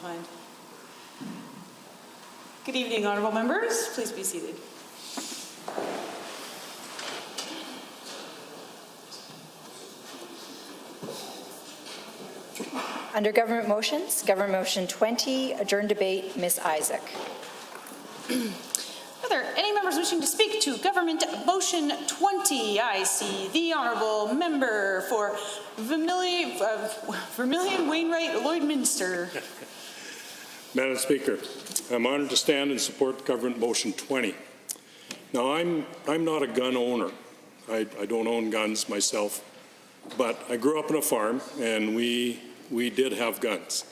behind. Good evening, honourable members. Please be seated. Under Government Motions, Government Motion 20, adjourn debate, Ms. Isaac. Are there any members wishing to speak to Government Motion 20? I see the Honourable Member for Vermilion Wainwright Lloydminster. Madam Speaker, I'm honored to stand and support Government Motion 20. Now, I'm not a gun owner. I don't own guns myself, but I grew up on a farm, and we did have guns.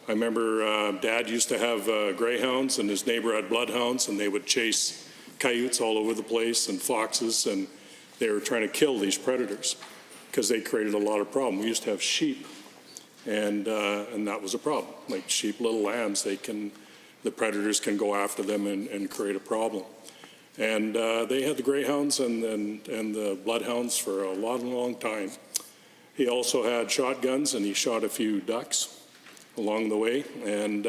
I remember Dad used to have greyhounds, and his neighbor had bloodhounds, and they would chase coyotes all over the place and foxes, and they were trying to kill these predators because they created a lot of problem. We used to have sheep, and that was a problem. Like sheep, little lambs, the predators can go after them and create a problem. And they had the greyhounds and the bloodhounds for a long time. He also had shotguns, and he shot a few ducks along the way, and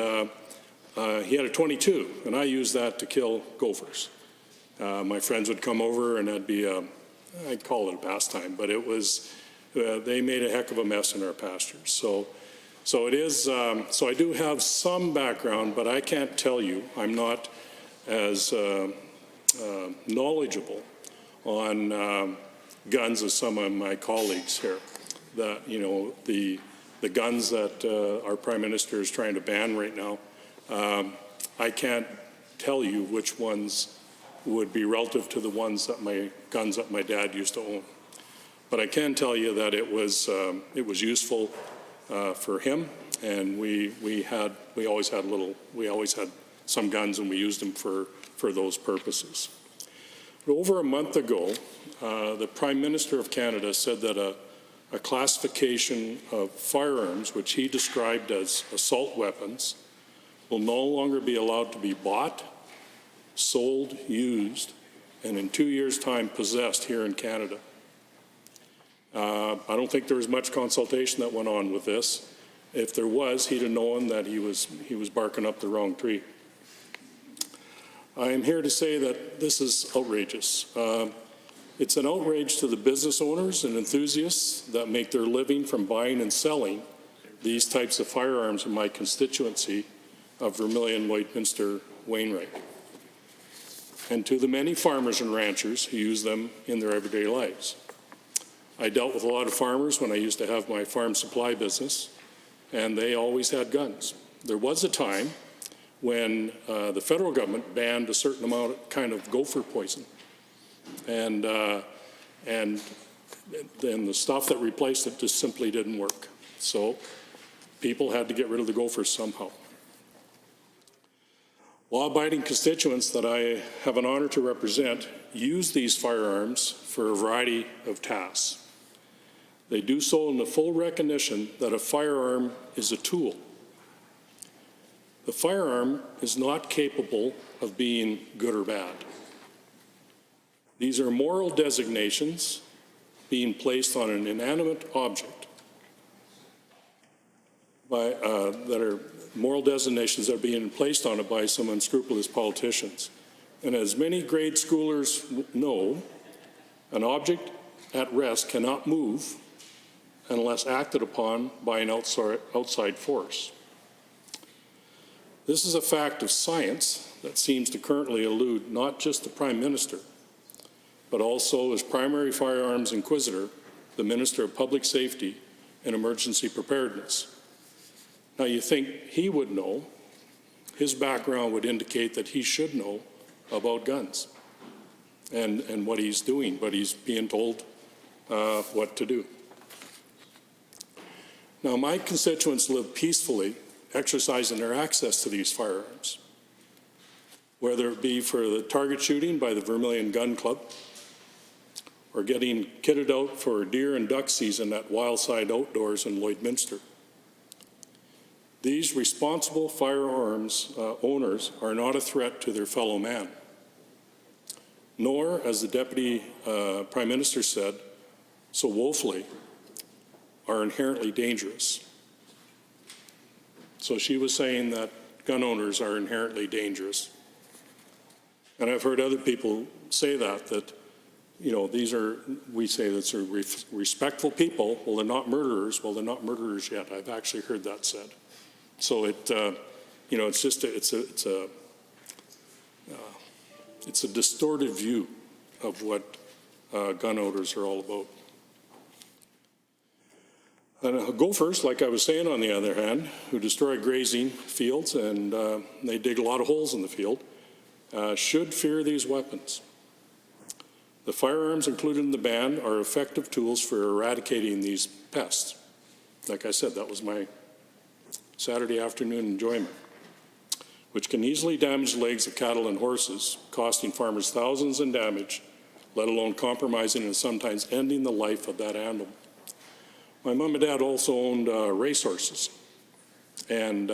he had a .22, and I used that to kill gophers. My friends would come over, and that'd be I'd call it a pastime, but it was they made a heck of a mess in our pastures. So it is. So I do have some background, but I can't tell you. I'm not as knowledgeable on guns as some of my colleagues here. The guns that our Prime Minister is trying to ban right now, I can't tell you which ones would be relative to the guns that my dad used to own. But I can tell you that it was useful for him, and we always had some guns, and we used them for those purposes. But over a month ago, the Prime Minister of Canada said that a classification of firearms, which he described as assault weapons, will no longer be allowed to be bought, sold, used, and in 2 years' time possessed here in Canada. I don't think there was much consultation that went on with this. If there was, he'd have known that he was barking up the wrong tree. I am here to say that this is outrageous. It's an outrage to the business owners and enthusiasts that make their living from buying and selling these types of firearms in my constituency of Vermilion, Lloydminster, Wainwright, and to the many farmers and ranchers who use them in their everyday lives. I dealt with a lot of farmers when I used to have my farm supply business, and they always had guns. There was a time when the federal government banned a certain amount of kind of gopher poison. And then the stuff that replaced it just simply didn't work. So people had to get rid of the gophers somehow. Law-abiding constituents that I have an honor to represent use these firearms for a variety of tasks. They do so in the full recognition that a firearm is a tool. The firearm is not capable of being good or bad. These are moral designations being placed on an inanimate object that are moral designations that are being placed on it by some unscrupulous politicians. And as many grade schoolers know, an object at rest cannot move unless acted upon by an outside force. This is a fact of science that seems to currently elude not just the Prime Minister, but also as primary firearms inquisitor, the Minister of Public Safety and Emergency Preparedness. Now you think he would know, his background would indicate that he should know about guns and what he's doing, but he's being told what to do. Now my constituents live peacefully, exercising their access to these firearms, whether it be for the target shooting by the Vermilion Gun Club, or getting kitted out for deer and duck season at Wildside Outdoors in Lloydminster. These responsible firearms owners are not a threat to their fellow man, nor, as the Deputy Prime Minister said so woefully, are inherently dangerous. So she was saying that gun owners are inherently dangerous. And I've heard other people say that, you know, we say that they're respectful people. Well, they're not murderers. Well, they're not murderers yet. I've actually heard that said. So you know, it's just it's a distorted view of what gun owners are all about. And gophers, like I was saying, on the other hand, who destroy grazing fields and they dig a lot of holes in the field, should fear these weapons. The firearms included in the ban are effective tools for eradicating these pests. Like I said, that was my Saturday afternoon enjoyment, which can easily damage the legs of cattle and horses, costing farmers thousands in damage, let alone compromising and sometimes ending the life of that animal. My mom and dad also owned racehorses, and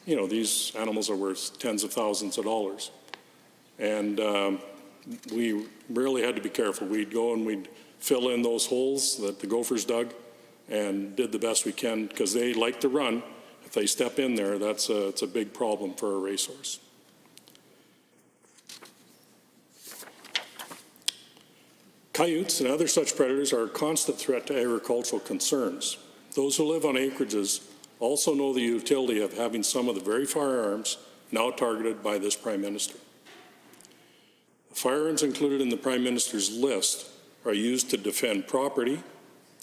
you know, these animals are worth tens of thousands of dollars, and we really had to be careful. We'd go and we'd fill in those holes that the gophers dug, and did the best we can because they like to run. If they step in there, it's a big problem for a racehorse. Coyotes and other such predators are a constant threat to agricultural concerns. Those who live on acreages also know the utility of having some of the very firearms now targeted by this Prime Minister. The firearms included in the Prime Minister's list are used to defend property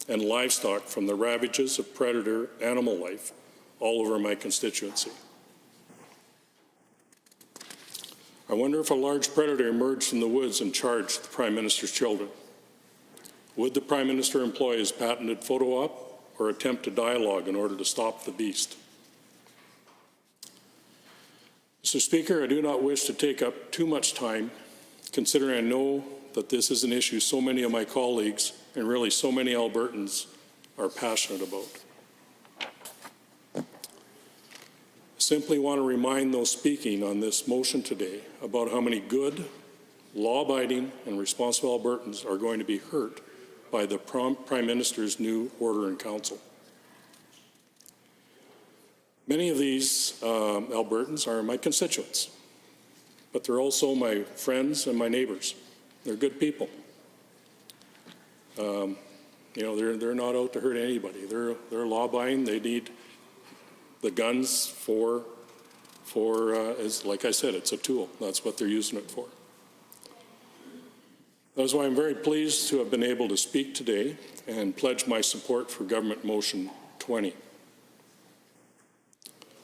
and livestock from the ravages of predator animal life all over my constituency. I wonder if a large predator emerged from the woods and charged the Prime Minister's children. Would the Prime Minister employ his patented photo op or attempt a dialogue in order to stop the beast? Mr. Speaker, I do not wish to take up too much time, considering I know that this is an issue so many of my colleagues and really so many Albertans are passionate about. I simply want to remind those speaking on this motion today about how many good, law-abiding, and responsible Albertans are going to be hurt by the Prime Minister's new order in council. Many of these Albertans are my constituents, but they're also my friends and my neighbors. They're good people. You know, they're not out to hurt anybody. They're law-abiding. They need the guns for as like I said, it's a tool. That's what they're using it for. That's why I'm very pleased to have been able to speak today and pledge my support for Government Motion 20,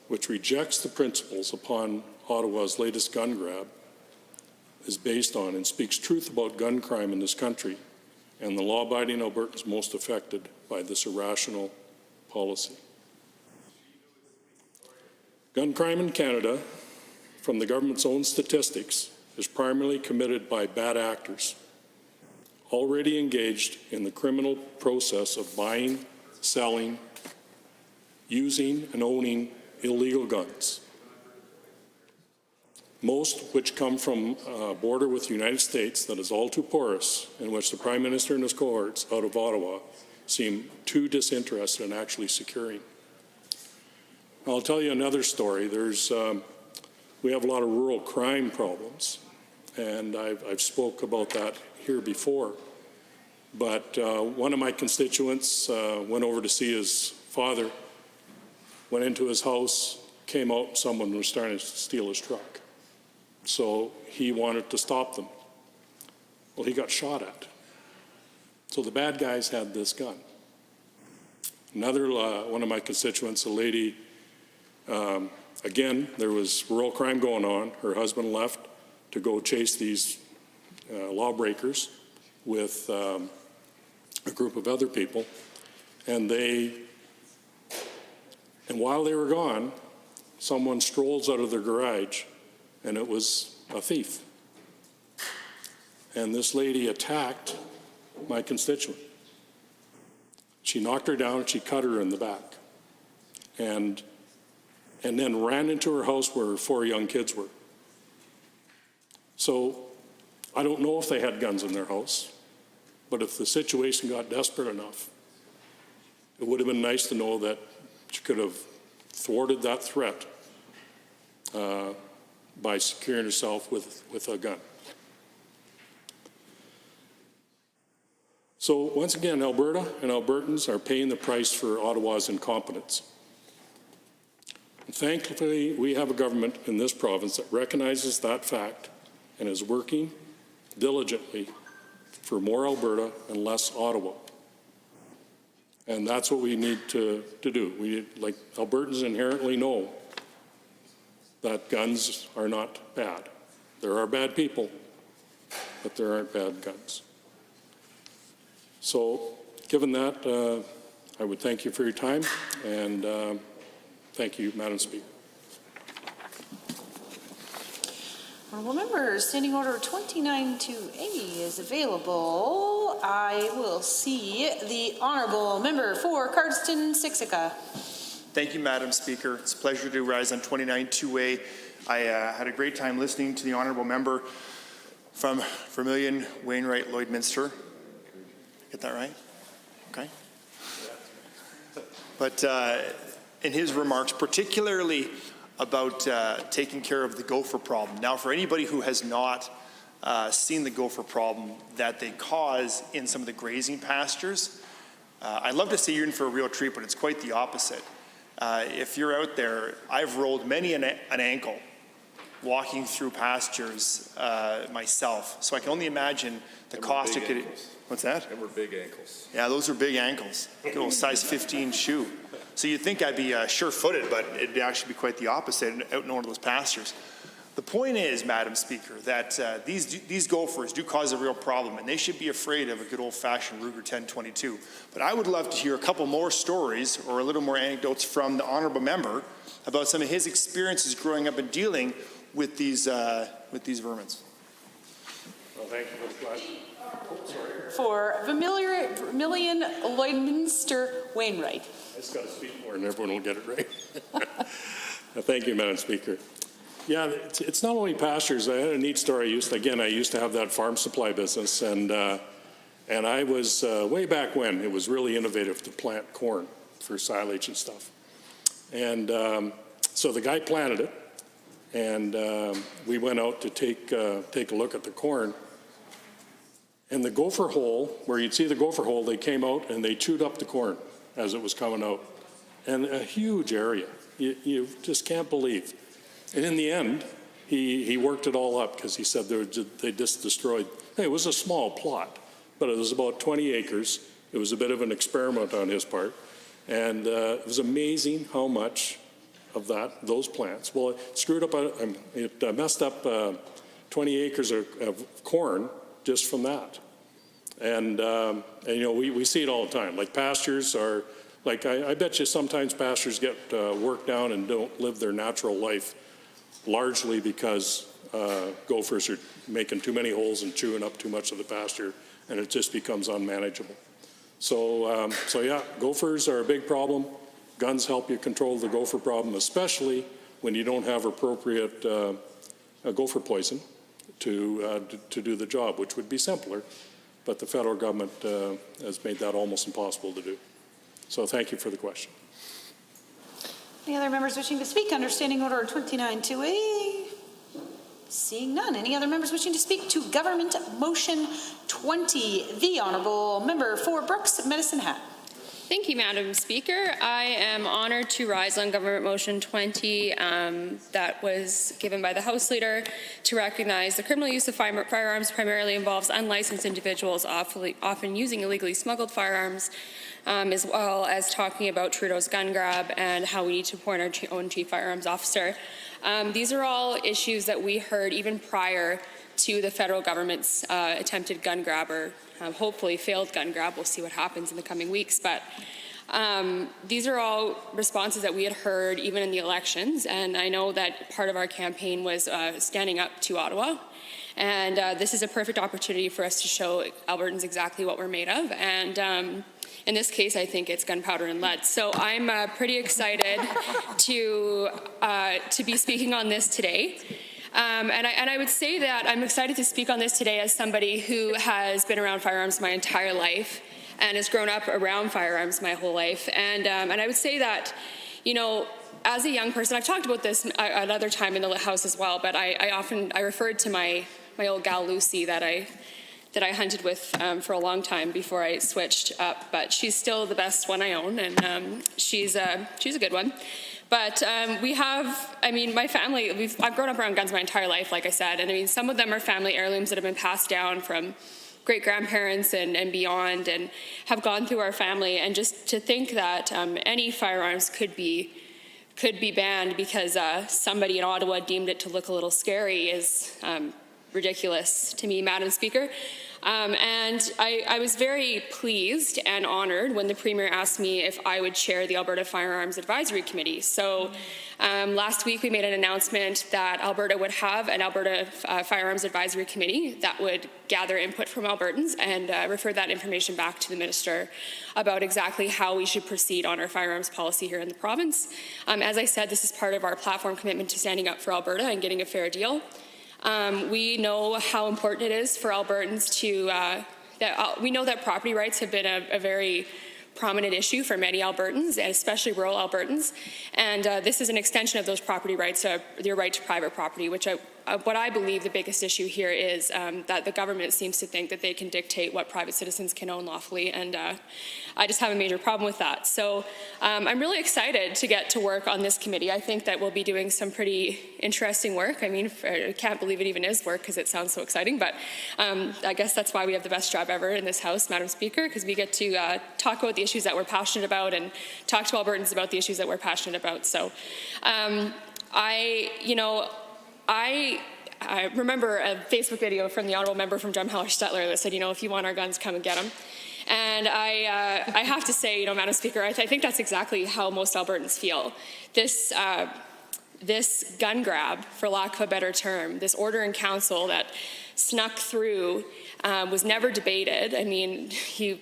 which rejects the principles upon Ottawa's latest gun grab is based on and speaks truth about gun crime in this country and the law-abiding Albertans most affected by this irrational policy. Gun crime in Canada, from the government's own statistics, is primarily committed by bad actors already engaged in the criminal process of buying, selling, using, and owning illegal guns, most which come from a border with the United States that is all too porous, in which the Prime Minister and his cohorts out of Ottawa seem too disinterested in actually securing. I'll tell you another story. We have a lot of rural crime problems, and I've spoke about that here before. But one of my constituents went over to see his father, went into his house, came out, and someone was trying to steal his truck. So he wanted to stop them. Well, he got shot at. So the bad guys had this gun. Another one of my constituents, a lady, again, there was rural crime going on. Her husband left to go chase these lawbreakers with a group of other people, and while they were gone, someone strolls out of their garage, and it was a thief. And this lady attacked my constituent. She knocked her down and she cut her in the back, and then ran into her house where her 4 young kids were. So I don't know if they had guns in their house, but if the situation got desperate enough, it would have been nice to know that she could have thwarted that threat by securing herself with a gun. So once again, Alberta and Albertans are paying the price for Ottawa's incompetence. And thankfully, we have a government in this province that recognizes that fact and is working diligently for more Alberta and less Ottawa. And that's what we need to do. Like Albertans inherently know that guns are not bad. There are bad people, but there aren't bad guns. So, given that, I would thank you for your time, and thank you, Madam Speaker. Honourable members, Standing Order 29-2A is available. I will see the Honourable Member for Cardston-Siksika. Thank you, Madam Speaker. It's a pleasure to rise on 29-2A. I had a great time listening to the Honourable Member from Vermilion, Wainwright, Lloydminster. Get that right? Okay. But in his remarks, particularly about taking care of the gopher problem. Now, for anybody who has not seen the gopher problem that they cause in some of the grazing pastures, I'd love to say you're in for a real treat, but it's quite the opposite. If you're out there, I've rolled many an ankle walking through pastures myself, so I can only imagine the cost it could. What's that? Them were big ankles. Yeah, those are big ankles. Good old size 15 shoe. So you'd think I'd be sure-footed, but it'd actually be quite the opposite out in one of those pastures. The point is, Madam Speaker, that these gophers do cause a real problem, and they should be afraid of a good old-fashioned Ruger 1022. But I would love to hear a couple more stories or a little more anecdotes from the Honourable Member about some of his experiences growing up and dealing with these vermins. Well, thank you for the question. For Vermilion, Lloydminster, Wainwright. I just got to speak more and everyone will get it right. Thank you, Madam Speaker. Yeah, it's not only pastures. I had a neat story. I used to have that farm supply business, and I was, way back when, it was really innovative to plant corn for silage and stuff. And so the guy planted it, and we went out to take a look at the corn. And the gopher hole, where you'd see the gopher hole, they came out and they chewed up the corn as it was coming out. And a huge area. You just can't believe. And in the end, he worked it all up because he said they just destroyed. It was a small plot, but it was about 20 acres. It was a bit of an experiment on his part. And it was amazing how much of those plants, well, it screwed up, it messed up 20 acres of corn just from that. And you know, we see it all the time. Like pastures are, like I bet you sometimes pastures get worked down and don't live their natural life, largely because gophers are making too many holes and chewing up too much of the pasture, and it just becomes unmanageable. So yeah, gophers are a big problem. Guns help you control the gopher problem, especially when you don't have appropriate gopher poison to do the job, which would be simpler, but the federal government has made that almost impossible to do. So thank you for the question. Any other members wishing to speak under Standing Order 29-2A? Seeing none. Any other members wishing to speak to Government Motion 20? The Honourable Member for Brooks, Medicine Hat. Thank you, Madam Speaker. I am honored to rise on Government Motion 20 that was given by the House Leader to recognize the criminal use of firearms primarily involves unlicensed individuals often using illegally smuggled firearms, as well as talking about Trudeau's gun grab and how we need to appoint our own chief firearms officer. These are all issues that we heard even prior to the federal government's attempted gun grab, or hopefully failed gun grab. We'll see what happens in the coming weeks. But these are all responses that we had heard even in the elections. And I know that part of our campaign was standing up to Ottawa. And this is a perfect opportunity for us to show Albertans exactly what we're made of. And in this case, I think it's gunpowder and lead. So I'm pretty excited to be speaking on this today. And I would say that I'm excited to speak on this today as somebody who has been around firearms my entire life and has grown up around firearms my whole life. And I would say that, you know, as a young person, I've talked about this another time in the house as well, but I referred to my old gal Lucy that I hunted with for a long time before I switched up, but she's still the best one I own, and she's a good one. But my family, I've grown up around guns my entire life, like I said, and I mean, some of them are family heirlooms that have been passed down from great-grandparents and beyond, and have gone through our family, and just to think that any firearms could be banned because somebody in Ottawa deemed it to look a little scary is ridiculous to me, Madam Speaker. And I was very pleased and honored when the Premier asked me if I would chair the Alberta Firearms Advisory Committee. So last week we made an announcement that Alberta would have an Alberta Firearms Advisory Committee that would gather input from Albertans and refer that information back to the Minister about exactly how we should proceed on our firearms policy here in the province. As I said, this is part of our platform commitment to standing up for Alberta and getting a fair deal. We know how important it is for Albertans to, we know that property rights have been a very prominent issue for many Albertans, and especially rural Albertans. And this is an extension of those property rights, your right to private property, which what I believe the biggest issue here is that the government seems to think that they can dictate what private citizens can own lawfully, and I just have a major problem with that. So I'm really excited to get to work on this committee. I think that we'll be doing some pretty interesting work. I mean, I can't believe it even is work because it sounds so exciting, but I guess that's why we have the best job ever in this House, Madam Speaker, because we get to talk about the issues that we're passionate about and talk to Albertans about the issues that we're passionate about. So I remember a Facebook video from the honourable member from Drumheller-Stettler that said, if you want our guns, come and get them. And I have to say, Madam Speaker, I think that's exactly how most Albertans feel. This gun grab, for lack of a better term, this order in council that snuck through was never debated. I mean, he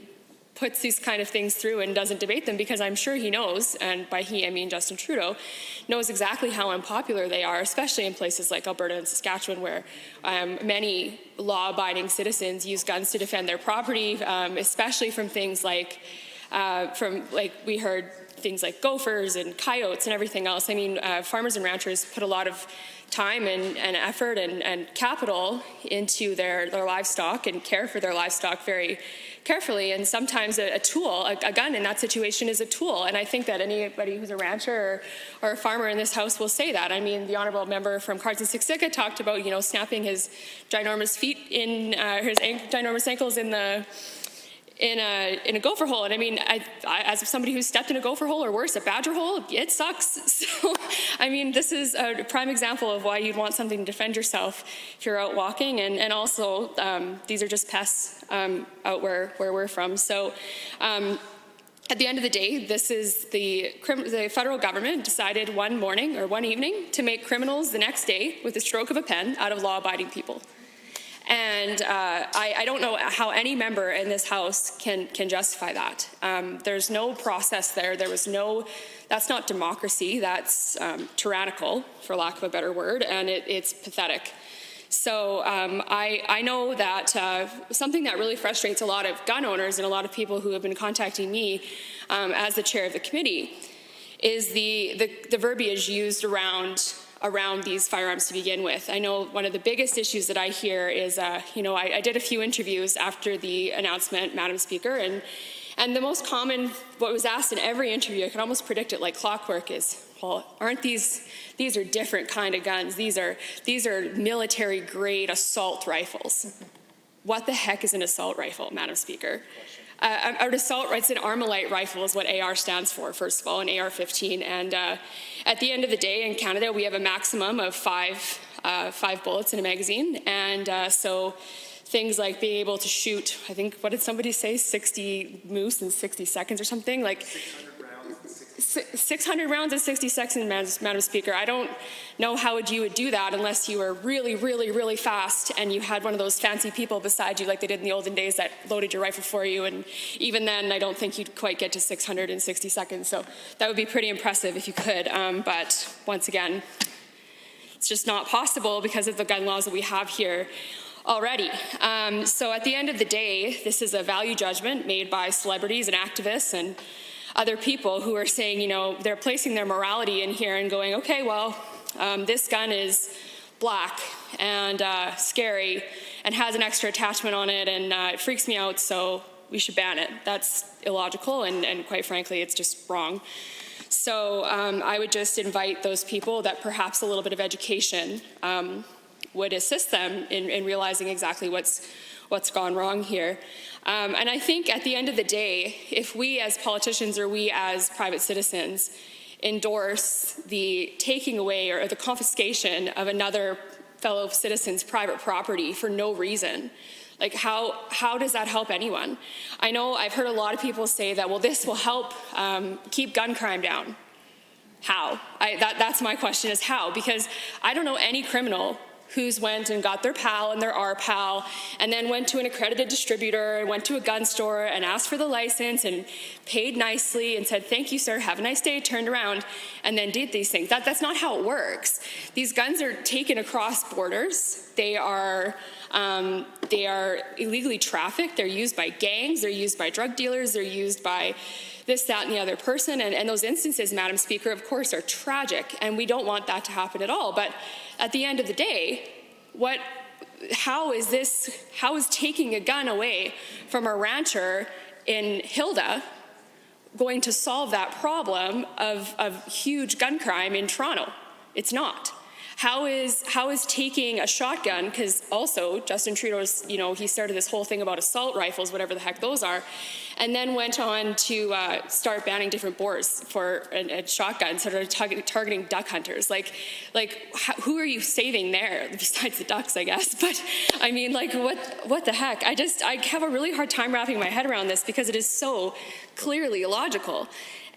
puts these kind of things through and doesn't debate them because I'm sure he knows, and by he I mean Justin Trudeau, knows exactly how unpopular they are, especially in places like Alberta and Saskatchewan, where many law-abiding citizens use guns to defend their property, especially from things like, we heard things like gophers and coyotes and everything else. I mean, farmers and ranchers put a lot of time and effort and capital into their livestock and care for their livestock very carefully, and sometimes a tool, a gun in that situation is a tool, and I think that anybody who's a rancher or a farmer in this House will say that. I mean, the honourable member from Cardston-Siksika talked about, snapping his ginormous feet his ginormous ankles in a gopher hole, and I mean, as somebody who's stepped in a gopher hole or worse, a badger hole, it sucks. So, I mean, this is a prime example of why you'd want something to defend yourself if you're out walking, and also these are just pests out where we're from. So. At the end of the day, this is the federal government decided one morning or one evening to make criminals the next day with a stroke of a pen out of law-abiding people. And I don't know how any member in this House can justify that. There's no process there. That's not democracy. That's tyrannical, for lack of a better word, and it's pathetic. So I know that something that really frustrates a lot of gun owners and a lot of people who have been contacting me as the chair of the committee is the verbiage used around these firearms to begin with. I know one of the biggest issues that I hear is, I did a few interviews after the announcement, Madam Speaker, and the most common, what was asked in every interview, I can almost predict it like clockwork, is, well, aren't these are different kind of guns. These are military grade assault rifles. What the heck is an assault rifle, Madam Speaker? It's an Armalite rifle is what AR stands for, first of all, an AR-15. And at the end of the day, in Canada, we have a maximum of five bullets in a magazine. And so things like being able to shoot, I think, what did somebody say, 60 moose in 60 seconds or something? Like 600 rounds in 60 seconds, Madam Speaker. I don't know how you would do that unless you were really, really, really fast and you had one of those fancy people beside you like they did in the olden days that loaded your rifle for you. And even then, I don't think you'd quite get to 660 seconds. So that would be pretty impressive if you could. But once again, it's just not possible because of the gun laws that we have here already. So at the end of the day, this is a value judgment made by celebrities and activists and other people who are saying, you know, they're placing their morality in here and going, okay, well, this gun is black and scary and has an extra attachment on it, and it freaks me out, so we should ban it. That's illogical, and quite frankly, it's just wrong. So I would just invite those people that perhaps a little bit of education would assist them in realizing exactly what's gone wrong here. And I think at the end of the day, if we as politicians or we as private citizens endorse the taking away or the confiscation of another fellow citizen's private property for no reason, like how does that help anyone? I know I've heard a lot of people say that, well, this will help keep gun crime down. How? That's my question, is how? Because I don't know any criminal who's went and got their PAL and their RPAL and then went to an accredited distributor and went to a gun store and asked for the license and paid nicely and said, thank you, sir, have a nice day, turned around and then did these things. That's not how it works. These guns are taken across borders. They are illegally trafficked. They're used by gangs. They're used by drug dealers. They're used by this, that, and the other person. And those instances, Madam Speaker, of course, are tragic, and we don't want that to happen at all. But at the end of the day, how is taking a gun away from a rancher in Hilda going to solve that problem of huge gun crime in Toronto? It's not. How is taking a shotgun, because also Justin Trudeau's, you know, he started this whole thing about assault rifles, whatever the heck those are, and then went on to start banning different bores for a shotgun, sort of targeting duck hunters. Like who are you saving there besides the ducks, I guess? But I mean, like, what the heck? I have a really hard time wrapping my head around this because it is so clearly illogical.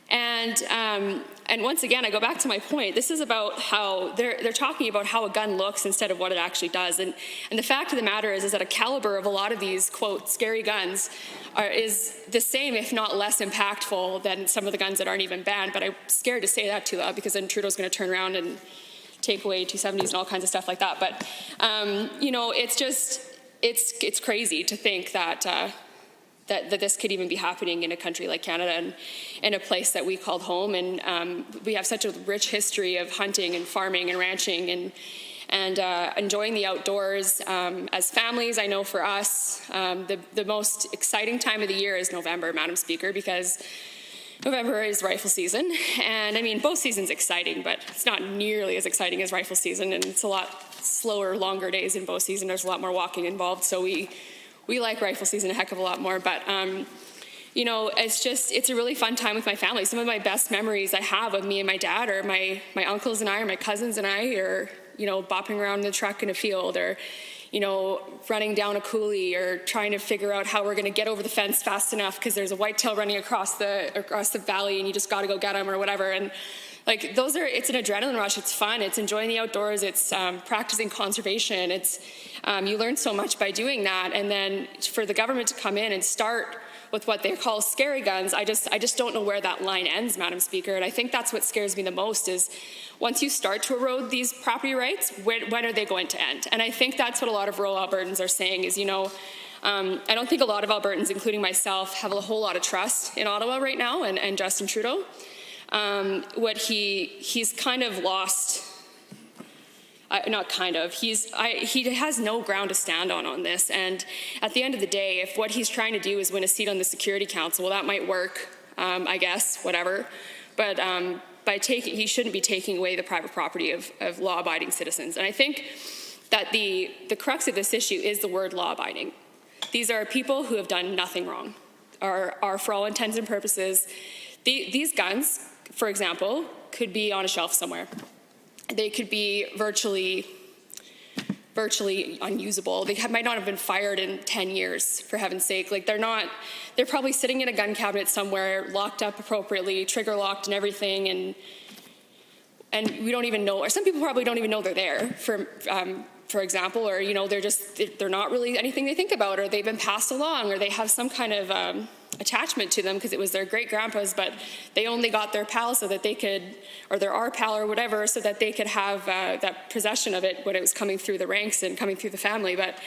And once again, I go back to my point. This is about how they're talking about how a gun looks instead of what it actually does. And the fact of the matter is that a caliber of a lot of these, quote, scary guns is the same, if not less impactful than some of the guns that aren't even banned. But I'm scared to say that too loud because then Trudeau's going to turn around and take away 270s and all kinds of stuff like that. But, you know, it's crazy to think that this could even be happening in a country like Canada and in a place that we called home. And we have such a rich history of hunting and farming and ranching and enjoying the outdoors as families. I know for us, the most exciting time of the year is November, Madam Speaker, because November is rifle season. And I mean, both seasons exciting, but it's not nearly as exciting as rifle season. And it's a lot slower, longer days in bow season. There's a lot more walking involved. So we like rifle season a heck of a lot more, but you know, it's a really fun time with my family. Some of my best memories I have of me and my dad, or my uncles and I, or my cousins and I, or, you know, bopping around in the truck in a field, or, you know, running down a coulee, or trying to figure out how we're going to get over the fence fast enough because there's a whitetail running across the valley and you just got to go get him or whatever. And like, it's an adrenaline rush. It's fun. It's enjoying the outdoors. It's practicing conservation. It's you learn so much by doing that. And then for the government to come in and start with what they call scary guns, I just don't know where that line ends, Madam Speaker. And I think that's what scares me the most is once you start to erode these property rights, when are they going to end? And I think that's what a lot of rural Albertans are saying is, you know, I don't think a lot of Albertans, including myself, have a whole lot of trust in Ottawa right now and Justin Trudeau. He's kind of lost, he has no ground to stand on this. And at the end of the day, if what he's trying to do is win a seat on the Security Council, well, that might work, I guess, whatever. But he shouldn't be taking away the private property of law-abiding citizens. And I think that the crux of this issue is the word law-abiding. These are people who have done nothing wrong, are for all intents and purposes. These guns, for example, could be on a shelf somewhere. They could be virtually unusable. They might not have been fired in 10 years, for heaven's sake. Like, they're probably sitting in a gun cabinet somewhere, locked up appropriately, trigger locked and everything, and we don't even know, or some people probably don't even know they're there, for example, or, you know, they're not really anything they think about, or they've been passed along, or they have some kind of attachment to them because it was their great-grandpa's, but they only got their PAL so that they could, or their RPAL or whatever, so that they could have that possession of it when it was coming through the ranks and coming through the family. But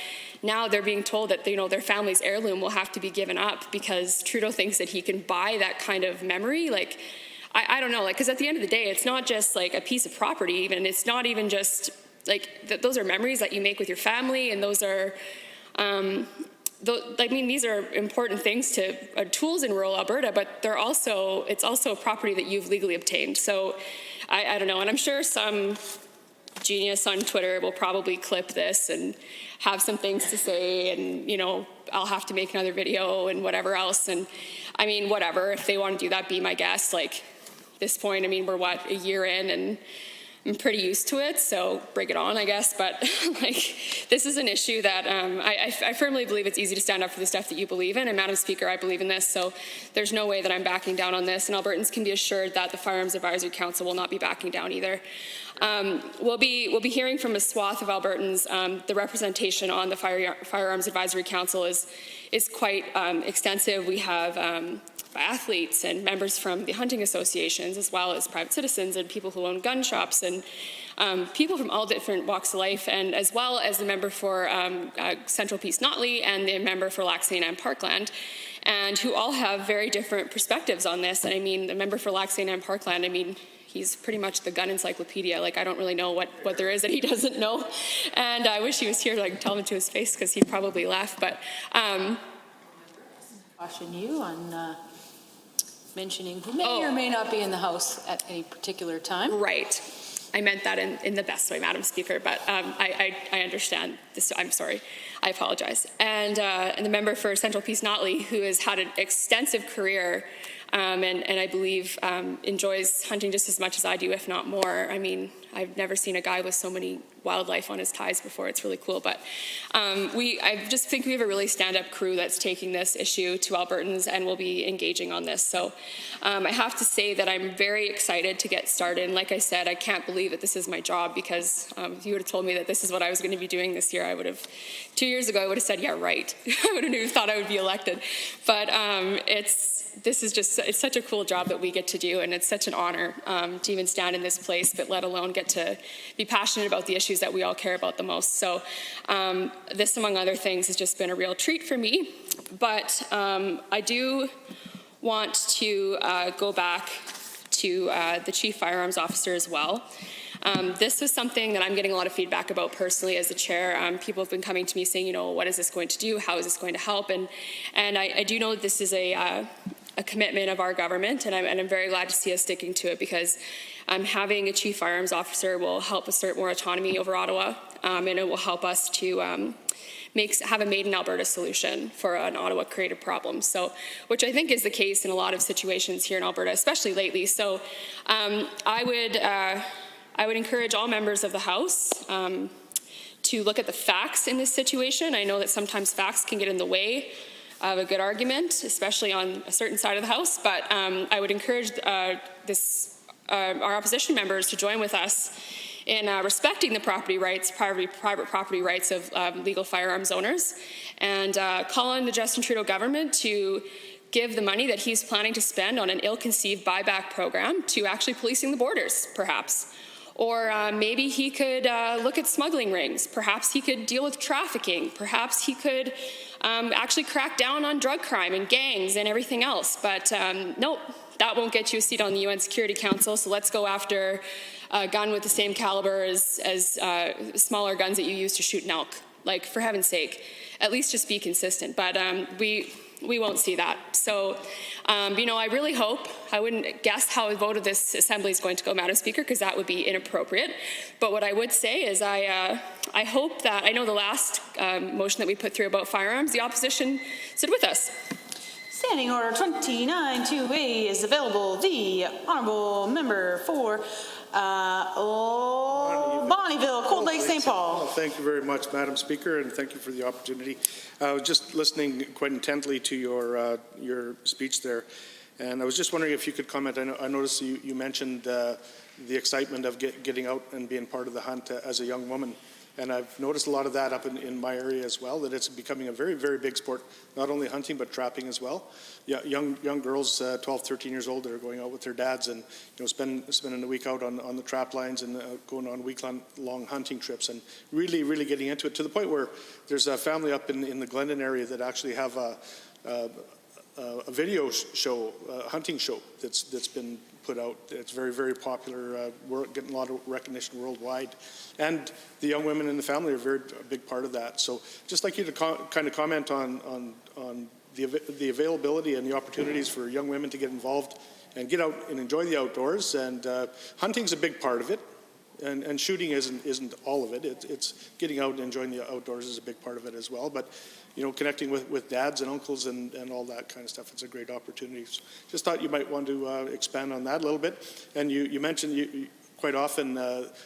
now they're being told that, you know, their family's heirloom will have to be given up because Trudeau thinks that he can buy that kind of memory. Like, I don't know, like, because at the end of the day, it's not just like a piece of property even. It's not even just, like, those are memories that you make with your family, and those are, I mean, these are important things to tools in rural Alberta, but it's also property that you've legally obtained. So I don't know, and I'm sure some genius on Twitter will probably clip this and have some things to say, and, you know, I'll have to make another video and whatever else. And I mean, whatever, if they want to do that, be my guest. Like, at this point, I mean, we're a year in, and I'm pretty used to it, so bring it on, I guess. But like, this is an issue that I firmly believe it's easy to stand up for the stuff that you believe in. And Madam Speaker, I believe in this, so there's no way that I'm backing down on this. And Albertans can be assured that the Firearms Advisory Council will not be backing down either. We'll be hearing from a swath of Albertans. The representation on the Firearms Advisory Council is quite extensive. We have athletes and members from the hunting associations, as well as private citizens and people who own gun shops, and people from all different walks of life, and as well as the member for Central Peace Notley and the member for Lac St. Anne Parkland, and who all have very different perspectives on this. And I mean, the member for Lac St. Anne Parkland, I mean, he's pretty much the gun encyclopedia. Like, I don't really know what there is that he doesn't know. And I wish he was here to like tell him to his face, because he'd probably laugh. But Caution you on mentioning who may or may not be in the House at any particular time. Right. I meant that in the best way, Madam Speaker, but I understand this. I'm sorry. I apologize. And the member for Central Peace Notley, who has had an extensive career and I believe enjoys hunting just as much as I do, if not more. I mean, I've never seen a guy with so many wildlife on his ties before. It's really cool. But I just think we have a really stand-up crew that's taking this issue to Albertans and will be engaging on this. So I have to say that I'm very excited to get started. And like I said, I can't believe that this is my job, because if you would have told me that this is what I was going to be doing this year, 2 years ago, I would have said, yeah, right. I would have thought I would be elected. But it's such a cool job that we get to do, and it's such an honor to even stand in this place, but let alone get to be passionate about the issues that we all care about the most. So this, among other things, has just been a real treat for me. But I do want to go back to the Chief Firearms Officer as well. This was something that I'm getting a lot of feedback about personally as the chair. People have been coming to me saying, you know, what is this going to do? How is this going to help? And I do know that this is a commitment of our government, and I'm very glad to see us sticking to it, because having a Chief Firearms Officer will help assert more autonomy over Ottawa, and it will help us to have a made in Alberta solution for an Ottawa created problem. So, which I think is the case in a lot of situations here in Alberta, especially lately. So I would encourage all members of the House to look at the facts in this situation. I know that sometimes facts can get in the way of a good argument, especially on a certain side of the House, but I would encourage our opposition members to join with us in respecting the private property rights of legal firearms owners, and call on the Justin Trudeau government to give the money that he's planning to spend on an ill-conceived buyback program to actually policing the borders, perhaps. Or maybe he could look at smuggling rings. Perhaps he could deal with trafficking. Perhaps he could actually crack down on drug crime and gangs and everything else. But nope, that won't get you a seat on the UN Security Council. So let's go after a gun with the same caliber as smaller guns that you use to shoot an elk. Like, for heaven's sake, at least just be consistent. But we won't see that. So, you know, I really hope, I wouldn't guess how a vote of this Assembly is going to go, Madam Speaker, because that would be inappropriate. But what I would say is I hope that, I know the last motion that we put through about firearms, the opposition stood with us. Standing Order 29-2A is available. The Honourable Member for Bonnyville, Cold Lake, St. Paul. Well, thank you very much, Madam Speaker, and thank you for the opportunity. I was just listening quite intently to your speech there, and I was just wondering if you could comment. I noticed you mentioned the excitement of getting out and being part of the hunt as a young woman. And I've noticed a lot of that up in my area as well, that it's becoming a very, very big sport, not only hunting, but trapping as well. Yeah, young girls, 12, 13 years old, that are going out with their dads and, spending the week out on the trap lines and going on week-long hunting trips and really, really getting into it to the point where there's a family up in the Glendon area that actually have a video show, a hunting show that's been put out. It's very, very popular, getting a lot of recognition worldwide. And the young women in the family are a big part of that. So just like you to kind of comment on the availability and the opportunities for young women to get involved and get out and enjoy the outdoors. And hunting's a big part of it. And shooting isn't all of it. It's getting out and enjoying the outdoors is a big part of it as well. But connecting with dads and uncles and all that kind of stuff, it's a great opportunity. So just thought you might want to expand on that a little bit. And you mentioned you quite often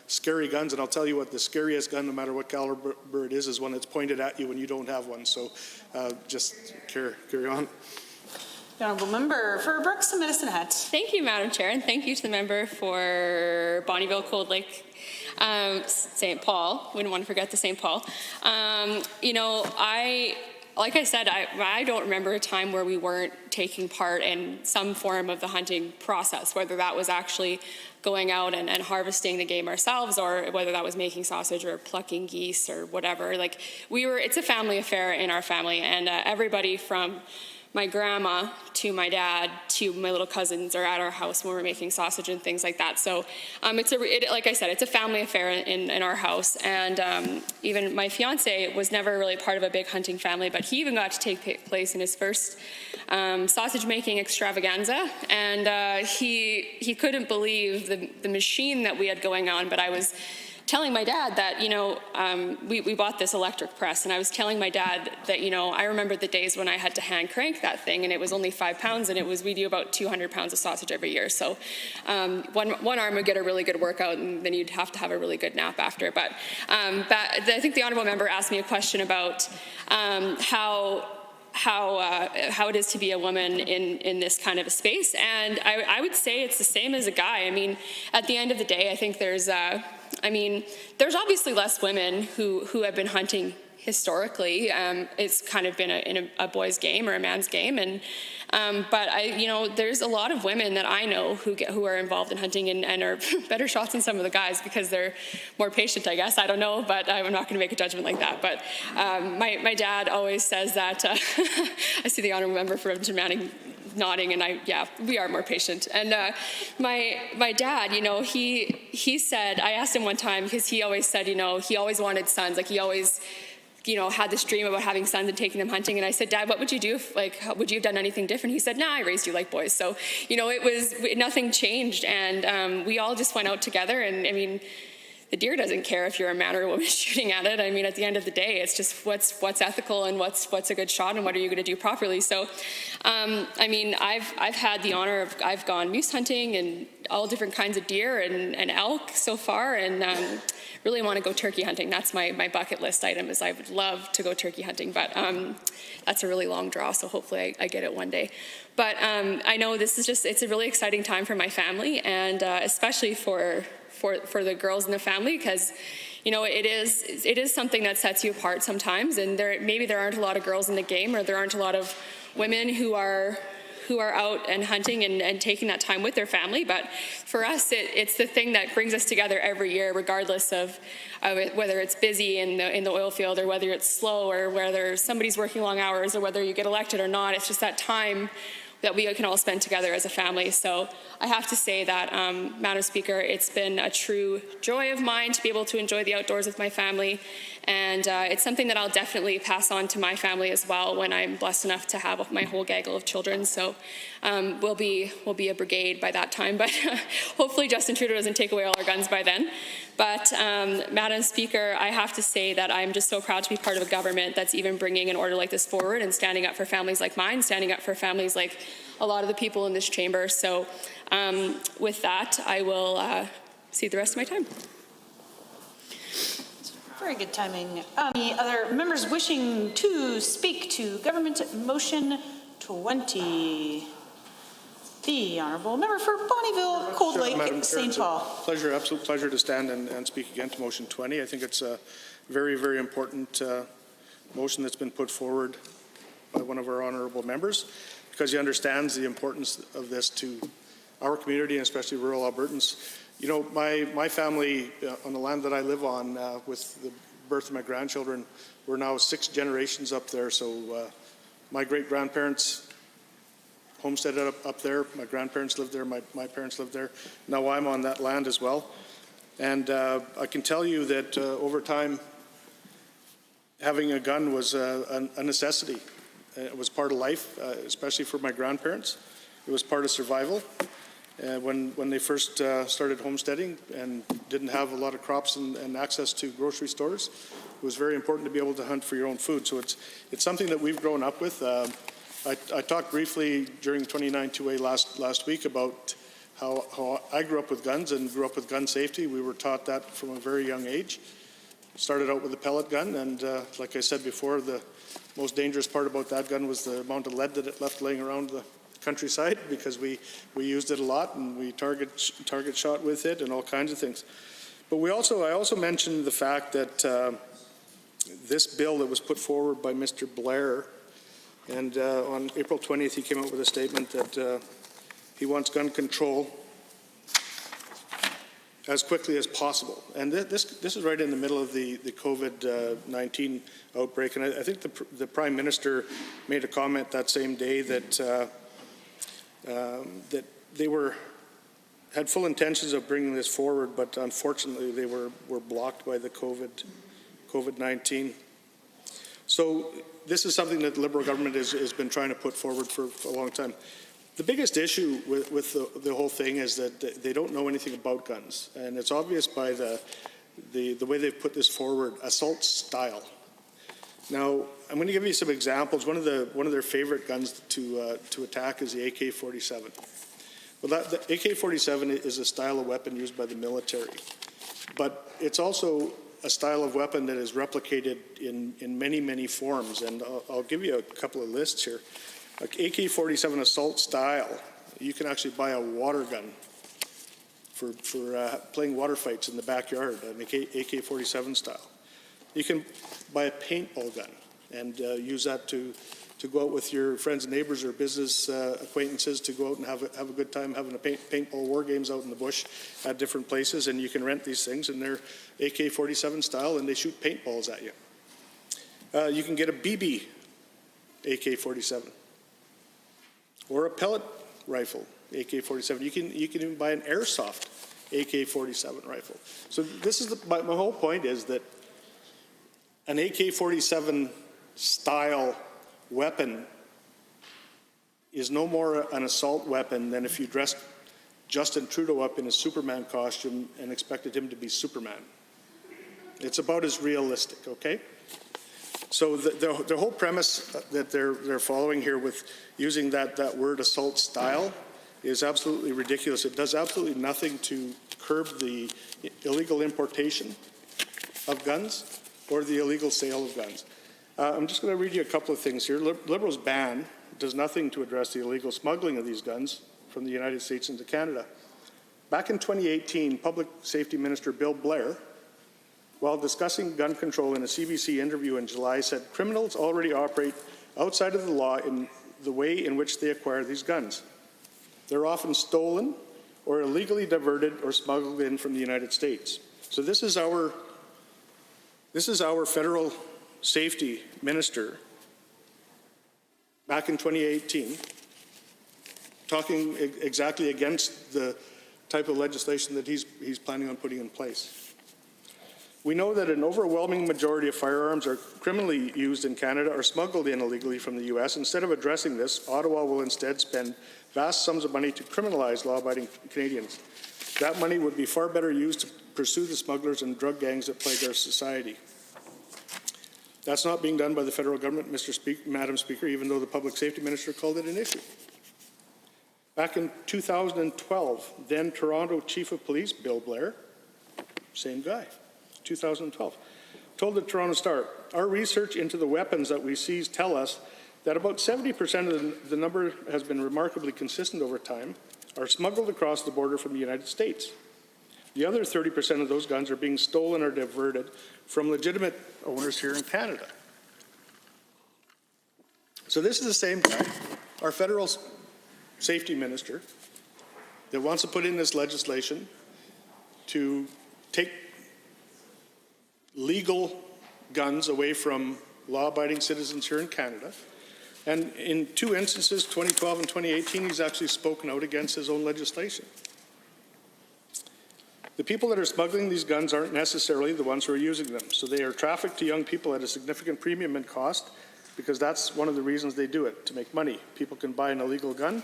scary guns, and I'll tell you what, the scariest gun, no matter what caliber it is one that's pointed at you when you don't have one. So just carry on. The Honourable Member for Brooks and Medicine Hat. Thank you, Madam Chair, and thank you to the member for Bonnyville, Cold Lake, St. Paul. Wouldn't want to forget the St. Paul. Like I said, I don't remember a time where we weren't taking part in some form of the hunting process, whether that was actually going out and harvesting the game ourselves, or whether that was making sausage or plucking geese or whatever. It's a family affair in our family, and everybody from my grandma to my dad to my little cousins are at our house when we're making sausage and things like that. So like I said, it's a family affair in our house. And even my fiance was never really part of a big hunting family, but he even got to take place in his first sausage making extravaganza. And he couldn't believe the machine that we had going on. But I was telling my dad that, we bought this electric press, and I was telling my dad that, I remember the days when I had to hand crank that thing, and it was only 5 pounds, and we do about 200 pounds of sausage every year. So one arm would get a really good workout, and then you'd have to have a really good nap after. But I think the Honourable Member asked me a question about how it is to be a woman in this kind of a space, and I would say it's the same as a guy. I mean, at the end of the day, I think there's obviously less women who have been hunting historically. It's kind of been a boy's game or a man's game, and but there's a lot of women that I know who are involved in hunting and are better shots than some of the guys because they're more patient, I guess. I don't know, but I'm not going to make a judgment like that. But my dad always says that. I see the Honourable Member for Edmonton Manning nodding, and we are more patient. And my dad, he said, I asked him one time, because he always said, he always wanted sons. Like, he always had this dream about having sons and taking them hunting. And I said, Dad, what would you do would you have done anything different? He said, I raised you like boys. So, nothing changed. And we all just went out together. And I mean, the deer doesn't care if you're a man or a woman shooting at it. I mean, at the end of the day, it's just what's ethical and what's a good shot and what are you going to do properly. So, I've had the honor of, I've gone moose hunting and all different kinds of deer and elk so far, and really want to go turkey hunting. That's my bucket list item, is I would love to go turkey hunting, but that's a really long draw, so hopefully I get it one day. But I know this is it's a really exciting time for my family, and especially for the girls in the family, because it is something that sets you apart sometimes, and maybe there aren't a lot of girls in the game, or there aren't a lot of women who are out and hunting and taking that time with their family. But for us, it's the thing that brings us together every year, regardless of whether it's busy in the oil field, or whether it's slow, or whether somebody's working long hours, or whether you get elected or not. It's just that time that we can all spend together as a family. So I have to say that, Madam Speaker, it's been a true joy of mine to be able to enjoy the outdoors with my family, and it's something that I'll definitely pass on to my family as well when I'm blessed enough to have my whole gaggle of children. So we'll be a brigade by that time, but hopefully Justin Trudeau doesn't take away all our guns by then. But Madam Speaker, I have to say that I'm just so proud to be part of a government that's even bringing an order like this forward and standing up for families like mine, standing up for families like a lot of the people in this chamber. So with that, I will cede the rest of my time. Very good timing. Any other members wishing to speak to Government Motion 20? The Honourable Member for Bonnyville, Cold Lake, St. Paul. Absolute pleasure to stand and speak again to Motion 20. I think it's very, very important motion that's been put forward by one of our honourable members, because he understands the importance of this to our community and especially rural Albertans. You know, my family on the land that I live on with the birth of my grandchildren, we're now 6 generations up there. So my great-grandparents homesteaded up there. My grandparents lived there. My parents lived there. Now I'm on that land as well. And I can tell you that over time, having a gun was a necessity. It was part of life, especially for my grandparents. It was part of survival. When they first started homesteading and didn't have a lot of crops and access to grocery stores, it was very important to be able to hunt for your own food. So it's something that we've grown up with. I talked briefly during 29-2A last week about how I grew up with guns and grew up with gun safety. We were taught that from a very young age. Started out with a pellet gun, and like I said before, the most dangerous part about that gun was the amount of lead that it left laying around the countryside, because we used it a lot and we target shot with it and all kinds of things. But I also mentioned the fact that this bill that was put forward by Mr. Blair, and on April 20th he came out with a statement that he wants gun control as quickly as possible. And this is right in the middle of the COVID-19 outbreak. And I think the Prime Minister made a comment that same day that that they had full intentions of bringing this forward, but unfortunately they were blocked by the COVID-19. So this is something that the Liberal government has been trying to put forward for a long time. The biggest issue with the whole thing is that they don't know anything about guns, and it's obvious by the way they've put this forward, assault style. Now, I'm going to give you some examples. One of their favorite guns to attack is the AK-47. Well, the AK-47 is a style of weapon used by the military, but it's also a style of weapon that is replicated in many, many forms, and I'll give you a couple of lists here. AK-47 assault style, you can actually buy a water gun for playing water fights in the backyard, an AK-47 style. You can buy a paintball gun and use that to go out with your friends and neighbors or business acquaintances to go out and have a good time having a paintball war games out in the bush at different places. And you can rent these things, and they're AK-47 style, and they shoot paintballs at you. You can get a BB AK-47 or a pellet rifle AK-47. You can even buy an airsoft AK-47 rifle. So this is my whole point is that an AK-47 style weapon is no more an assault weapon than if you dressed Justin Trudeau up in a Superman costume and expected him to be Superman. It's about as realistic, okay? So the whole premise that they're following here with using that word assault style is absolutely ridiculous. It does absolutely nothing to curb the illegal importation of guns or the illegal sale of guns. I'm just going to read you a couple of things here. Liberals' ban does nothing to address the illegal smuggling of these guns from the United States into Canada. Back in 2018, Public Safety Minister Bill Blair, while discussing gun control in a CBC interview in July, said criminals already operate outside of the law in the way in which they acquire these guns. They're often stolen or illegally diverted or smuggled in from the United States. So this is our federal safety minister back in 2018 talking exactly against the type of legislation that he's planning on putting in place. We know that an overwhelming majority of firearms are criminally used in Canada or smuggled in illegally from the U.S. Instead of addressing this, Ottawa will instead spend vast sums of money to criminalize law-abiding Canadians. That money would be far better used to pursue the smugglers and drug gangs that plague our society. That's not being done by the federal government, Madam Speaker, even though the Public Safety Minister called it an issue. Back in 2012, then Toronto Chief of Police Bill Blair, same guy, 2012, told the Toronto Star, our research into the weapons that we seize tell us that about 70% of the number has been remarkably consistent over time, are smuggled across the border from the United States. The other 30% of those guns are being stolen or diverted from legitimate owners here in Canada. So this is the same guy, our federal safety minister, that wants to put in this legislation to take legal guns away from law-abiding citizens here in Canada. And in two instances, 2012 and 2018, he's actually spoken out against his own legislation. The people that are smuggling these guns aren't necessarily the ones who are using them. So they are trafficked to young people at a significant premium in cost, because that's one of the reasons they do it, to make money. People can buy an illegal gun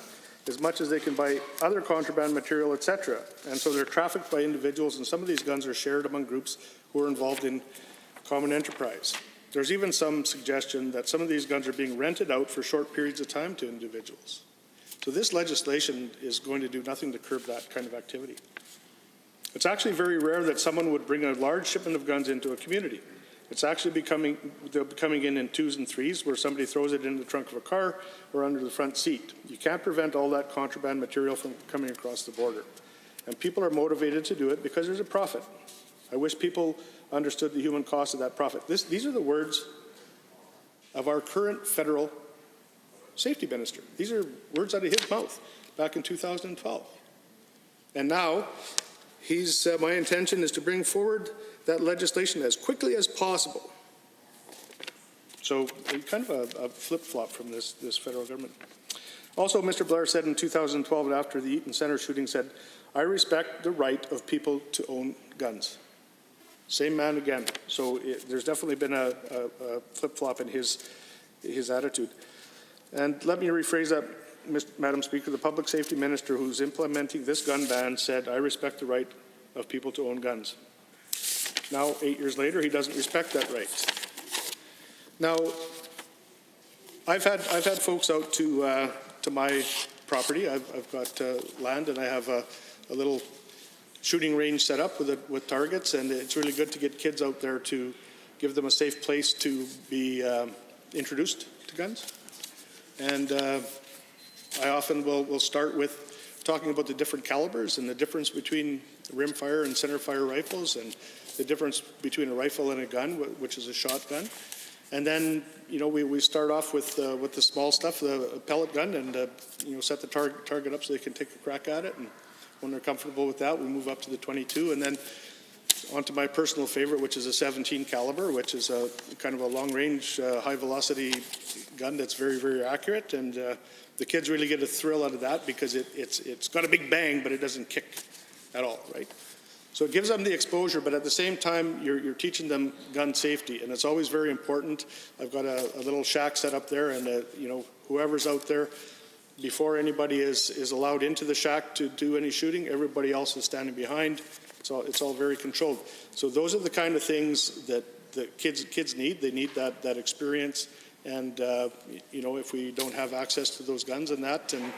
as much as they can buy other contraband material, etc. And so they're trafficked by individuals, and some of these guns are shared among groups who are involved in common enterprise. There's even some suggestion that some of these guns are being rented out for short periods of time to individuals. So this legislation is going to do nothing to curb that kind of activity. It's actually very rare that someone would bring a large shipment of guns into a community. It's actually they're coming in twos and threes, where somebody throws it in the trunk of a car or under the front seat. You can't prevent all that contraband material from coming across the border. And people are motivated to do it because there's a profit. I wish people understood the human cost of that profit. These are the words of our current federal safety minister. These are words out of his mouth back in 2012. And now, my intention is to bring forward that legislation as quickly as possible. So kind of a flip-flop from this federal government. Also, Mr. Blair said in 2012, after the Eaton Center shooting, said, "I respect the right of people to own guns." Same man again. So there's definitely been a flip-flop in his attitude. And let me rephrase that, Madam Speaker. The public safety minister who's implementing this gun ban said, "I respect the right of people to own guns." Now, 8 years later, he doesn't respect that right. Now, I've had folks out to my property. I've got land, and I have a little shooting range set up with targets, and it's really good to get kids out there to give them a safe place to be introduced to guns. And I often will start with talking about the different calibers and the difference between rimfire and centerfire rifles, and the difference between a rifle and a gun, which is a shotgun. And then, we start off with the small stuff, the pellet gun, and set the target up so they can take a crack at it. And when they're comfortable with that, we move up to the 22, and then onto my personal favorite, which is a 17 caliber, which is a kind of a long-range, high-velocity gun that's very, very accurate. And the kids really get a thrill out of that because it's got a big bang, but it doesn't kick at all, right? So it gives them the exposure, but at the same time, you're teaching them gun safety, and it's always very important. I've got a little shack set up there, and whoever's out there, before anybody is allowed into the shack to do any shooting, everybody else is standing behind. It's all very controlled. So those are the kind of things that the kids need. They need that experience, and if we don't have access to those guns and that, and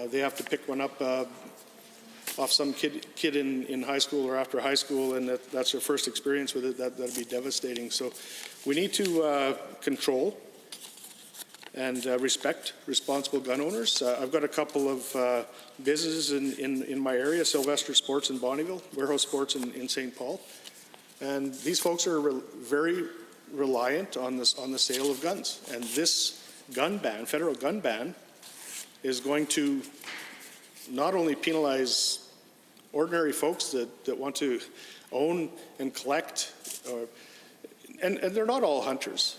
they have to pick one up off some kid in high school or after high school, and that's their first experience with it, that'd be devastating. So we need to control and respect responsible gun owners. I've got a couple of businesses in my area, Sylvester Sports in Bonnyville, Warehouse Sports in St. Paul, and these folks are very reliant on the sale of guns. And this gun ban, federal gun ban, is going to not only penalize ordinary folks that want to own and collect, and they're not all hunters,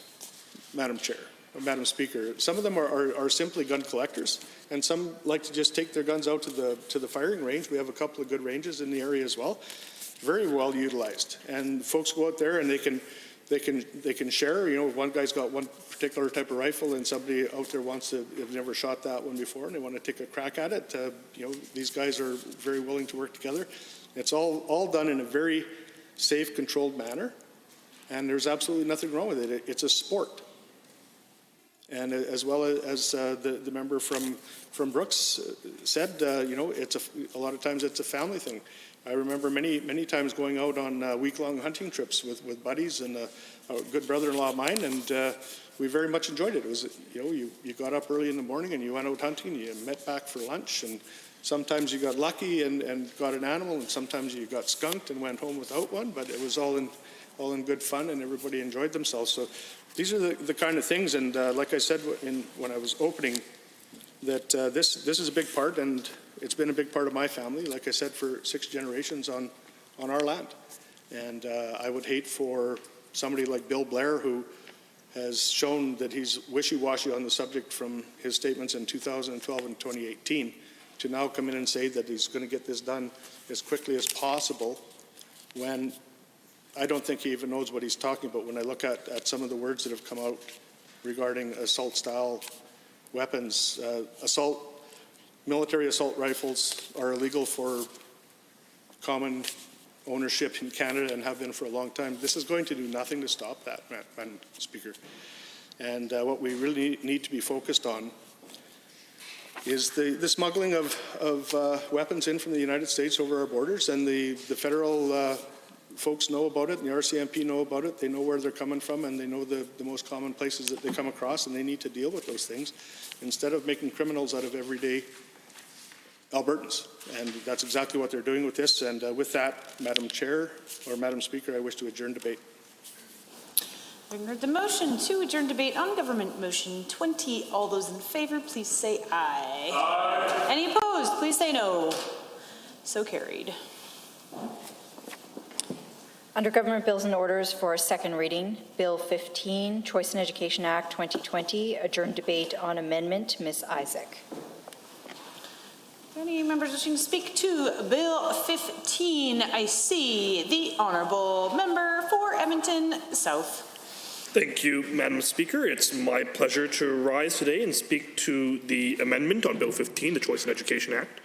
Madam Chair, or Madam Speaker. Some of them are simply gun collectors, and some like to just take their guns out to the firing range. We have a couple of good ranges in the area as well, very well utilized. And folks go out there and they can share. If one guy's got one particular type of rifle and somebody out there have never shot that one before and they want to take a crack at it, these guys are very willing to work together. It's all done in a very safe, controlled manner, and there's absolutely nothing wrong with it. It's a sport. And as well as the member from Brooks said, a lot of times it's a family thing. I remember many times going out on week-long hunting trips with buddies and a good brother-in-law of mine, and we very much enjoyed it. It was, you got up early in the morning and you went out hunting, you met back for lunch, and sometimes you got lucky and got an animal, and sometimes you got skunked and went home without one, but it was all in good fun, and everybody enjoyed themselves. So these are the kind of things, and like I said when I was opening, that this is a big part, and it's been a big part of my family, like I said, for 6 generations on our land. And I would hate for somebody like Bill Blair, who has shown that he's wishy-washy on the subject from his statements in 2012 and 2018, to now come in and say that he's going to get this done as quickly as possible, when I don't think he even knows what he's talking about. When I look at some of the words that have come out regarding assault-style weapons, military assault rifles are illegal for common ownership in Canada and have been for a long time. This is going to do nothing to stop that, Madam Speaker. And what we really need to be focused on is the smuggling of weapons in from the United States over our borders, and the federal folks know about it, and the RCMP know about it. They know where they're coming from, and they know the most common places that they come across, and they need to deal with those things instead of making criminals out of everyday Albertans. And that's exactly what they're doing with this. And with that, Madam Chair, or Madam Speaker, I wish to adjourn debate. Having heard the motion to adjourn debate on Government Motion 20, all those in favor, please say aye. Aye. Any opposed, please say no. So carried. Under Government Bills and Orders for second reading, Bill 15, Choice in Education Act 2020, adjourn debate on amendment. Ms. Isaac. Any members wishing to speak to Bill 15? I see the Honourable Member for Edmonton South. Thank you, Madam Speaker. It's my pleasure to rise today and speak to the amendment on Bill 15, the Choice in Education Act.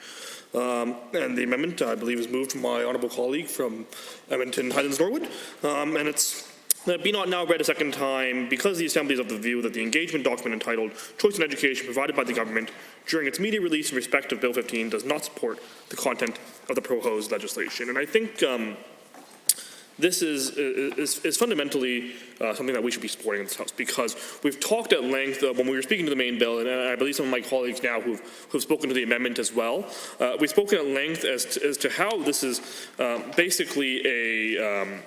And the amendment, I believe, is moved from my honourable colleague from Edmonton Highlands Norwood. And it's be not now read a second time because the Assembly is of the view that the engagement document entitled Choice in Education provided by the government during its media release in respect of Bill 15 does not support the content of the proposed legislation. And I think this is fundamentally something that we should be supporting in this House, because we've talked at length when we were speaking to the main bill, and I believe some of my colleagues now who've spoken to the amendment as well. We've spoken at length as to how this is basically a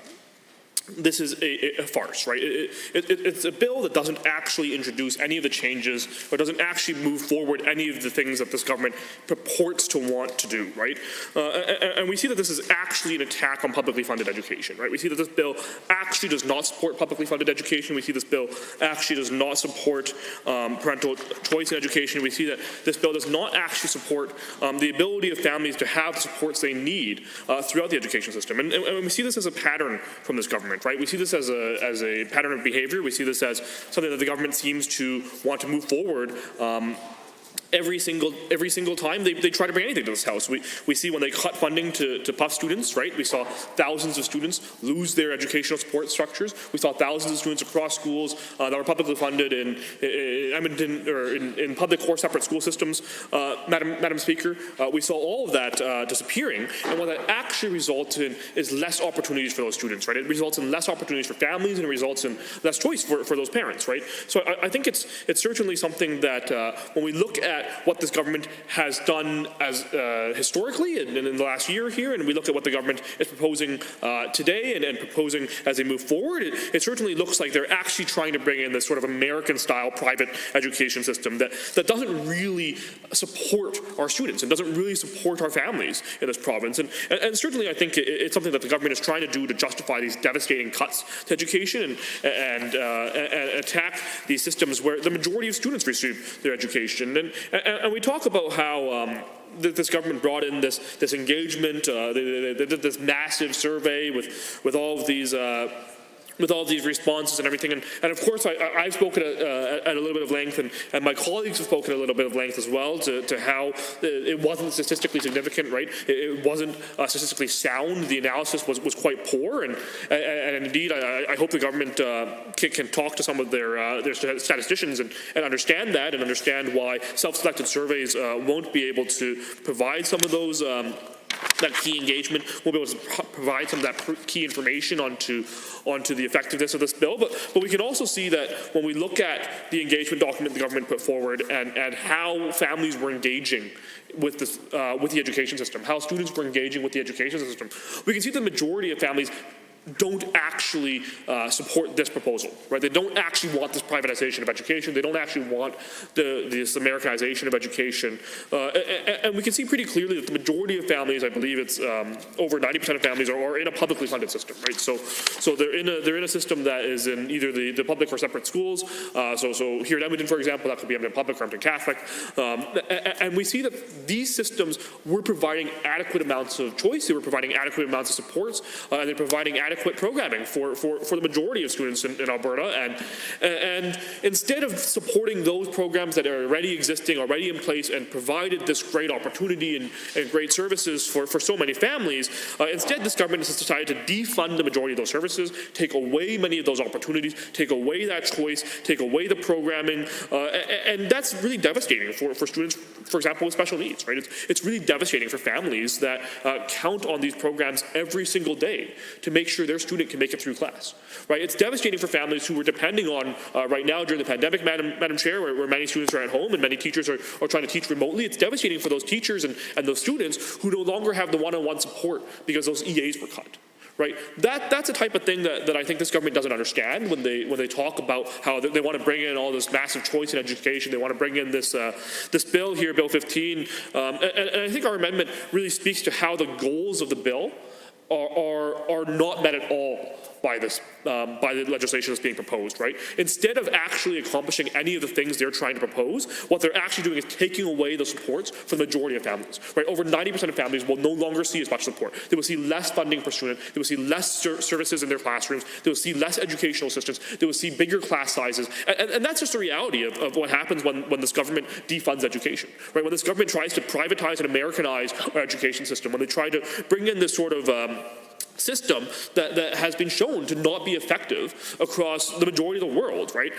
farce, right? It's a bill that doesn't actually introduce any of the changes, or doesn't actually move forward any of the things that this government purports to want to do, right? And we see that this is actually an attack on publicly funded education, right? We see that this bill actually does not support publicly funded education. We see this bill actually does not support parental choice in education. We see that this bill does not actually support the ability of families to have the supports they need throughout the education system. And we see this as a pattern from this government. Right? We see this as a pattern of behavior. We see this as something that the government seems to want to move forward every single time they try to bring anything to this House. We see when they cut funding to PUF students, right? We saw thousands of students lose their educational support structures. We saw thousands of students across schools that were publicly funded in Edmonton, or in public or separate school systems. Madam Speaker, we saw all of that disappearing, and what that actually results in is less opportunities for those students, right? It results in less opportunities for families, and it results in less choice for those parents, right? So I think it's certainly something that when we look at what this government has done as historically and in the last year here, and we look at what the government is proposing today and proposing as they move forward, it certainly looks like they're actually trying to bring in this sort of American-style private education system that doesn't really support our students and doesn't really support our families in this province. And certainly I think it's something that the government is trying to do to justify these devastating cuts to education and attack these systems where the majority of students receive their education. And we talk about how this government brought in this engagement. They did this massive survey with all of these. With all these responses and everything, and of course I've spoken at a little bit of length, and my colleagues have spoken a little bit of length as well to how it wasn't statistically significant, right? It wasn't statistically sound. The analysis was quite poor, and indeed I hope the government can talk to some of their statisticians and understand that, and understand why self-selected surveys won't be able to provide some of those that key engagement. We'll be able to provide some of that key information onto the effectiveness of this bill. But we can also see that when we look at the engagement document the government put forward and how families were engaging with the education system, how students were engaging with the education system, we can see the majority of families don't actually support this proposal, right? They don't actually want this privatization of education. They don't actually want this Americanization of education. And we can see pretty clearly that the majority of families, I believe it's over 90% of families, are in a publicly funded system, right? So they're in a system that is in either the public or separate schools. So here in Edmonton, for example, that could be Edmonton Public or Edmonton Catholic. And we see that these systems were providing adequate amounts of choice. They were providing adequate amounts of supports, and they're providing adequate programming for the majority of students in Alberta. And instead of supporting those programs that are already existing, already in place, and provided this great opportunity and great services for so many families, instead this government has decided to defund the majority of those services, take away many of those opportunities, take away that choice, take away the programming, and that's really devastating for students, for example, with special needs, right? It's really devastating for families that count on these programs every single day to make sure their student can make it through class, right? It's devastating for families who are depending on, right now during the pandemic, Madam Chair, where many students are at home and many teachers are trying to teach remotely. It's devastating for those teachers and those students who no longer have the one-on-one support because those EAs were cut. Right, that's a type of thing that I think this government doesn't understand when they talk about how they want to bring in all this massive choice in education. They want to bring in this bill here, Bill 15, and I think our amendment really speaks to how the goals of the bill are not met at all by the legislation that's being proposed, right? Instead of actually accomplishing any of the things they're trying to propose, what they're actually doing is taking away the supports for the majority of families, right? Over 90% of families will no longer see as much support. They will see less funding per student. They will see less services in their classrooms. They will see less educational assistance. They will see bigger class sizes. And that's just the reality of what happens when this government defunds education, right? When this government tries to privatize and Americanize our education system, when they try to bring in this sort of system that has been shown to not be effective across the majority of the world, right?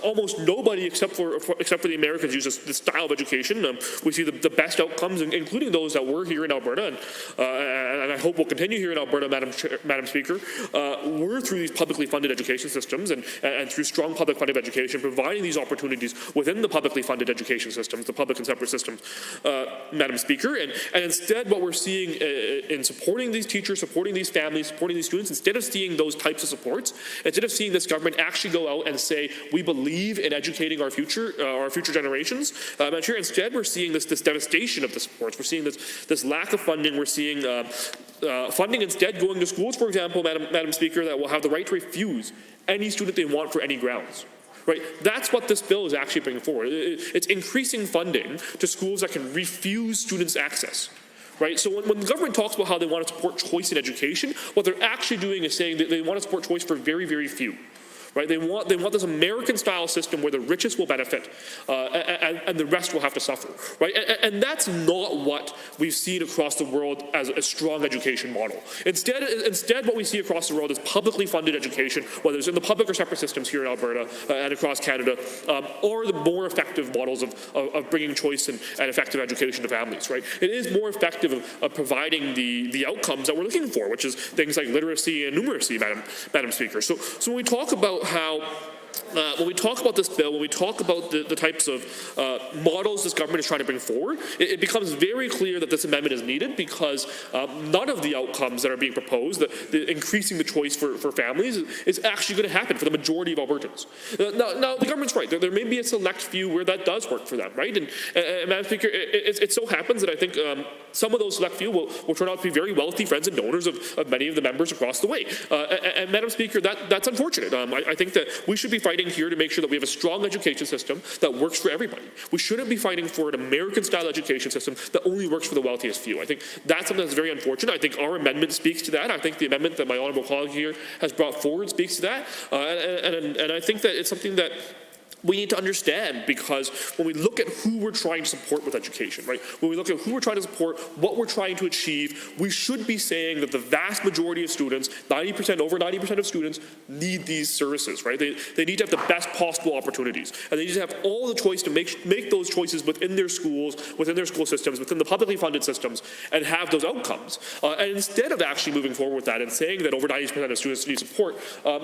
Almost nobody except for the Americans use this style of education. We see the best outcomes, including those that were here in Alberta, and I hope will continue here in Alberta, Madam Speaker, were through these publicly funded education systems and through strong public funded education, providing these opportunities within the publicly funded education systems, the public and separate systems, Madam Speaker. And instead what we're seeing in supporting these teachers, supporting these families, supporting these students, instead of seeing those types of supports, instead of seeing this government actually go out and say, we believe in educating our future generations, instead we're seeing this devastation of the supports. We're seeing this lack of funding. We're seeing funding instead going to schools, for example, Madam Speaker, that will have the right to refuse any student they want for any grounds. Right? That's what this bill is actually bringing forward. It's increasing funding to schools that can refuse students access. Right? So when the government talks about how they want to support choice in education, what they're actually doing is saying that they want to support choice for very, very few. Right? They want this American-style system where the richest will benefit and the rest will have to suffer. Right? And that's not what we've seen across the world as a strong education model. Instead, what we see across the world is publicly funded education, whether it's in the public or separate systems here in Alberta and across Canada, are the more effective models of bringing choice and effective education to families. Right? It is more effective of providing the outcomes that we're looking for, which is things like literacy and numeracy, Madam Speaker. So when we talk about how when we talk about this bill, when we talk about the types of models this government is trying to bring forward, it becomes very clear that this amendment is needed because none of the outcomes that are being proposed, the increasing the choice for families, is actually going to happen for the majority of Albertans. Now the government's right. There may be a select few where that does work for them, right? And Madam Speaker, it so happens that I think some of those select few will turn out to be very wealthy friends and donors of many of the members across the way. And Madam Speaker, that's unfortunate. I think that we should be fighting here to make sure that we have a strong education system that works for everybody. We shouldn't be fighting for an American-style education system that only works for the wealthiest few. I think that's something that's very unfortunate. I think our amendment speaks to that. I think the amendment that my honourable colleague here has brought forward speaks to that. And I think that it's something that we need to understand, because when we look at who we're trying to support with education, right? When we look at who we're trying to support, what we're trying to achieve, we should be saying that the vast majority of students, over 90% of students, need these services, right? They need to have the best possible opportunities, and they need to have all the choice to make those choices within their schools, within their school systems, within the publicly funded systems, and have those outcomes. And instead of actually moving forward with that and saying that over 90% of students need support,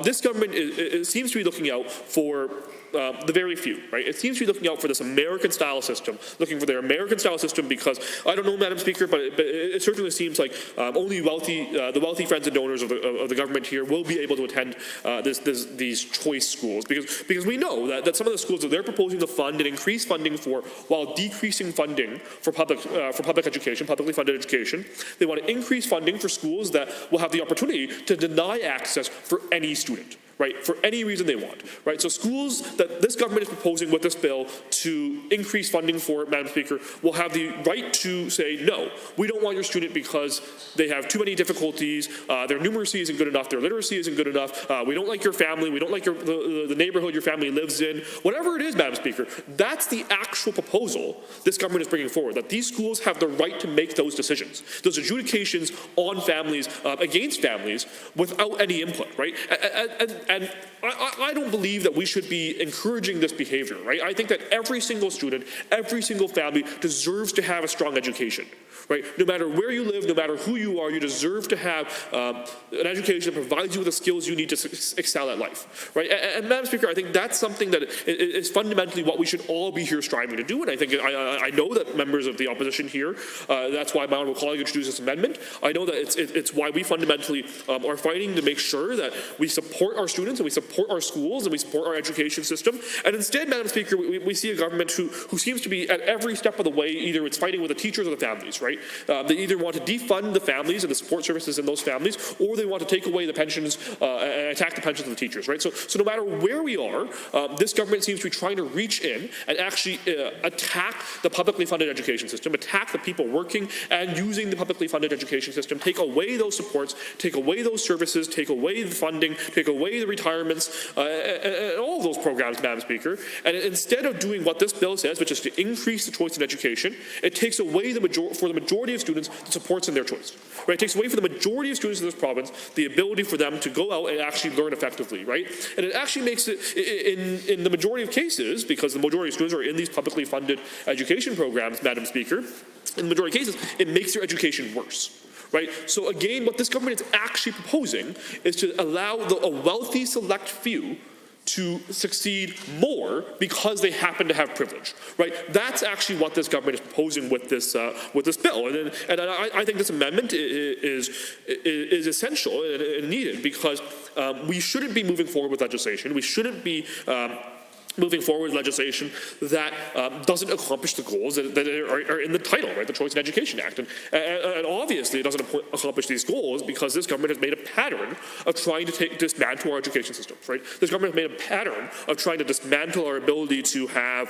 this government seems to be looking out for the very few, right? It seems to be looking out for this American-style system, looking for their American-style system because, I don't know, Madam Speaker, but it certainly seems like only the wealthy friends and donors of the government here will be able to attend these choice schools, because we know that some of the schools that they're proposing to fund and increase funding for, while decreasing funding for public education, publicly funded education, they want to increase funding for schools that will have the opportunity to deny access for any student, right, for any reason they want, right? So schools that this government is proposing with this bill to increase funding for, Madam Speaker, will have the right to say, no, we don't want your student because they have too many difficulties, their numeracy isn't good enough, their literacy isn't good enough, we don't like your family, we don't like the neighborhood your family lives in, whatever it is, Madam Speaker, that's the actual proposal this government is bringing forward, that these schools have the right to make those decisions, those adjudications on families, against families, without any input, right? And I don't believe that we should be encouraging this behavior, right? I think that every single student, every single family deserves to have a strong education, right? No matter where you live, no matter who you are, you deserve to have an education that provides you with the skills you need to excel at life, right? And Madam Speaker, I think that's something that is fundamentally what we should all be here striving to do. And I think I know that members of the opposition here, that's why my honourable colleague introduced this amendment. I know that it's why we fundamentally are fighting to make sure that we support our students and we support our schools and we support our education system. And instead, Madam Speaker, we see a government who seems to be at every step of the way, either it's fighting with the teachers or the families, right? They either want to defund the families and the support services in those families, or they want to take away the pensions and attack the pensions of the teachers, right? So no matter where we are, this government seems to be trying to reach in and actually attack the publicly funded education system, attack the people working and using the publicly funded education system, take away those supports, take away those services, take away the funding, take away the retirements, and all of those programs, Madam Speaker. And instead of doing what this bill says, which is to increase the choice in education, it takes away for the majority of students the supports in their choice. Right? It takes away for the majority of students in this province the ability for them to go out and actually learn effectively, right? And it actually makes it, in the majority of cases, because the majority of students are in these publicly funded education programs, Madam Speaker, in the majority of cases, it makes their education worse. Right? So again, what this government is actually proposing is to allow a wealthy select few to succeed more because they happen to have privilege, right? That's actually what this government is proposing with this bill, and I think this amendment is essential and needed because we shouldn't be moving forward with legislation. We shouldn't be moving forward with legislation that doesn't accomplish the goals that are in the title, right, the Choice in Education Act. And obviously it doesn't accomplish these goals because this government has made a pattern of trying to dismantle our education systems, right? This government has made a pattern of trying to dismantle our ability to have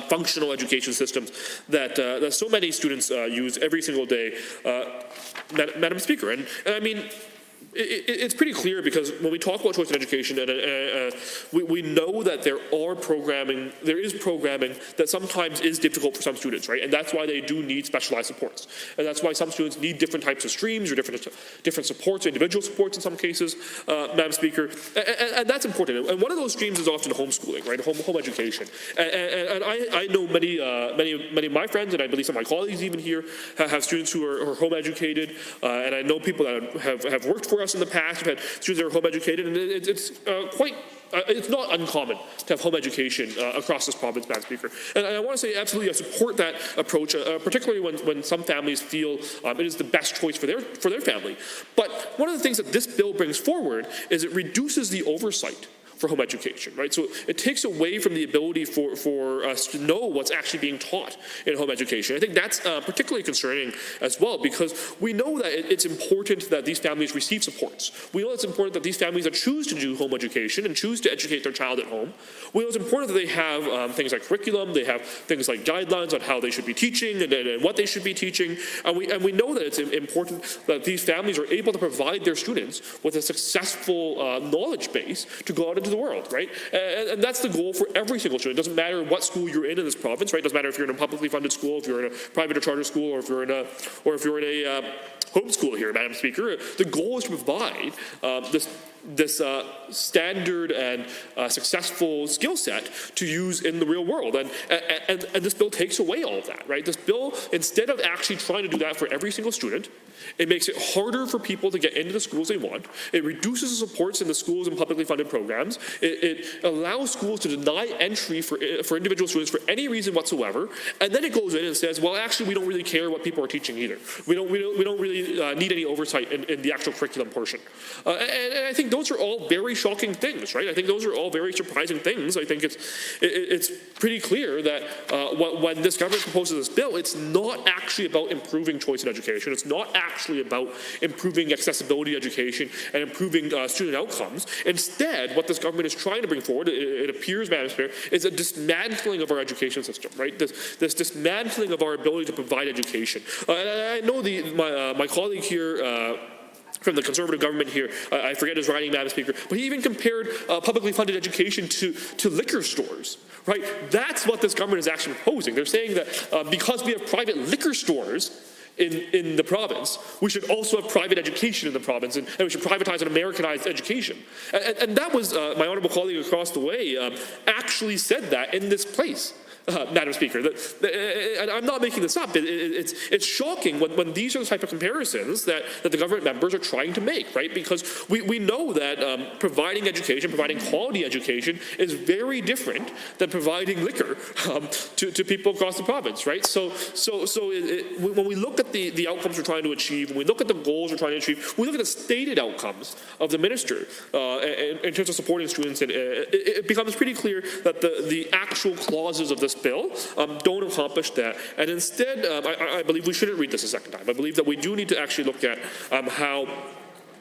functional education systems that so many students use every single day, Madam Speaker. And I mean, it's pretty clear because when we talk about choice in education, we know that there is programming that sometimes is difficult for some students, right? And that's why they do need specialized supports. And that's why some students need different types of streams or different supports, individual supports in some cases, Madam Speaker. And that's important. And one of those streams is often homeschooling, right? Home education. And I know many of my friends, and I believe some of my colleagues even here, have students who are home educated. And I know people that have worked for us in the past, we've had students that are home educated, and it's not uncommon to have home education across this province, Madam Speaker. And I want to say absolutely I support that approach, particularly when some families feel it is the best choice for their family. But one of the things that this bill brings forward is it reduces the oversight for home education, right? So it takes away from the ability for us to know what's actually being taught in home education. I think that's particularly concerning as well because we know that it's important that these families receive supports. We know it's important that these families that choose to do home education and choose to educate their child at home, we know it's important that they have things like curriculum, they have things like guidelines on how they should be teaching and what they should be teaching, and we know that it's important that these families are able to provide their students with a successful knowledge base to go out into the world, right? And that's the goal for every single student. It doesn't matter what school you're in this province, right? It doesn't matter if you're in a publicly funded school, if you're in a private or charter school, or if you're in a homeschool here, Madam Speaker. The goal is to provide this standard and successful skill set to use in the real world. And this bill takes away all of that, right? This bill, instead of actually trying to do that for every single student, it makes it harder for people to get into the schools they want. It reduces the supports in the schools and publicly funded programs. It allows schools to deny entry for individual students for any reason whatsoever. And then it goes in and says, well, actually, we don't really care what people are teaching either. We don't really need any oversight in the actual curriculum portion. And I think those are all very shocking things, right? I think those are all very surprising things. I think it's pretty clear that when this government proposes this bill, it's not actually about improving choice in education. It's not actually about improving accessibility education and improving student outcomes. Instead, what this government is trying to bring forward, it appears, Madam Speaker, is a dismantling of our education system, right? This dismantling of our ability to provide education. And I know my colleague here, from the Conservative government here, I forget his writing, Madam Speaker, but he even compared publicly funded education to liquor stores, right? That's what this government is actually proposing. They're saying that because we have private liquor stores in the province, we should also have private education in the province, and we should privatize and Americanize education. And that was, my honourable colleague across the way actually said that in this place. Madam Speaker, and I'm not making this up. It's shocking when these are the type of comparisons that the government members are trying to make, right? Because we know that providing education, providing quality education, is very different than providing liquor to people across the province, right? So when we look at the outcomes we're trying to achieve, when we look at the goals we're trying to achieve, we look at the stated outcomes of the minister in terms of supporting students, and it becomes pretty clear that the actual clauses of this bill don't accomplish that. And instead, I believe we shouldn't read this a second time. I believe that we do need to actually look at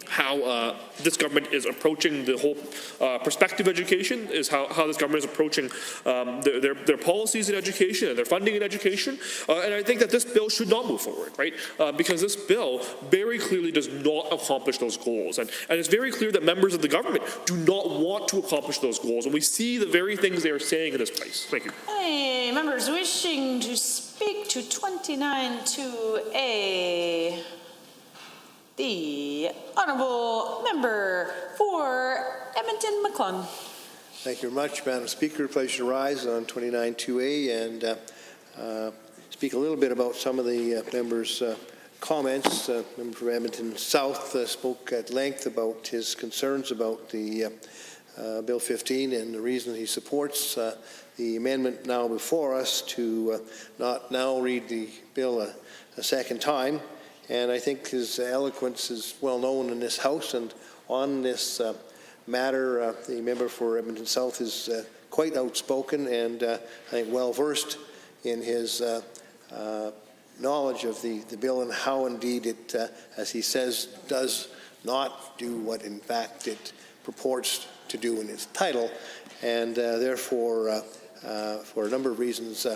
how this government is approaching the whole perspective of education, is how this government is approaching their policies in education and their funding in education. And I think that this bill should not move forward, right? Because this bill very clearly does not accomplish those goals. And it's very clear that members of the government do not want to accomplish those goals. And we see the very things they are saying in this place. Thank you. Hey, members wishing to speak to 29-2A. The Honourable Member for Edmonton McClung. Thank you very much, Madam Speaker. Pleasure to rise on 29-2A and speak a little bit about some of the members' comments. Member for Edmonton South spoke at length about his concerns about the Bill 15 and the reason he supports the amendment now before us to not now read the bill a second time. And I think his eloquence is well known in this House, and on this matter, the member for Edmonton South is quite outspoken and I think well versed in his knowledge of the bill and how indeed it, as he says, does not do what in fact it purports to do in its title, and therefore, for a number of reasons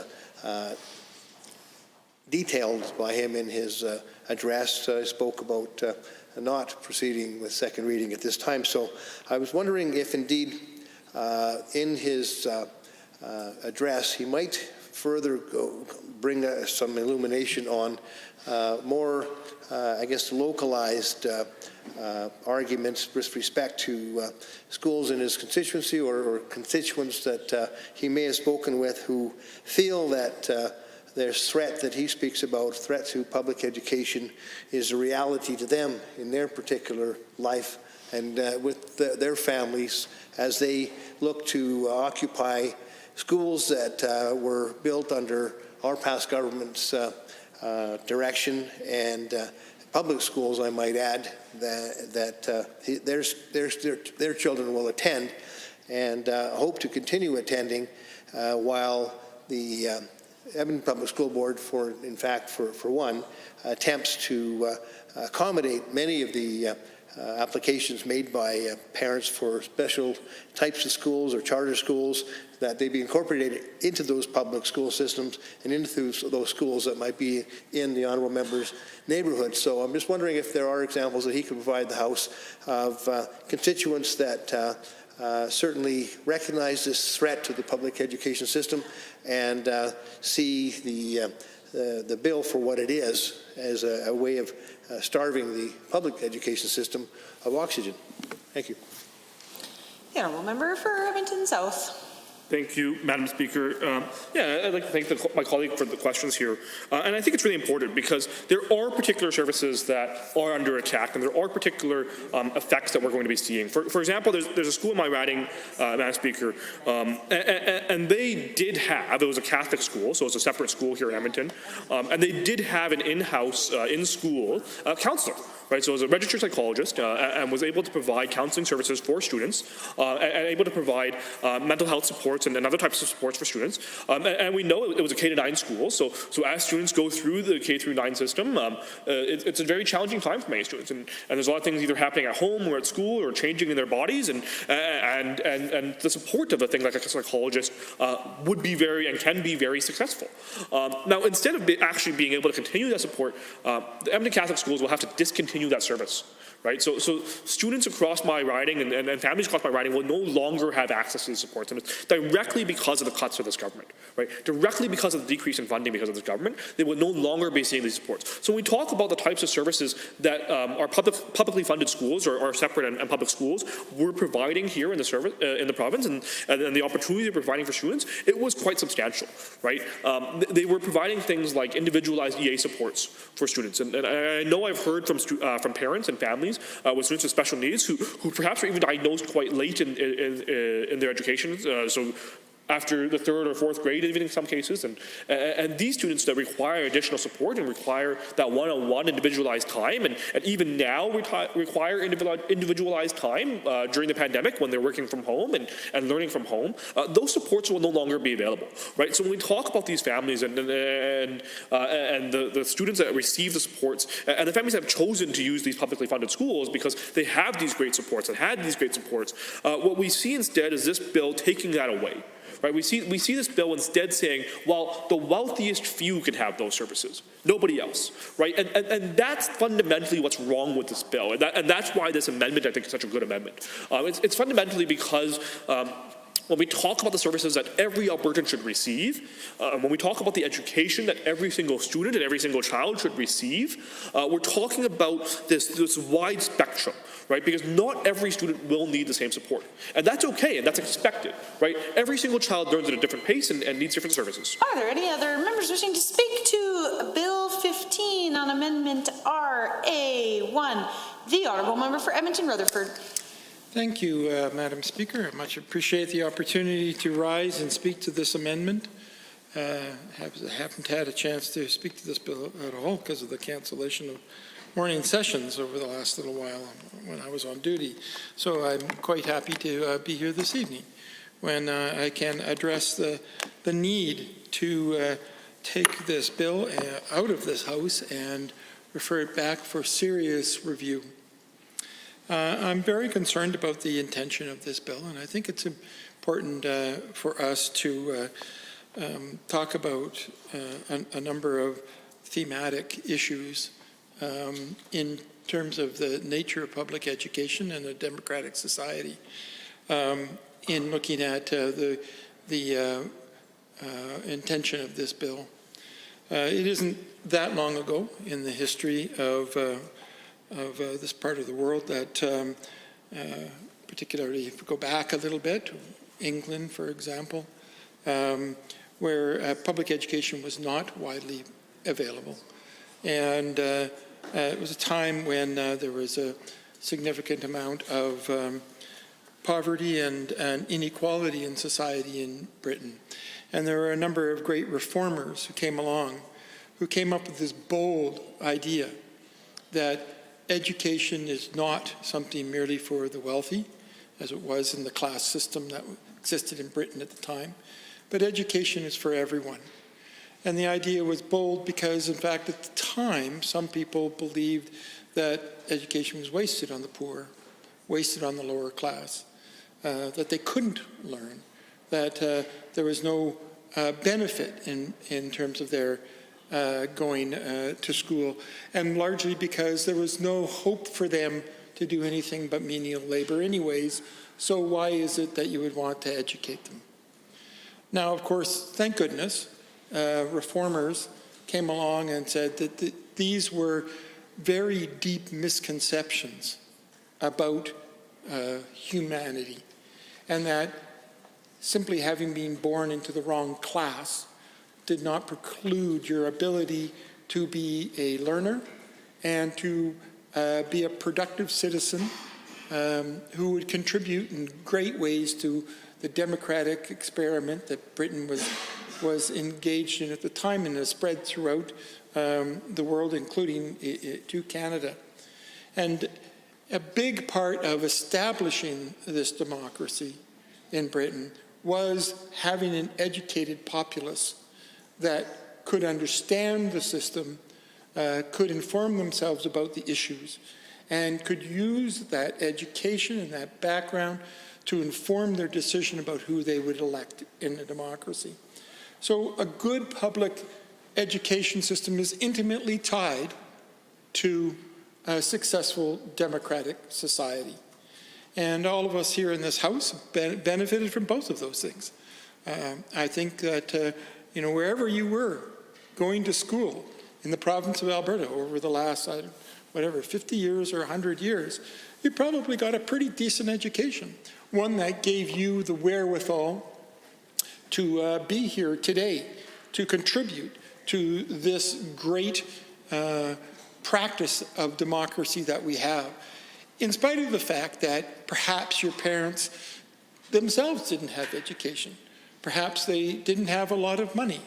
detailed by him in his address, spoke about not proceeding with second reading at this time. So I was wondering if indeed in his address he might further bring some illumination on more, I guess, localized arguments with respect to schools in his constituency or constituents that he may have spoken with who feel that there's threat that he speaks about, threat to public education, is a reality to them in their particular life and with their families as they look to occupy schools that were built under our past government's direction, and public schools, I might add, that their children will attend and hope to continue attending while the Edmonton Public School Board, for one, attempts to accommodate many of the applications made by parents for special types of schools or charter schools, that they be incorporated into those public school systems and into those schools that might be in the honourable member's neighbourhood. So I'm just wondering if there are examples that he could provide the House of constituents that certainly recognize this threat to the public education system and see the bill for what it is, as a way of starving the public education system of oxygen. Thank you. The Honourable Member for Edmonton South. Thank you, Madam Speaker. I'd like to thank my colleague for the questions here. And I think it's really important because there are particular services that are under attack and there are particular effects that we're going to be seeing. For example, there's a school in my riding, Madam Speaker, and they did have, it was a Catholic school, so it's a separate school here in Edmonton, and they did have an in-house, in-school counselor. Right, so as a registered psychologist and was able to provide counseling services for students and able to provide mental health supports and other types of supports for students. And we know it was a K-9 school, so as students go through the K-9 system, it's a very challenging time for many students. And there's a lot of things either happening at home or at school or changing in their bodies. And the support of a thing like a psychologist would be very and can be very successful. Now, instead of actually being able to continue that support, the Edmonton Catholic schools will have to discontinue that service, right? So students across my riding and families across my riding will no longer have access to these supports, and it's directly because of the cuts of this government, right? Directly because of the decrease in funding because of this government, they will no longer be seeing these supports. So when we talk about the types of services that our publicly funded schools or separate and public schools were providing here in the service in the province and the opportunity they're providing for students, it was quite substantial, right? They were providing things like individualized EA supports for students, and I know I've heard from parents and families with students with special needs who perhaps were even diagnosed quite late in their education, so after the 3rd or 4th grade, even in some cases, and these students that require additional support and require that one-on-one individualized time, and even now require individualized time during the pandemic when they're working from home and learning from home, those supports will no longer be available, right? So when we talk about these families and the students that receive the supports, and the families that have chosen to use these publicly funded schools because they have these great supports and had these great supports, what we see instead is this bill taking that away. Right, we see this bill instead saying, well, the wealthiest few can have those services, nobody else, right? And that's fundamentally what's wrong with this bill, and that's why this amendment, I think, is such a good amendment. It's fundamentally because when we talk about the services that every Albertan should receive, when we talk about the education that every single student and every single child should receive, we're talking about this wide spectrum, right? Because not every student will need the same support. And that's okay, and that's expected, right? Every single child learns at a different pace and needs different services. Are there any other members wishing to speak to Bill 15 on Amendment RA1? The Honourable Member for Edmonton Rutherford. Thank you, Madam Speaker. I much appreciate the opportunity to rise and speak to this amendment. Haven't had a chance to speak to this bill at all because of the cancellation of morning sessions over the last little while when I was on duty. So I'm quite happy to be here this evening when I can address the need to take this bill out of this House and refer it back for serious review. I'm very concerned about the intention of this bill, and I think it's important for us to talk about a number of thematic issues in terms of the nature of public education in a democratic society. In looking at the intention of this bill, it isn't that long ago in the history of this part of the world that, particularly if we go back a little bit, England, for example, where public education was not widely available. And it was a time when there was a significant amount of poverty and inequality in society in Britain. And there were a number of great reformers who came along, who came up with this bold idea that education is not something merely for the wealthy, as it was in the class system that existed in Britain at the time, but education is for everyone. And the idea was bold because, in fact, at the time, some people believed that education was wasted on the poor, wasted on the lower class, that they couldn't learn, that there was no benefit in terms of their going to school, and largely because there was no hope for them to do anything but menial labor anyways So why is it that you would want to educate them? Now, of course, thank goodness, reformers came along and said that these were very deep misconceptions about humanity, and that simply having been born into the wrong class did not preclude your ability to be a learner and to be a productive citizen who would contribute in great ways to the democratic experiment that Britain was engaged in at the time and has spread throughout the world, including to Canada. And a big part of establishing this democracy in Britain was having an educated populace that could understand the system, could inform themselves about the issues, and could use that education and that background to inform their decision about who they would elect in a democracy. So a good public education system is intimately tied to a successful democratic society. And all of us here in this House benefited from both of those things. I think that, wherever you were going to school in the province of Alberta over the last, 50 years or 100 years, you probably got a pretty decent education, one that gave you the wherewithal to be here today, to contribute to this great practice of democracy that we have, in spite of the fact that perhaps your parents themselves didn't have education. Perhaps they didn't have a lot of money.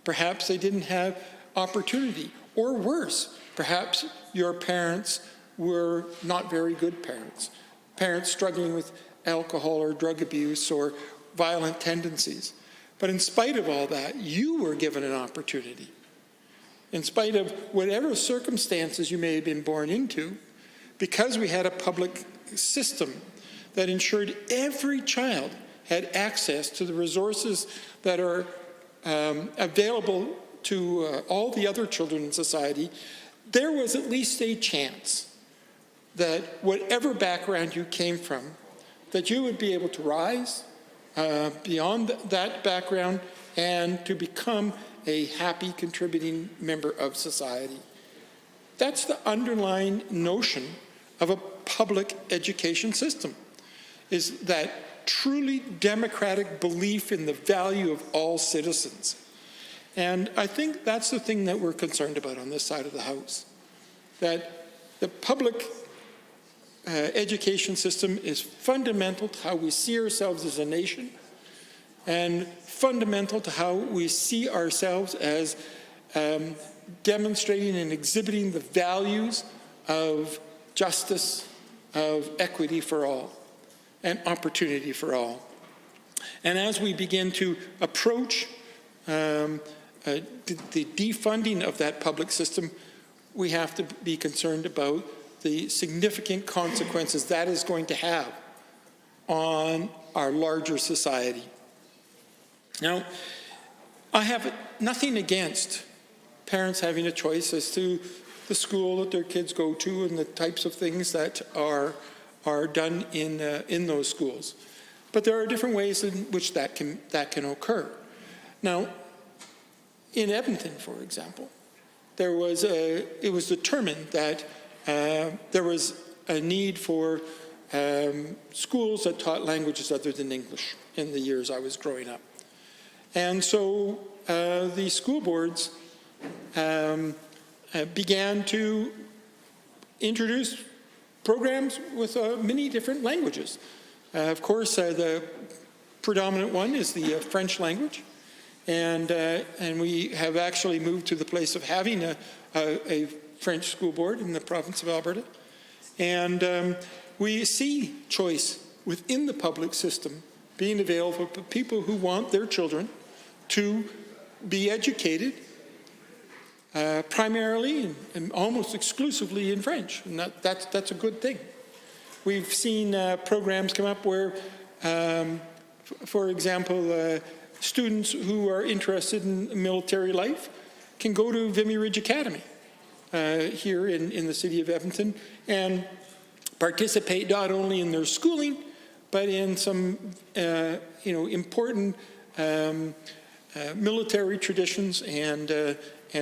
Perhaps they didn't have opportunity. Or worse, perhaps your parents were not very good parents. Parents struggling with alcohol or drug abuse or violent tendencies. But in spite of all that, you were given an opportunity. In spite of whatever circumstances you may have been born into, because we had a public system that ensured every child had access to the resources that are available to all the other children in society, there was at least a chance that whatever background you came from, that you would be able to rise beyond that background and to become a happy, contributing member of society. That's the underlying notion of a public education system, is that truly democratic belief in the value of all citizens. And I think that's the thing that we're concerned about on this side of the House, that the public education system is fundamental to how we see ourselves as a nation and fundamental to how we see ourselves as demonstrating and exhibiting the values of justice, of equity for all, and opportunity for all. And as we begin to approach the defunding of that public system, we have to be concerned about the significant consequences that is going to have on our larger society. Now, I have nothing against parents having a choice as to the school that their kids go to and the types of things that are done in those schools. But there are different ways in which that can occur. Now, in Edmonton, for example, it was determined that there was a need for schools that taught languages other than English in the years I was growing up. And so the school boards began to introduce programs with many different languages. Of course, the predominant one is the French language, and we have actually moved to the place of having a French school board in the province of Alberta. And we see choice within the public system being available for people who want their children to be educated primarily and almost exclusively in French, and that's a good thing. We've seen programs come up where, for example, students who are interested in military life can go to Vimy Ridge Academy here in the city of Edmonton and participate not only in their schooling, but in some important military traditions and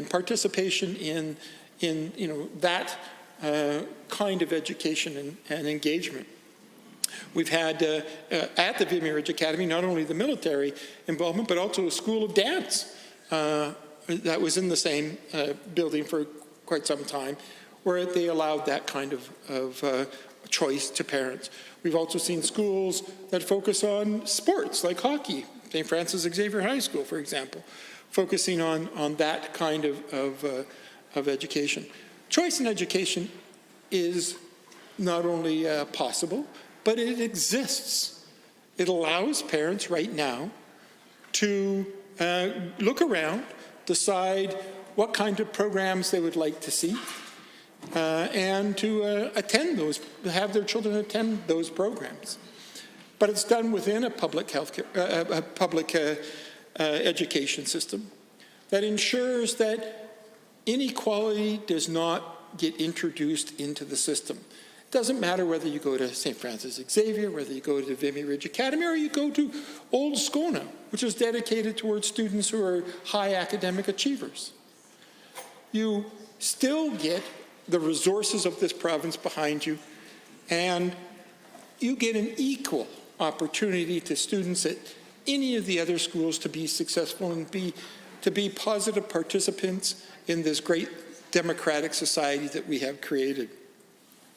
participation in that kind of education and engagement. We've had at the Vimy Ridge Academy not only the military involvement, but also a school of dance that was in the same building for quite some time, where they allowed that kind of choice to parents. We've also seen schools that focus on sports, like hockey, St. Francis Xavier High School, for example, focusing on that kind of education. Choice in education is not only possible, but it exists. It allows parents right now to look around, decide what kind of programs they would like to see, and to attend those, have their children attend those programs. But it's done within a public education system that ensures that inequality does not get introduced into the system. It doesn't matter whether you go to St. Francis Xavier, whether you go to Vimy Ridge Academy, or you go to Old Scona, which is dedicated towards students who are high academic achievers. You still get the resources of this province behind you, and you get an equal opportunity to students at any of the other schools to be successful and to be positive participants in this great democratic society that we have created.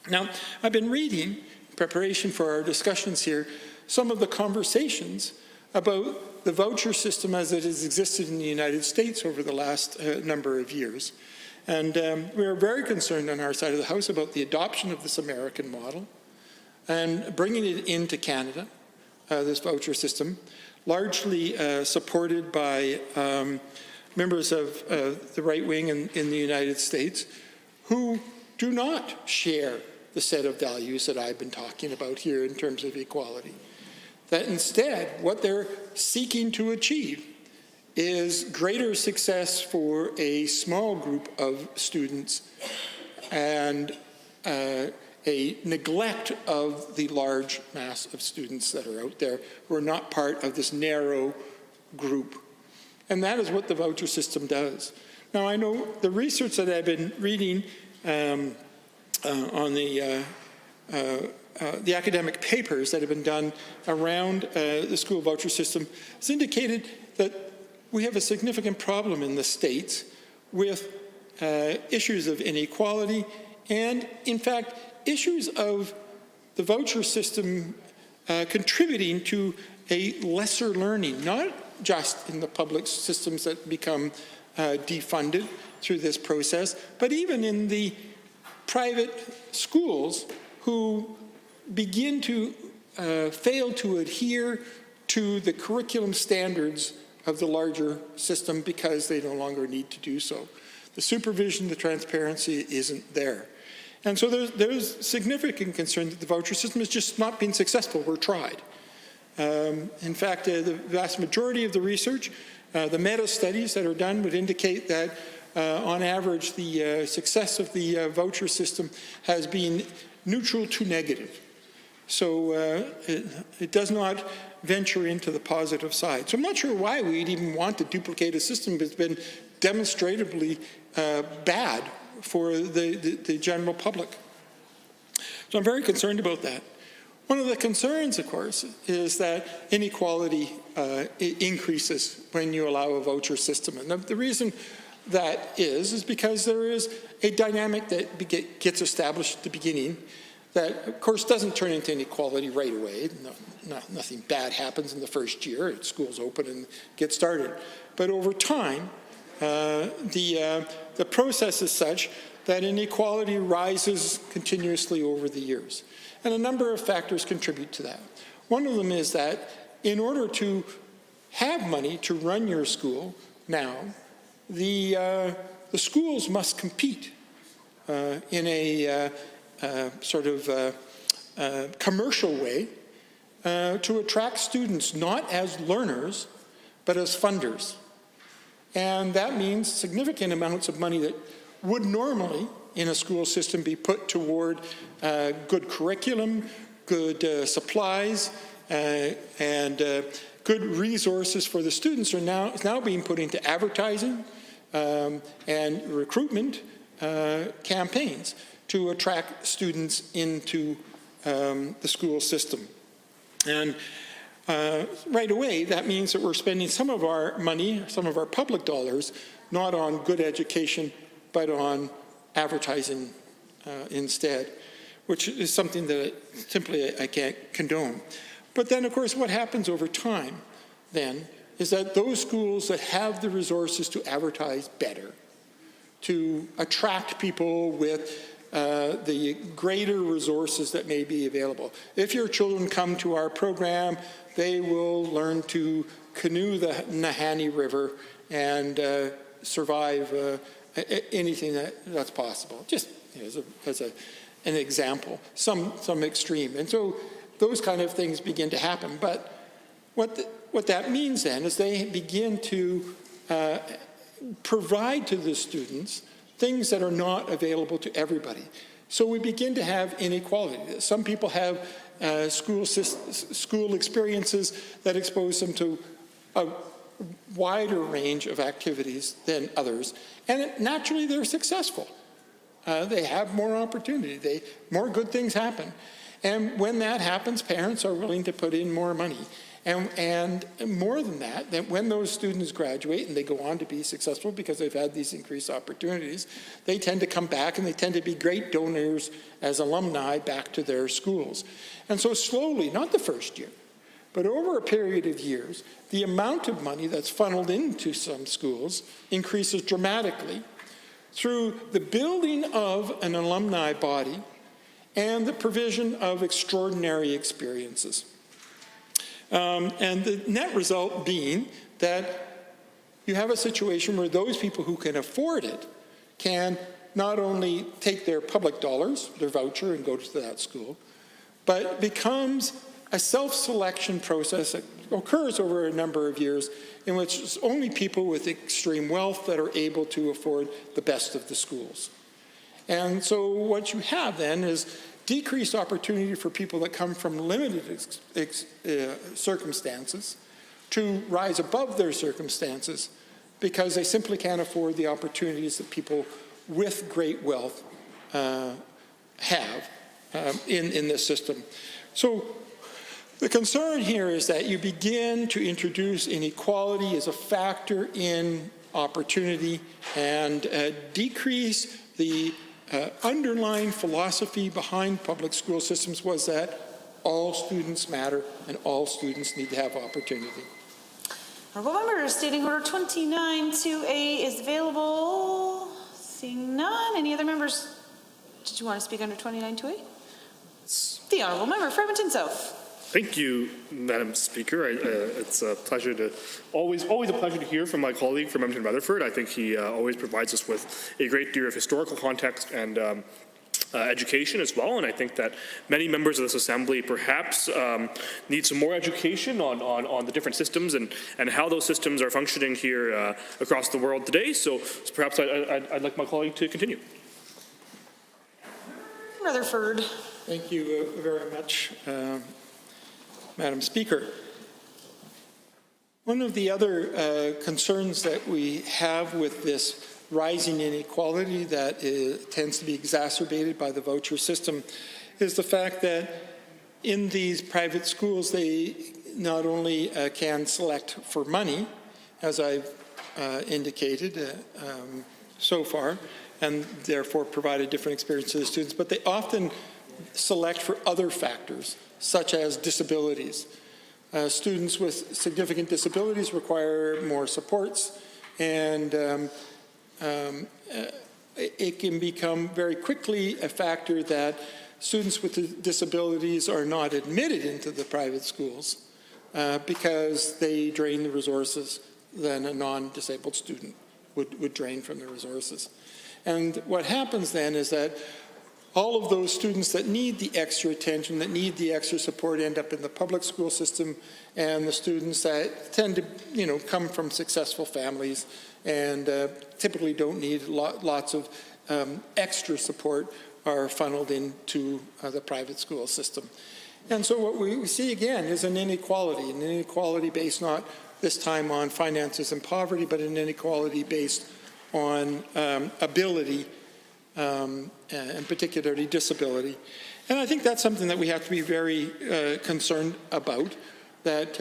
Now, I've been reading, in preparation for our discussions here, some of the conversations about the voucher system as it has existed in the United States over the last number of years. And we are very concerned on our side of the House about the adoption of this American model and bringing it into Canada, this voucher system, largely supported by members of the right wing in the United States who do not share the set of values that I've been talking about here in terms of equality. That instead, what they're seeking to achieve is greater success for a small group of students and a neglect of the large mass of students that are out there who are not part of this narrow group. And that is what the voucher system does. Now, I know the research that I've been reading on the academic papers that have been done around the school voucher system has indicated that we have a significant problem in the States with issues of inequality and, in fact, issues of the voucher system contributing to a lesser learning, not just in the public systems that become defunded through this process, but even in the private schools who begin to fail to adhere to the curriculum standards of the larger system because they no longer need to do so. The supervision, the transparency isn't there. And so there's significant concern that the voucher system has just not been successful where tried. In fact, the vast majority of the research, the meta-studies that are done would indicate that on average the success of the voucher system has been neutral to negative. So it does not venture into the positive side. So I'm not sure why we'd even want to duplicate a system that's been demonstrably bad for the general public. So I'm very concerned about that. One of the concerns, of course, is that inequality increases when you allow a voucher system. And the reason that is because there is a dynamic that gets established at the beginning that, of course, doesn't turn into inequality right away. Nothing bad happens in the first year. Schools open and get started. But over time, the process is such that inequality rises continuously over the years. And a number of factors contribute to that. One of them is that in order to have money to run your school now, the schools must compete in a sort of commercial way to attract students not as learners, but as funders. And that means significant amounts of money that would normally in a school system be put toward good curriculum, good supplies, and good resources for the students is now being put into advertising and recruitment campaigns to attract students into the school system. And right away, that means that we're spending some of our money, some of our public dollars, not on good education, but on advertising instead, which is something that simply I can't condone. But then, of course, what happens over time then is that those schools that have the resources to advertise better, to attract people with the greater resources that may be available. If your children come to our program, they will learn to canoe the Nahanni River and survive anything that's possible. Just as an example, some extreme. And so those kind of things begin to happen. But what that means then is they begin to provide to the students things that are not available to everybody. So we begin to have inequality. Some people have school experiences that expose them to a wider range of activities than others, and naturally they're successful. They have more opportunity. More good things happen. And when that happens, parents are willing to put in more money. And more than that, when those students graduate and they go on to be successful because they've had these increased opportunities, they tend to come back and they tend to be great donors as alumni back to their schools. And so slowly, not the first year, but over a period of years, the amount of money that's funneled into some schools increases dramatically through the building of an alumni body and the provision of extraordinary experiences. And the net result being that you have a situation where those people who can afford it can not only take their public dollars, their voucher, and go to that school, but it becomes a self-selection process that occurs over a number of years in which it's only people with extreme wealth that are able to afford the best of the schools. And so what you have then is decreased opportunity for people that come from limited circumstances to rise above their circumstances because they simply can't afford the opportunities that people with great wealth have in this system. So the concern here is that you begin to introduce inequality as a factor in opportunity and decrease the underlying philosophy behind public school systems was that all students matter and all students need to have opportunity. Honourable members, Standing Order 29-2A is available. Seeing none. Any other members? Did you want to speak under 29-2A? The Honourable Member for Edmonton South. Thank you, Madam Speaker. It's a pleasure to always a pleasure to hear from my colleague from Edmonton Rutherford. I think he always provides us with a great deal of historical context and education as well. And I think that many members of this assembly perhaps need some more education on the different systems and how those systems are functioning here across the world today. So perhaps I'd like my colleague to continue. Rutherford. Thank you very much, Madam Speaker. One of the other concerns that we have with this rising inequality that tends to be exacerbated by the voucher system is the fact that in these private schools, they not only can select for money, as I've indicated so far, and therefore provide a different experience to the students, but they often select for other factors, such as disabilities. Students with significant disabilities require more supports, and it can become very quickly a factor that students with disabilities are not admitted into the private schools because they drain the resources than a non-disabled student would drain from the resources. And what happens then is that all of those students that need the extra attention, that need the extra support, end up in the public school system, and the students that tend to, come from successful families and typically don't need lots of extra support are funneled into the private school system. And so what we see again is an inequality based not this time on finances and poverty, but an inequality based on ability, and particularly disability. And I think that's something that we have to be very concerned about. That,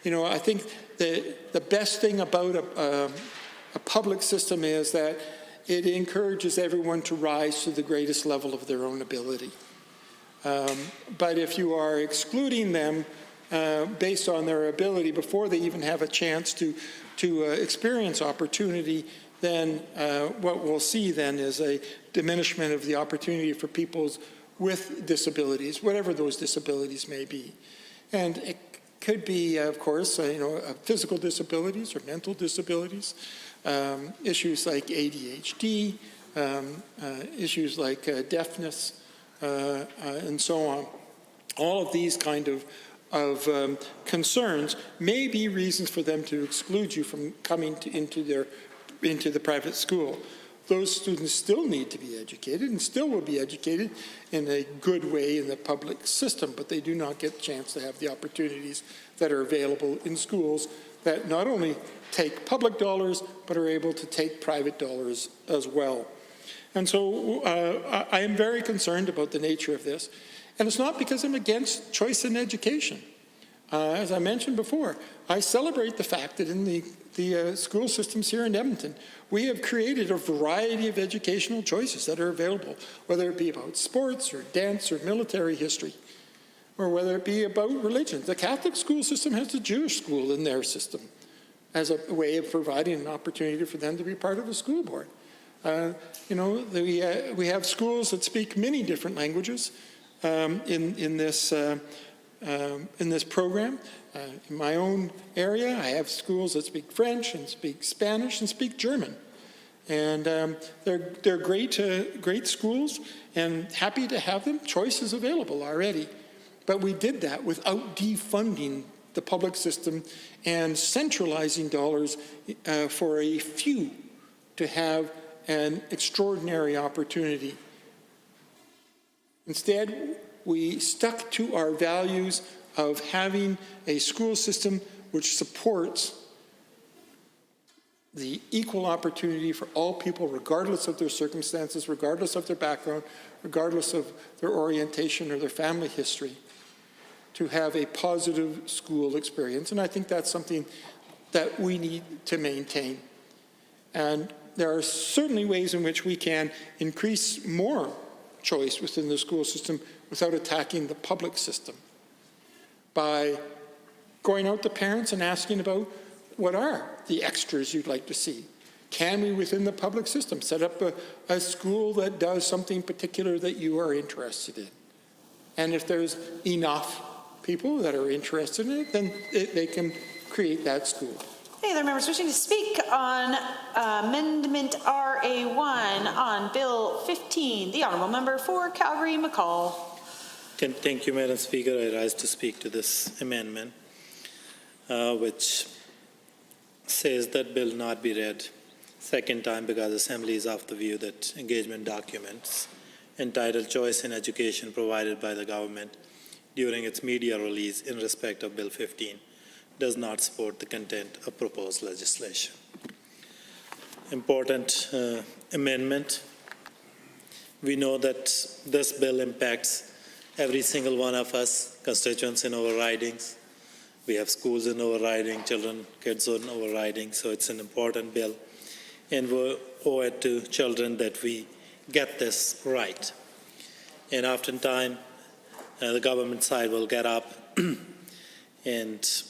I think the best thing about a public system is that it encourages everyone to rise to the greatest level of their own ability. But if you are excluding them based on their ability before they even have a chance to experience opportunity, then what we'll see then is a diminishment of the opportunity for people with disabilities, whatever those disabilities may be. And it could be, of course, physical disabilities or mental disabilities, issues like ADHD, issues like deafness, and so on. All of these kind of concerns may be reasons for them to exclude you from coming into the private school. Those students still need to be educated and still will be educated in a good way in the public system, but they do not get a chance to have the opportunities that are available in schools that not only take public dollars, but are able to take private dollars as well. And so I am very concerned about the nature of this. And it's not because I'm against choice in education. As I mentioned before, I celebrate the fact that in the school systems here in Edmonton, we have created a variety of educational choices that are available, whether it be about sports or dance or military history, or whether it be about religion. The Catholic school system has the Jewish school in their system as a way of providing an opportunity for them to be part of a school board. We have schools that speak many different languages in this program. In my own area, I have schools that speak French and speak Spanish and speak German. And they're great schools, and happy to have them. Choice is available already. But we did that without defunding the public system and centralizing dollars for a few to have an extraordinary opportunity. Instead, we stuck to our values of having a school system which supports the equal opportunity for all people, regardless of their circumstances, regardless of their background, regardless of their orientation or their family history, to have a positive school experience. And I think that's something that we need to maintain. And there are certainly ways in which we can increase more choice within the school system without attacking the public system, by going out to parents and asking about what are the extras you'd like to see. Can we, within the public system, set up a school that does something particular that you are interested in? And if there's enough people that are interested in it, then they can create that school. Any other members wishing to speak on Amendment RA1 on Bill 15? The Honourable Member for Calgary-McCall. Thank you, Madam Speaker. I rise to speak to this amendment, which says that bill not be read second time because Assembly is of the view that engagement documents entitled Choice in Education provided by the government during its media release in respect of Bill 15 does not support the content of proposed legislation. Important amendment. We know that this bill impacts every single one of us, constituents in our ridings. We have schools in our riding, kids in our riding, so it's an important bill. And we owe it to children that we get this right. And oftentimes, the government side will get up and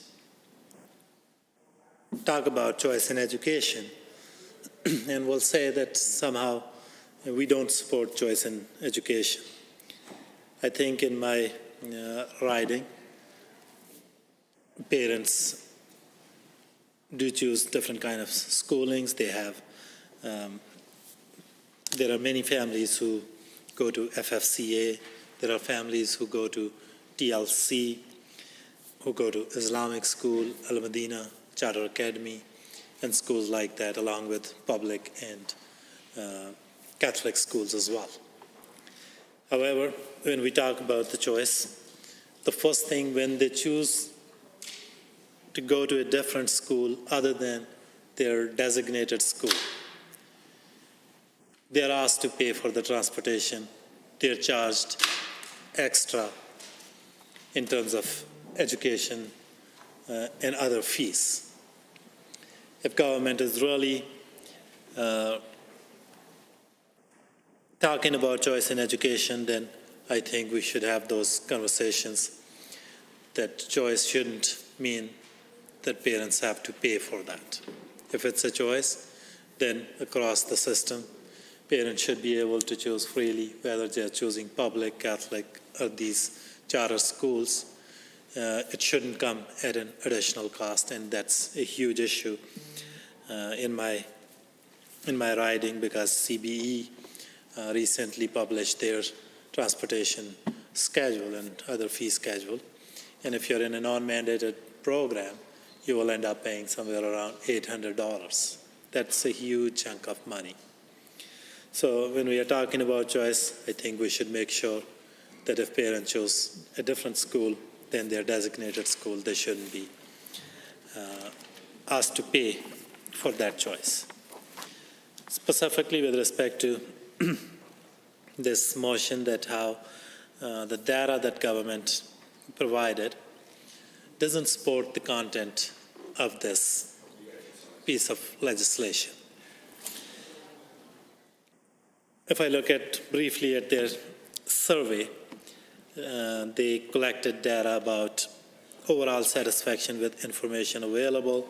talk about choice in education and will say that somehow we don't support choice in education. I think in my riding, parents do choose different kind of schoolings. They have, there are many families who go to FFCA. There are families who go to TLC, who go to Islamic school, Al-Madina, Charter Academy, and schools like that, along with public and Catholic schools as well. However, when we talk about the choice, the first thing when they choose to go to a different school other than their designated school, they are asked to pay for the transportation. They're charged extra in terms of education and other fees. If government is really talking about choice in education, then I think we should have those conversations that choice shouldn't mean that parents have to pay for that. If it's a choice, then across the system, parents should be able to choose freely whether they're choosing public, Catholic, or these charter schools. It shouldn't come at an additional cost, and that's a huge issue in my riding, because CBE recently published their transportation schedule and other fee schedule. And if you're in a non-mandated program, you will end up paying somewhere around $800. That's a huge chunk of money. So when we are talking about choice, I think we should make sure that if parents choose a different school than their designated school, they shouldn't be asked to pay for that choice. Specifically with respect to this motion, that how the data that government provided doesn't support the content of this piece of legislation. If I look briefly at their survey, they collected data about overall satisfaction with information available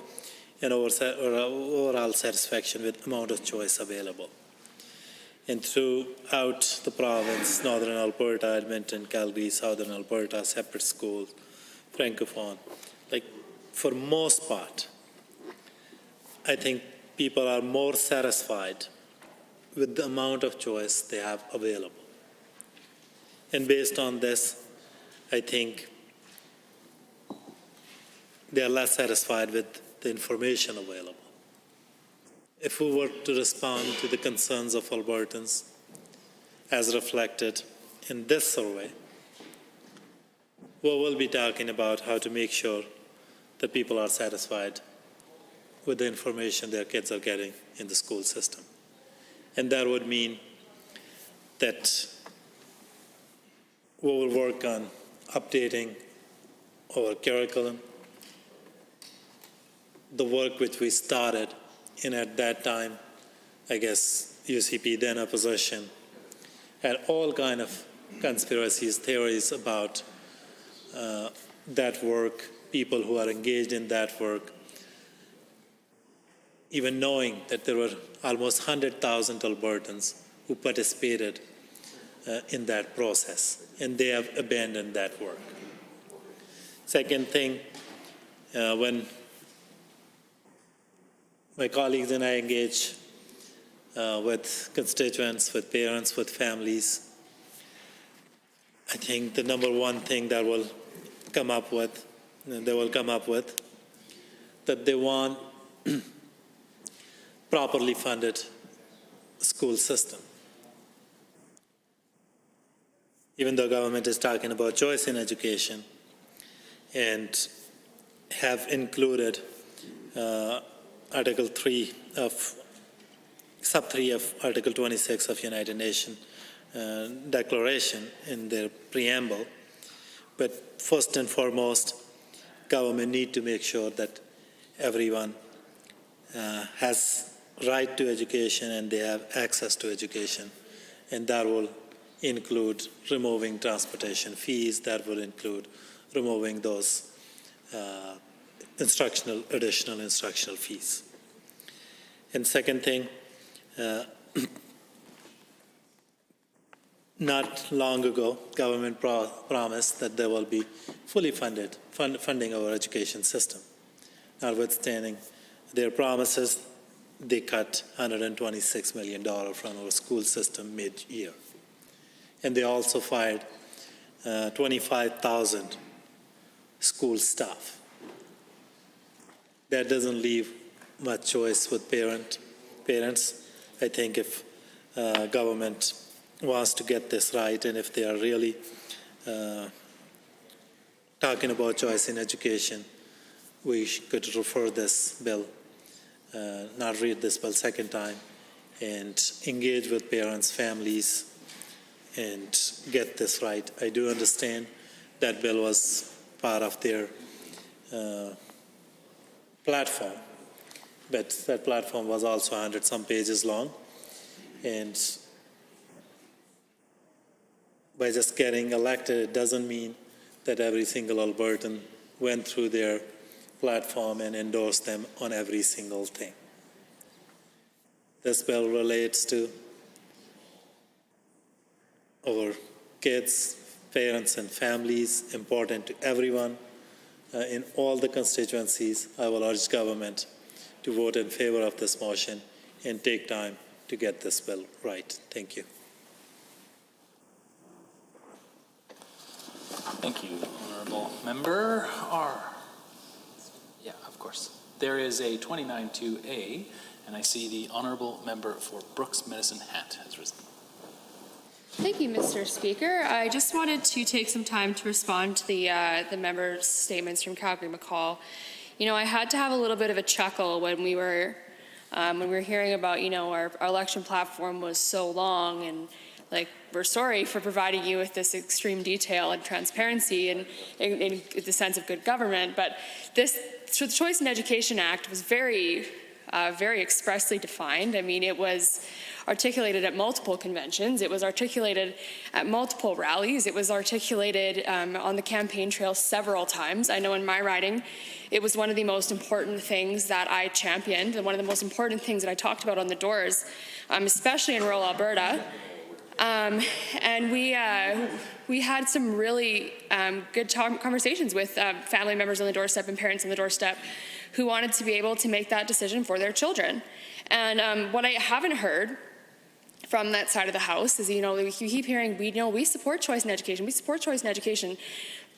and overall satisfaction with amount of choice available. And throughout the province, Northern Alberta, Edmonton, Calgary, Southern Alberta, separate schools, Francophone, like for most part, I think people are more satisfied with the amount of choice they have available. And based on this, I think they are less satisfied with the information available. If we were to respond to the concerns of Albertans as reflected in this survey, we will be talking about how to make sure that people are satisfied with the information their kids are getting in the school system. And that would mean that we will work on updating our curriculum, the work which we started, and at that time, I guess UCP, then opposition, had all kind of conspiracies, theories about that work, people who are engaged in that work, even knowing that there were almost 100,000 Albertans who participated in that process, and they have abandoned that work. Second thing, when my colleagues and I engage with constituents, with parents, with families, I think the number one thing that will come up with, that they want properly funded school system. Even though government is talking about choice in education and have included Article 3 of, Sub 3 of Article 26 of United Nations Declaration in their preamble, but first and foremost, government need to make sure that everyone has right to education and they have access to education, and that will include removing transportation fees, that will include removing those additional instructional fees. And second thing, not long ago, government promised that there will be fully funding our education system. Notwithstanding their promises, they cut $126 million from our school system mid-year. And they also fired 25,000 school staff. That doesn't leave much choice with parents. I think if government wants to get this right, and if they are really talking about choice in education, we could refer this bill, not read this bill second time, and engage with parents, families, and get this right. I do understand that bill was part of their platform, but that platform was also 100-some pages long, and by just getting elected, it doesn't mean that every single Albertan went through their platform and endorsed them on every single thing. This bill relates to our kids, parents, and families, important to everyone in all the constituencies. I will urge government to vote in favor of this motion and take time to get this bill right. Thank you. Thank you, Honorable Member. Yeah, of course. There is a 29-2A, and I see the Honorable Member for Brooks Medicine Hat has risen. Thank you, Mr. Speaker. I just wanted to take some time to respond to the members' statements from Calgary McCall. You know, I had to have a little bit of a chuckle when we were hearing about, you know, our election platform was so long, and like, we're sorry for providing you with this extreme detail and transparency and in the sense of good government, but so the Choice in Education Act was very expressly defined. I mean, it was articulated at multiple conventions. It was articulated at multiple rallies. It was articulated on the campaign trail several times. I know in my riding, it was one of the most important things that I championed and one of the most important things that I talked about on the doors, especially in rural Alberta. And we had some really good conversations with family members on the doorstep and parents on the doorstep who wanted to be able to make that decision for their children. And what I haven't heard from that side of the house is, you know, you keep hearing, we support choice in education, we support choice in education.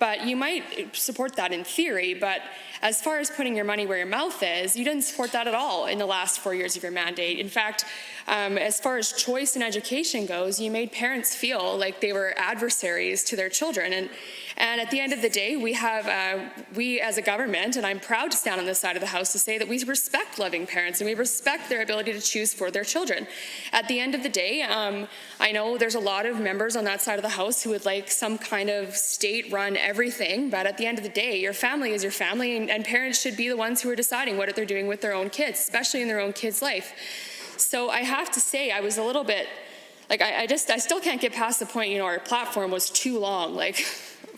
But you might support that in theory, but as far as putting your money where your mouth is, you didn't support that at all in the last 4 years of your mandate. In fact, as far as choice in education goes, you made parents feel like they were adversaries to their children. And at the end of the day, we as a government, and I'm proud to stand on this side of the house to say that we respect loving parents and we respect their ability to choose for their children. At the end of the day, I know there's a lot of members on that side of the house who would like some kind of state-run everything, but at the end of the day, your family is your family, and parents should be the ones who are deciding what they're doing with their own kids, especially in their own kids' life. So I have to say, I was a little bit, like, I still can't get past the point, you know, our platform was too long, like,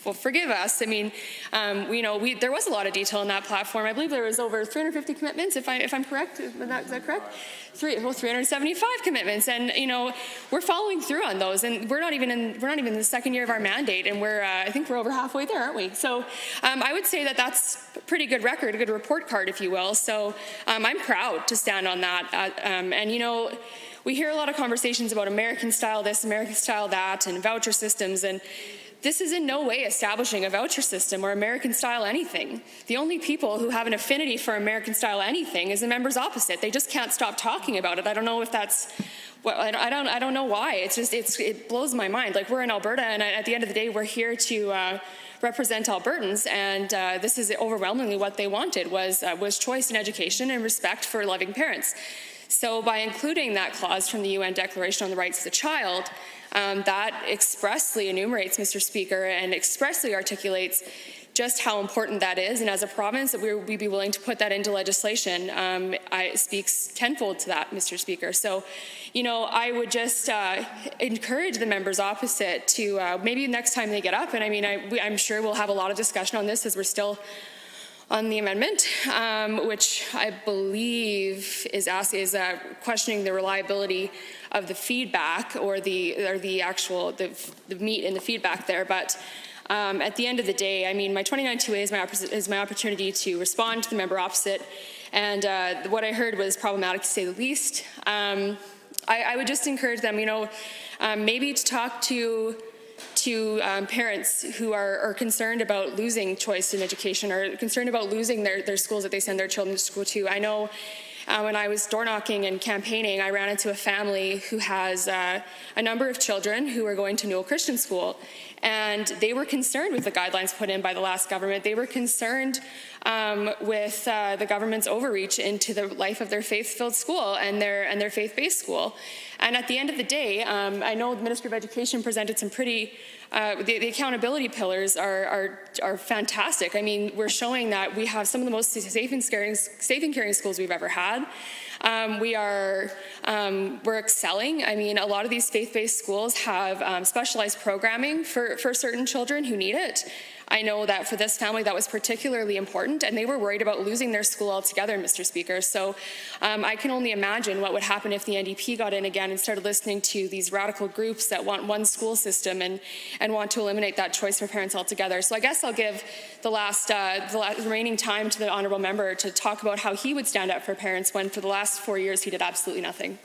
well, forgive us. I mean, there was a lot of detail in that platform. I believe there was over 350 commitments, if I'm correct. Is that correct? 375 commitments, and you know, we're following through on those. And we're not even in the second year of our mandate, and I think we're over halfway there, aren't we? So I would say that that's a pretty good record, a good report card, if you will. So I'm proud to stand on that. And you know, we hear a lot of conversations about American style this, American style that, and voucher systems, and this is in no way establishing a voucher system or American style anything. The only people who have an affinity for American style anything is the members opposite. They just can't stop talking about it. I don't know if that's, well, I don't know why. It blows my mind. Like, we're in Alberta, and at the end of the day, we're here to represent Albertans, and this is overwhelmingly what they wanted was choice in education and respect for loving parents. So by including that clause from the UN Declaration on the Rights of the Child, that expressly enumerates, Mr. Speaker, and expressly articulates just how important that is. And as a province, that we'd be willing to put that into legislation. It speaks tenfold to that, Mr. Speaker. So, you know, I would just encourage the members opposite to maybe next time they get up, and I mean, I'm sure we'll have a lot of discussion on this as we're still on the amendment, which I believe is questioning the reliability of the feedback or the actual meat in the feedback there. But at the end of the day, I mean, my 29-2A is my opportunity to respond to the member opposite, and what I heard was problematic to say the least. I would just encourage them, you know, maybe to talk to parents who are concerned about losing choice in education or concerned about losing their schools that they send their children to school to. I know When I was door knocking and campaigning, I ran into a family who has a number of children who are going to Newell Christian School. And they were concerned with the guidelines put in by the last government. They were concerned with the government's overreach into the life of their faith-filled school and their faith-based school. And at the end of the day, I know the Ministry of Education presented some pretty, the accountability pillars are fantastic. I mean, we're showing that we have some of the most safe and caring schools we've ever had. We're excelling. I mean, a lot of these faith-based schools have specialized programming for certain children who need it. I know that for this family that was particularly important, and they were worried about losing their school altogether, Mr. Speaker. So I can only imagine what would happen if the NDP got in again and started listening to these radical groups that want one school system and want to eliminate that choice for parents altogether. So I guess I'll give the last remaining time to the honourable member to talk about how he would stand up for parents when for the last 4 years he did absolutely nothing.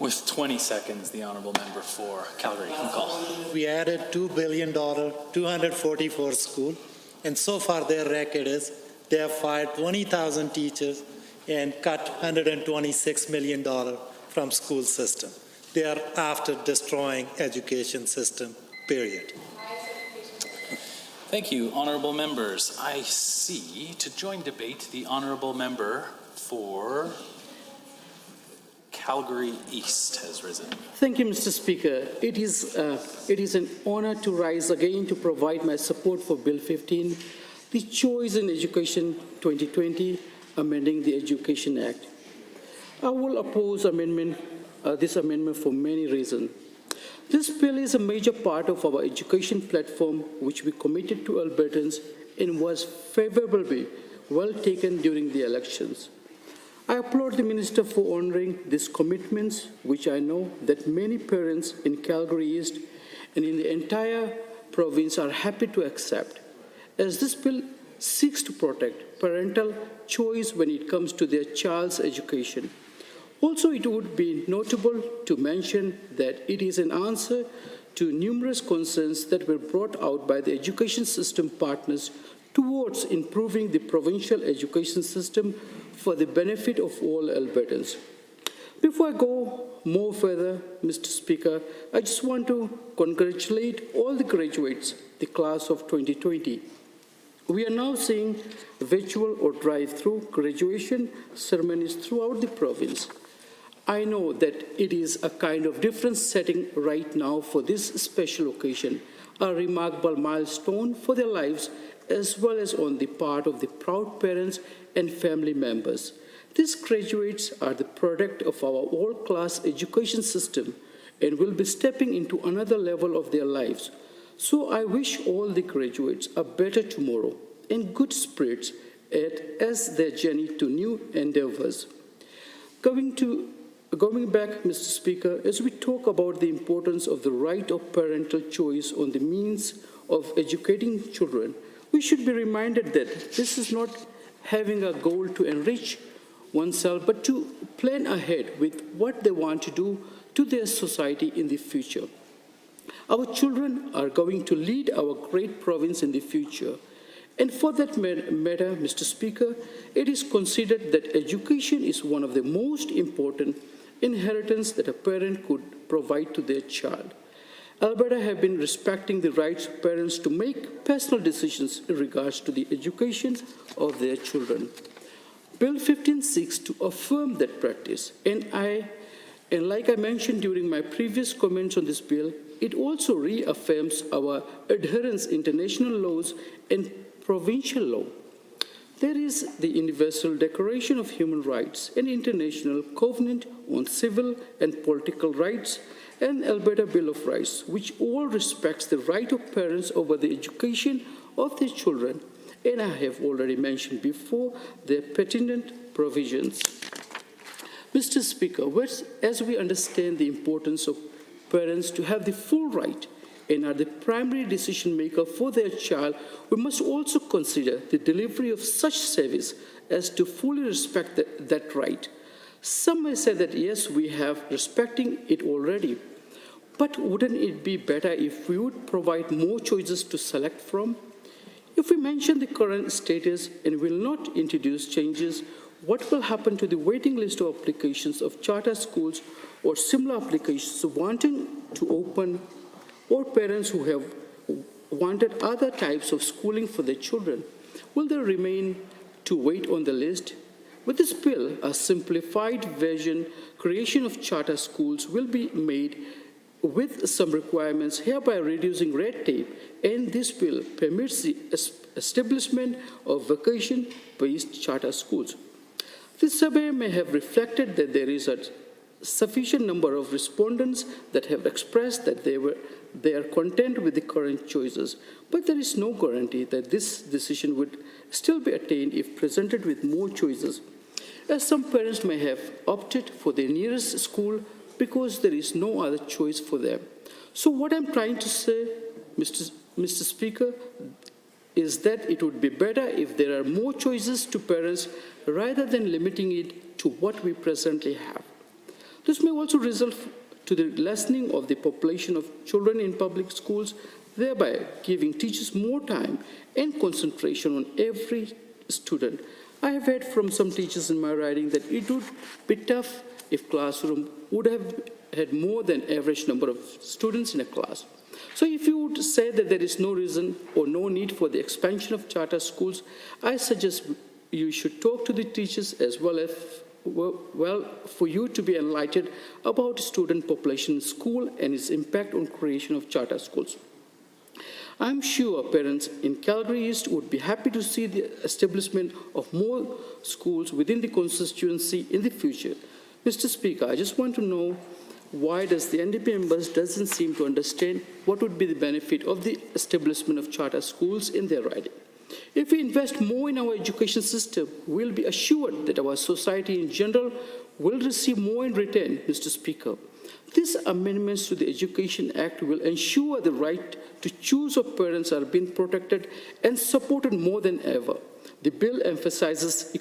With 20 seconds, the honourable member for Calgary can call. We added $2 billion, 244 schools, and so far their record is they have fired 20,000 teachers and cut $126 million from school system. They are after destroying education system, period. Thank you, honourable members. I see, to join debate, the honourable member for Calgary East has risen. Thank you, Mr. Speaker. It is an honor to rise again to provide my support for Bill 15, the Choice in Education 2020, Amending the Education Act. I will oppose this amendment for many reasons. This bill is a major part of our education platform, which we committed to Albertans and was favorably well taken during the elections. I applaud the Minister for honoring these commitments, which I know that many parents in Calgary East and in the entire province are happy to accept, as this bill seeks to protect parental choice when it comes to their child's education. Also, it would be notable to mention that it is an answer to numerous concerns that were brought out by the education system partners towards improving the provincial education system for the benefit of all Albertans. Before I go more further, Mr. Speaker, I just want to congratulate all the graduates, the class of 2020. We are now seeing virtual or drive-through graduation ceremonies throughout the province. I know that it is a kind of different setting right now for this special occasion, a remarkable milestone for their lives as well as on the part of the proud parents and family members. These graduates are the product of our world-class education system and will be stepping into another level of their lives. So I wish all the graduates a better tomorrow and good spirits as their journey to new endeavors. Going back, Mr. Speaker, as we talk about the importance of the right of parental choice on the means of educating children, we should be reminded that this is not having a goal to enrich oneself, but to plan ahead with what they want to do to their society in the future. Our children are going to lead our great province in the future. And for that matter, Mr. Speaker, it is considered that education is one of the most important inheritance that a parent could provide to their child. Alberta have been respecting the rights of parents to make personal decisions in regards to the education of their children. Bill 15 seeks to affirm that practice, and like I mentioned during my previous comments on this bill, it also reaffirms our adherence to international laws and provincial law. There is the Universal Declaration of Human Rights, an international covenant on civil and political rights, and Alberta Bill of Rights, which all respects the right of parents over the education of their children, and I have already mentioned before their pertinent provisions. Mr. Speaker, as we understand the importance of parents to have the full right and are the primary decision maker for their child, we must also consider the delivery of such service as to fully respect that right. Some may say that yes, we have respecting it already, but wouldn't it be better if we would provide more choices to select from? If we mention the current status and will not introduce changes, what will happen to the waiting list of applications of charter schools or similar applications wanting to open, or parents who have wanted other types of schooling for their children? Will they remain to wait on the list? With this bill, a simplified version creation of charter schools will be made with some requirements, hereby reducing red tape, and this bill permits the establishment of vocation-based charter schools. This survey may have reflected that there is a sufficient number of respondents that have expressed that they are content with the current choices, but there is no guarantee that this decision would still be attained if presented with more choices, as some parents may have opted for the nearest school because there is no other choice for them. So what I'm trying to say, Mr. Speaker, is that it would be better if there are more choices to parents rather than limiting it to what we presently have. This may also result to the lessening of the population of children in public schools, thereby giving teachers more time and concentration on every student. I have heard from some teachers in my riding that it would be tough if classroom would have had more than average number of students in a class. So if you would say that there is no reason or no need for the expansion of charter schools, I suggest you should talk to the teachers as well as for you to be enlightened about student population in school and its impact on creation of charter schools. I'm sure parents in Calgary East would be happy to see the establishment of more schools within the constituency in the future. Mr. Speaker, I just want to know, why does the NDP members doesn't seem to understand what would be the benefit of the establishment of charter schools in their riding? If we invest more in our education system, we'll be assured that our society in general will receive more in return, Mr. Speaker. These amendments to the Education Act will ensure the right to choose of parents are being protected and supported more than ever. The bill emphasizes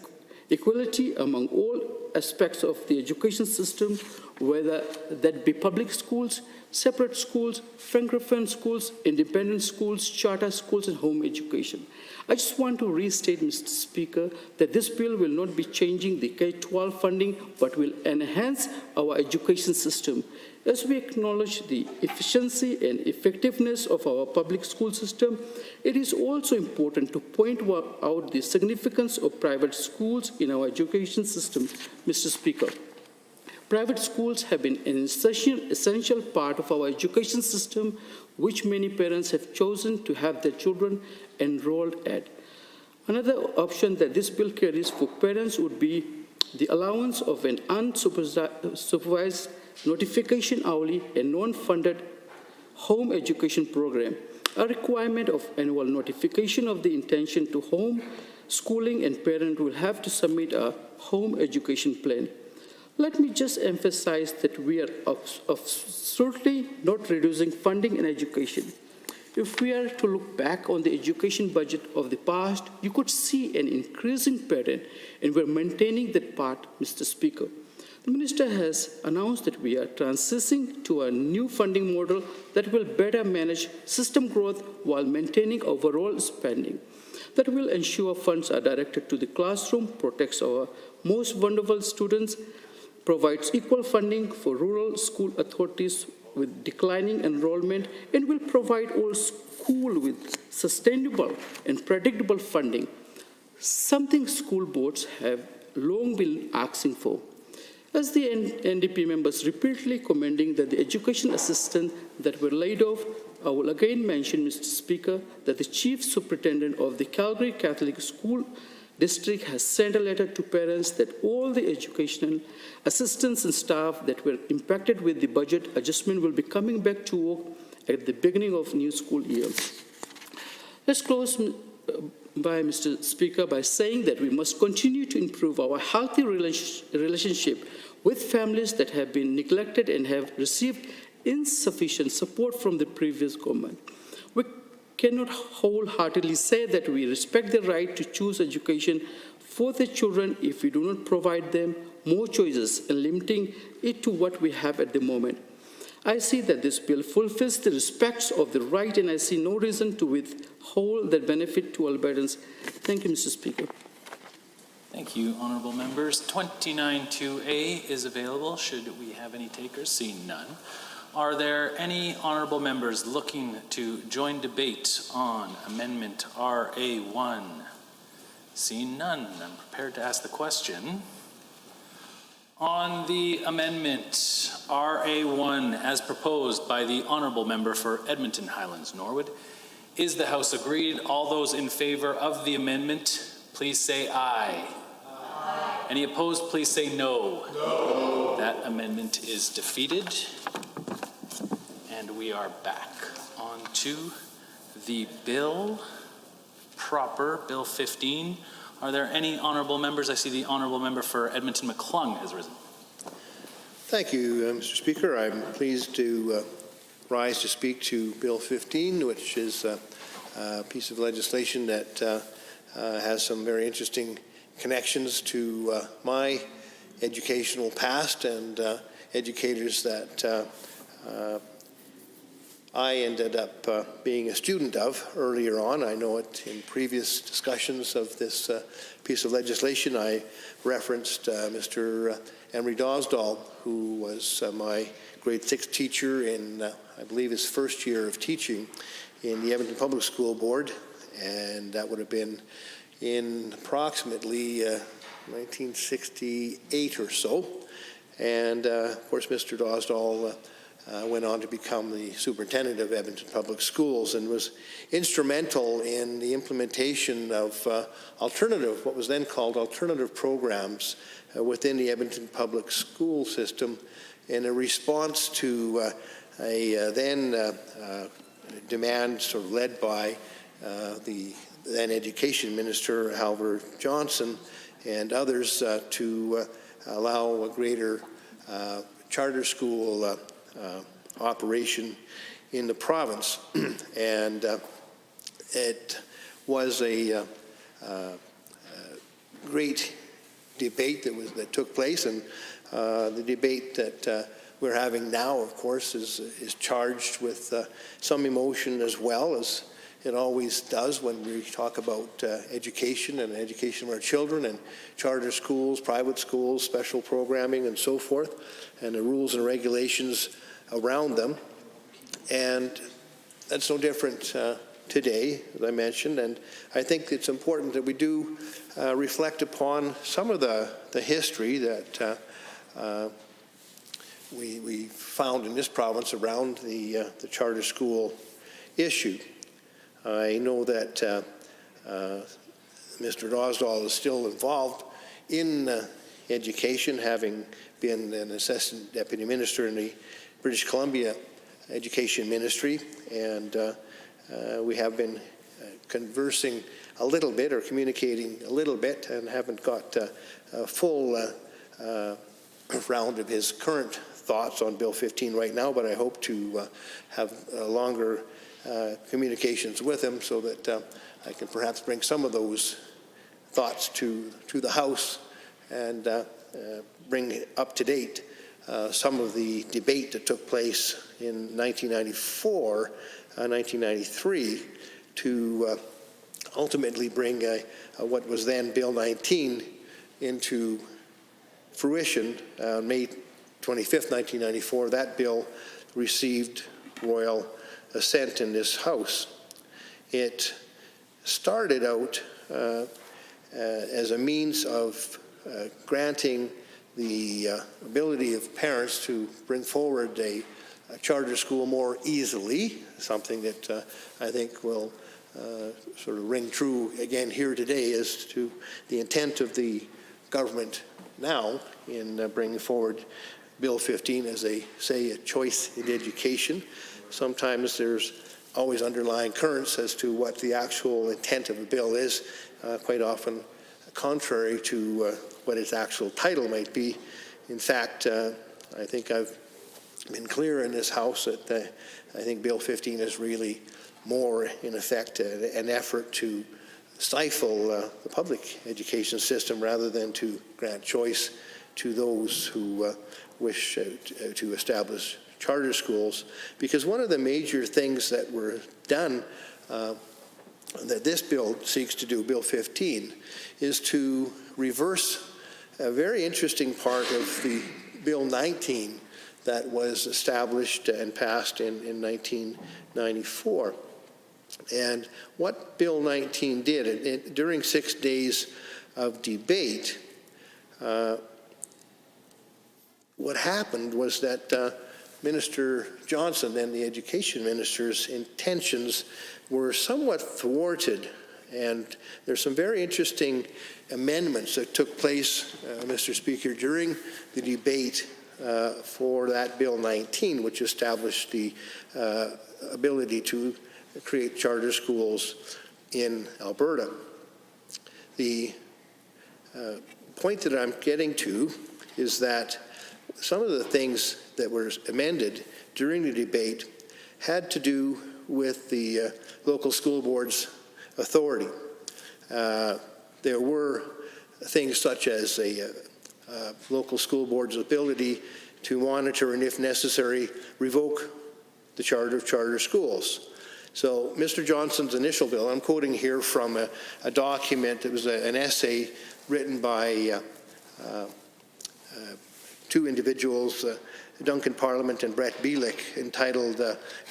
equality among all aspects of the education system, whether that be public schools, separate schools, francophone schools, independent schools, charter schools, and home education. I just want to restate, Mr. Speaker, that this bill will not be changing the K-12 funding, but will enhance our education system. As we acknowledge the efficiency and effectiveness of our public school system, it is also important to point out the significance of private schools in our education system, Mr. Speaker. Private schools have been an essential part of our education system, which many parents have chosen to have their children enrolled at. Another option that this bill carries for parents would be the allowance of an unsupervised notification hourly and non-funded home education program, a requirement of annual notification of the intention to home schooling, and parent will have to submit a home education plan. Let me just emphasize that we are absolutely not reducing funding in education. If we are to look back on the education budget of the past, you could see an increasing pattern, and we're maintaining that part, Mr. Speaker. The Minister has announced that we are transitioning to a new funding model that will better manage system growth while maintaining overall spending. That will ensure funds are directed to the classroom, protects our most vulnerable students, provides equal funding for rural school authorities with declining enrollment, and will provide all schools with sustainable and predictable funding, something school boards have long been asking for. As the NDP members repeatedly commending that the education assistants that were laid off, I will again mention, Mr. Speaker, that the Chief Superintendent of the Calgary Catholic School District has sent a letter to parents that all the educational assistants and staff that were impacted with the budget adjustment will be coming back to work at the beginning of new school year. Let's close by Mr. Speaker by saying that we must continue to improve our healthy relationship with families that have been neglected and have received insufficient support from the previous government. We cannot wholeheartedly say that we respect the right to choose education for their children if we do not provide them more choices and limiting it to what we have at the moment. I see that this bill fulfills the respects of the right, and I see no reason to withhold that benefit to Albertans. Thank you, Mr. Speaker. Thank you, honorable members. 29-2A is available. Should we have any takers? Seeing none. Are there any honorable members looking to join debate on Amendment RA1? Seeing none, I'm prepared to ask the question. On the amendment RA1 as proposed by the honorable member for Edmonton Highlands Norwood, is the House agreed? All those in favor of the amendment, please say aye. Aye. Any opposed, please say no. No. That amendment is defeated. And we are back on to the bill proper, Bill 15. Are there any honorable members? I see the honorable member for Edmonton McClung has risen. Thank you, Mr. Speaker. I'm pleased to rise to speak to Bill 15, which is a piece of legislation that has some very interesting connections to my educational past and educators that I ended up being a student of earlier on. I know it in previous discussions of this piece of legislation. I referenced Mr. Emery Dosdall, who was my grade 6 teacher in, I believe, his first year of teaching in the Edmonton Public School Board, and that would have been in approximately 1968 or so. And of course, Mr. Dosdall went on to become the superintendent of Edmonton Public Schools and was instrumental in the implementation of what was then called alternative programs within the Edmonton Public School system in a response to a then demand sort of led by the then Education Minister, Halvard Johnson, and others to allow a greater charter school operation in the province. And it was a great debate that took place, and the debate that we're having now, of course, is charged with some emotion, as well as it always does when we talk about education and education of our children and charter schools, private schools, special programming, and so forth, and the rules and regulations around them. And that's no different today, as I mentioned, and I think it's important that we do reflect upon some of the history that we found in this province around the charter school issue. I know that Mr. Dosdall is still involved in education, having been an assistant deputy minister in the British Columbia Education Ministry, and we have been conversing a little bit or communicating a little bit, and haven't got a full round of his current thoughts on Bill 15 right now, but I hope to have longer communications with him so that I can perhaps bring some of those thoughts to the House and bring up to date some of the debate that took place in 1994, 1993, to ultimately bring what was then Bill 19 into fruition on May 25th, 1994. That bill received royal assent in this House. It started out as a means of granting the ability of parents to bring forward a charter school more easily, something that I think will sort of ring true again here today as to the intent of the government now in bringing forward Bill 15 as a choice in education. Sometimes there's always underlying currents as to what the actual intent of a bill is, quite often contrary to what its actual title might be. In fact, I think I've been clear in this House that I think Bill 15 is really more, in effect, an effort to stifle the public education system rather than to grant choice to those who wish to establish charter schools, because one of the major things that were done that this bill seeks to do, Bill 15, is to reverse a very interesting part of the Bill 19 that was established and passed in 1994. And what Bill 19 did, during 6 days of debate, what happened was that Minister Johnson and the education minister's intentions were somewhat thwarted. And there's some very interesting amendments that took place, Mr. Speaker, during the debate for that Bill 19, which established the ability to create charter schools in Alberta. The point that I'm getting to is that some of the things that were amended during the debate had to do with the local school board's authority. There were things such as a local school board's ability to monitor and, if necessary, revoke the charter of charter schools. So Mr. Johnson's initial bill, I'm quoting here from a document, it was an essay written by two individuals, Duncan Parliament and Brett Bielik, entitled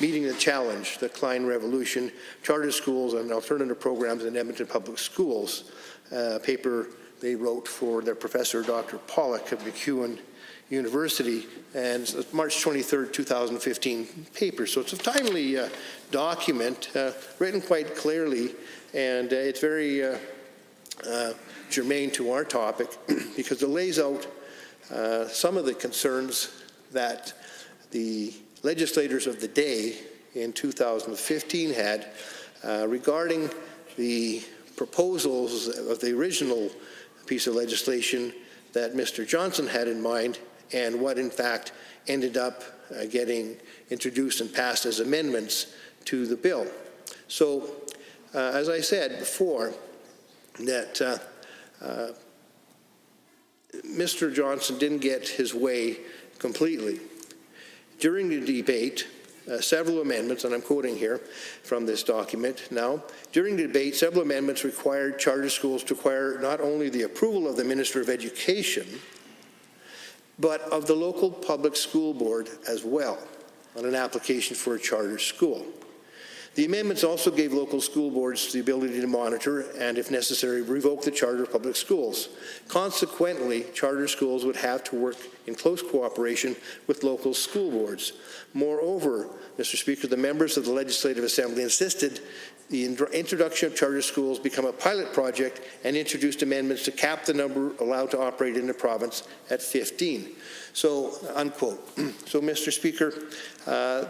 Meeting the Challenge, the Klein Revolution, Charter Schools and Alternative Programs in Edmonton Public Schools, a paper they wrote for their professor, Dr. Pollock of MacEwan University, and it's March 23rd, 2015 paper. So it's a timely document, written quite clearly, and it's very germane to our topic because it lays out some of the concerns that the legislators of the day in 2015 had regarding the proposals of the original piece of legislation that Mr. Johnson had in mind and what in fact ended up getting introduced and passed as amendments to the bill. So as I said before, that Mr. Johnson didn't get his way completely. During the debate, several amendments, and I'm quoting here from this document now, during the debate, several amendments required charter schools to acquire not only the approval of the Minister of Education, but of the local public school board as well on an application for a charter school. The amendments also gave local school boards the ability to monitor and, if necessary, revoke the charter of public schools. Consequently, charter schools would have to work in close cooperation with local school boards. Moreover, Mr. Speaker, the members of the Legislative Assembly insisted the introduction of charter schools become a pilot project and introduced amendments to cap the number allowed to operate in the province at 15. So, unquote. So, Mr. Speaker,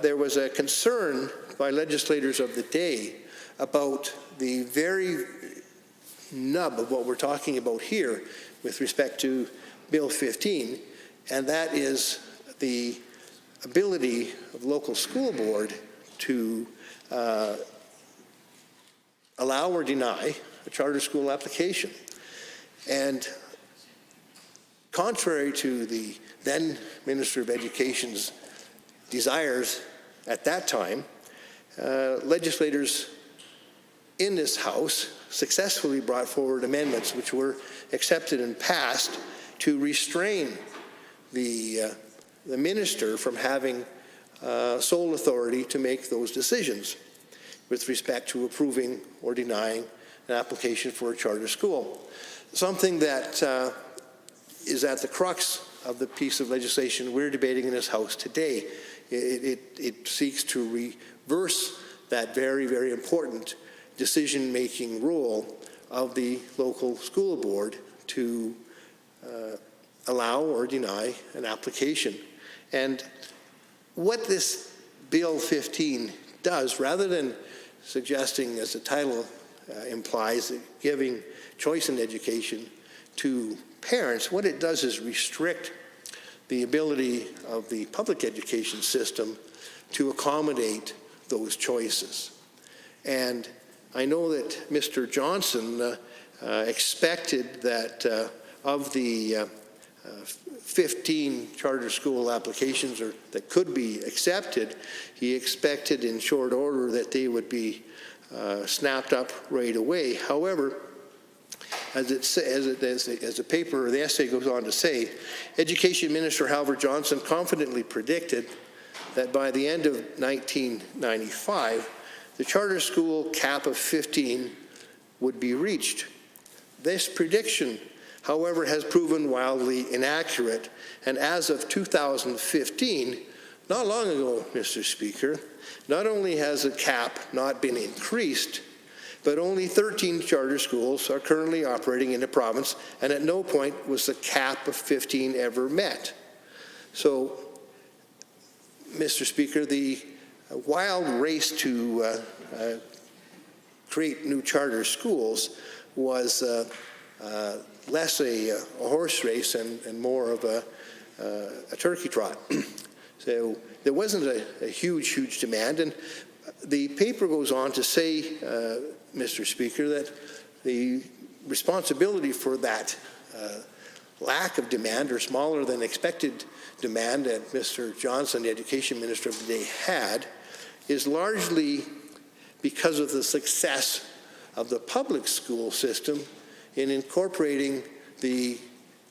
there was a concern by legislators of the day about the very nub of what we're talking about here with respect to Bill 15, and that is the ability of local school board to allow or deny a charter school application. And contrary to the then Minister of Education's desires at that time, legislators in this House successfully brought forward amendments which were accepted and passed to restrain the minister from having sole authority to make those decisions with respect to approving or denying an application for a charter school. Something that is at the crux of the piece of legislation we're debating in this House today. It seeks to reverse that very, very important decision-making role of the local school board to allow or deny an application. And what this Bill 15 does, rather than suggesting, as the title implies, giving choice in education to parents, what it does is restrict the ability of the public education system to accommodate those choices. And I know that Mr. Johnson expected that of the 15 charter school applications that could be accepted, he expected in short order that they would be snapped up right away. However, as the paper or the essay goes on to say, Education Minister Halvard Johnson confidently predicted that by the end of 1995, the charter school cap of 15 would be reached. This prediction, however, has proven wildly inaccurate, and as of 2015, not long ago, Mr. Speaker, not only has the cap not been increased, but only 13 charter schools are currently operating in the province, and at no point was the cap of 15 ever met. So, Mr. Speaker, the wild race to create new charter schools was less a horse race and more of a turkey trot. So there wasn't a huge demand, and the paper goes on to say, Mr. Speaker, that the responsibility for that lack of demand or smaller than expected demand that Mr. Johnson, the Education Minister of the day, had is largely because of the success of the public school system in incorporating the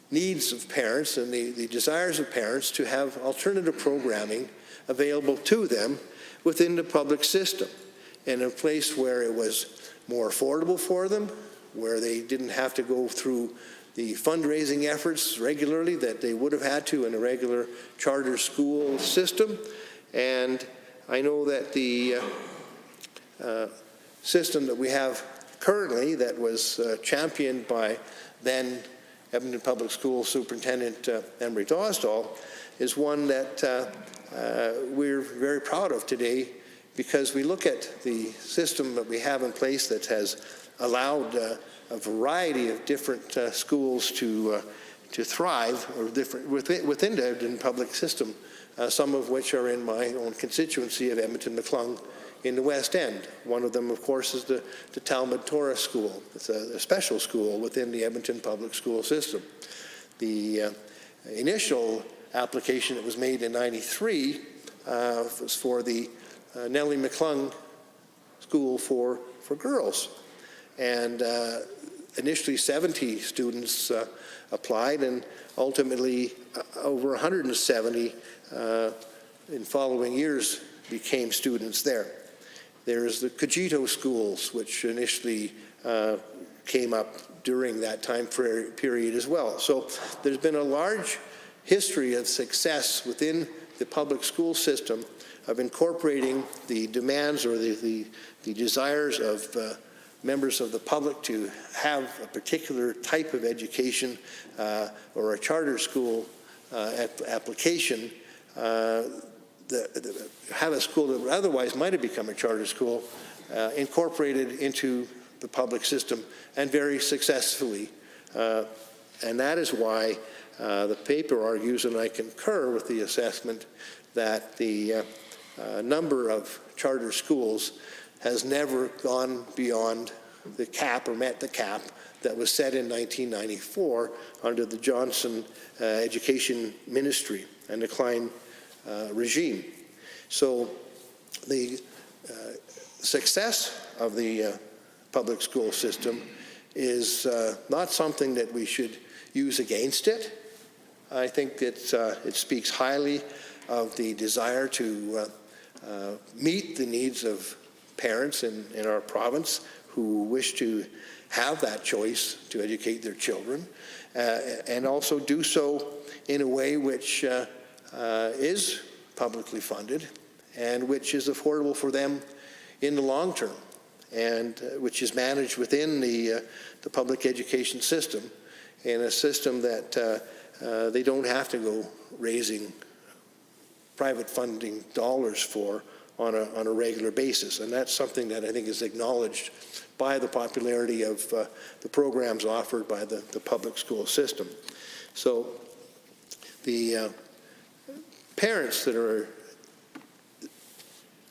needs of parents and the desires of parents to have alternative programming available to them within the public system, in a place where it was more affordable for them, where they didn't have to go through the fundraising efforts regularly that they would have had to in a regular charter school system. And I know that the system that we have currently, that was championed by then Edmonton Public School Superintendent Emery Dawsdall, is one that we're very proud of today, because we look at the system that we have in place that has allowed a variety of different schools to thrive, or different within the Edmonton public system, some of which are in my own constituency of Edmonton-McClung in the West End. One of them, of course, is the Talmud Torah school. It's a special school within the Edmonton public school system. The initial application that was made in '93 was for the Nellie McClung School for girls. And initially 70 students applied, and ultimately over 170 in following years became students there. There's the Cogito schools, which initially came up during that time period as well. So there's been a large history of success within the public school system of incorporating the demands or the desires of members of the public to have a particular type of education or a charter school application, have a school that otherwise might have become a charter school incorporated into the public system, and very successfully. And that is why the paper argues, and I concur with the assessment, that the number of charter schools has never gone beyond the cap or met the cap that was set in 1994 under the Johnson Education Ministry and the Klein regime. So the success of the public school system is not something that we should use against it. I think that it speaks highly of the desire to meet the needs of parents in our province who wish to have that choice to educate their children, and also do so in a way which is publicly funded and which is affordable for them in the long term, and which is managed within the public education system, in a system that they don't have to go raising private funding dollars for on a regular basis. And that's something that I think is acknowledged by the popularity of the programs offered by the public school system. So the parents that are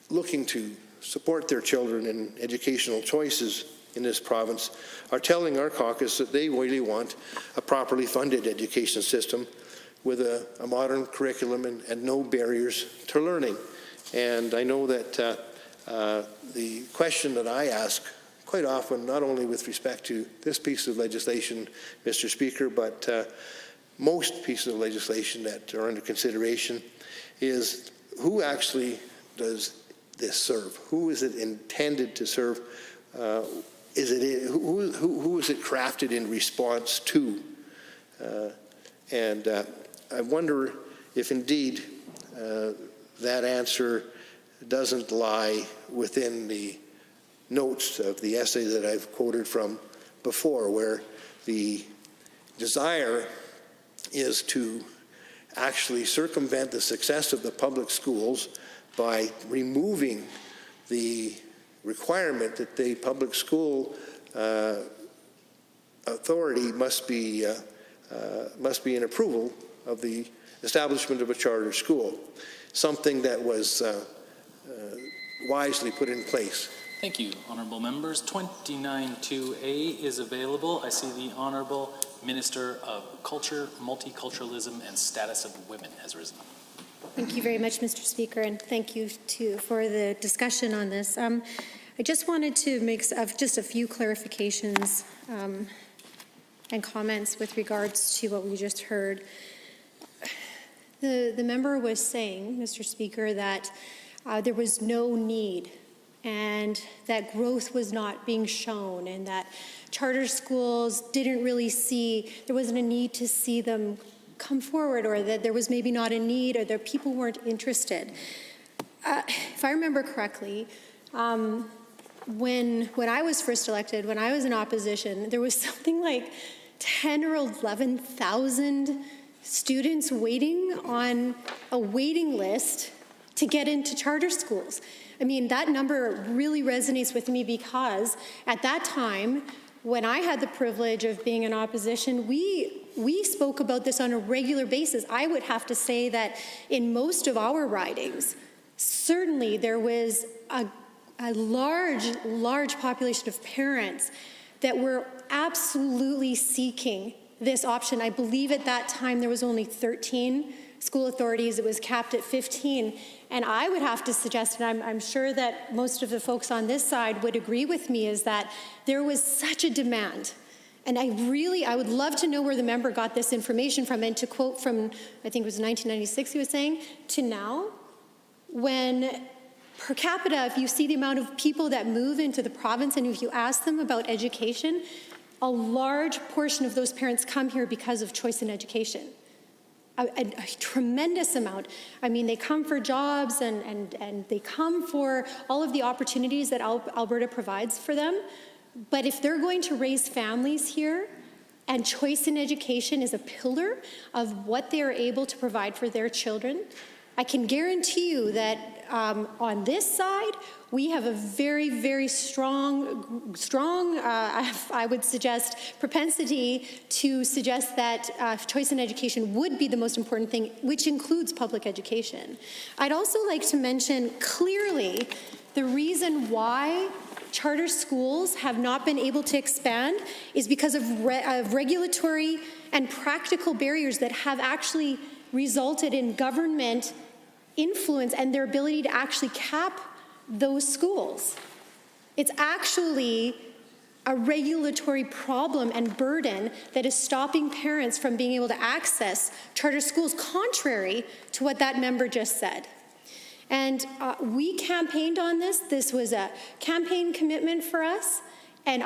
looking to support their children in educational choices in this province are telling our caucus that they really want a properly funded education system with a modern curriculum and no barriers to learning. And I know that the question that I ask quite often, not only with respect to this piece of legislation, Mr. Speaker, but most pieces of legislation that are under consideration, is who actually does this serve? Who is it intended to serve? Who is it crafted in response to? And I wonder if indeed that answer doesn't lie within the notes of the essay that I've quoted from before, where the desire is to actually circumvent the success of the public schools by removing the requirement that the public school authority must be in approval of the establishment of a charter school, something that was wisely put in place. Thank you, honourable members. 29-2A is available. I see the Honourable Minister of Culture, Multiculturalism and Status of Women has risen. Thank you very much, Mr. Speaker, and thank you for the discussion on this. I just wanted to make just a few clarifications and comments with regards to what we just heard. The member was saying, Mr. Speaker, that there was no need and that growth was not being shown and that charter schools didn't really see, there wasn't a need to see them come forward, or that there was maybe not a need, or that people weren't interested. If I remember correctly, when I was first elected, when I was in opposition, there was something like 10 or 11,000 students waiting on a waiting list to get into charter schools. I mean, that number really resonates with me because at that time, when I had the privilege of being in opposition, we spoke about this on a regular basis. I would have to say that in most of our ridings, certainly there was a large population of parents that were absolutely seeking this option. I believe at that time there was only 13 school authorities. It was capped at 15. And I would have to suggest, and I'm sure that most of the folks on this side would agree with me, is that there was such a demand. And I would love to know where the member got this information from. And to quote from, I think it was 1996 he was saying, to now, when per capita, if you see the amount of people that move into the province and if you ask them about education, a large portion of those parents come here because of choice in education. A tremendous amount. I mean, they come for jobs and they come for all of the opportunities that Alberta provides for them. But if they're going to raise families here, and choice in education is a pillar of what they are able to provide for their children, I can guarantee you that on this side, we have a very, very strong, I would suggest, propensity to suggest that choice in education would be the most important thing, which includes public education. I'd also like to mention clearly the reason why charter schools have not been able to expand is because of regulatory and practical barriers that have actually resulted in government influence and their ability to actually cap those schools. It's actually a regulatory problem and burden that is stopping parents from being able to access charter schools, contrary to what that member just said. And we campaigned on this. This was a campaign commitment for us. And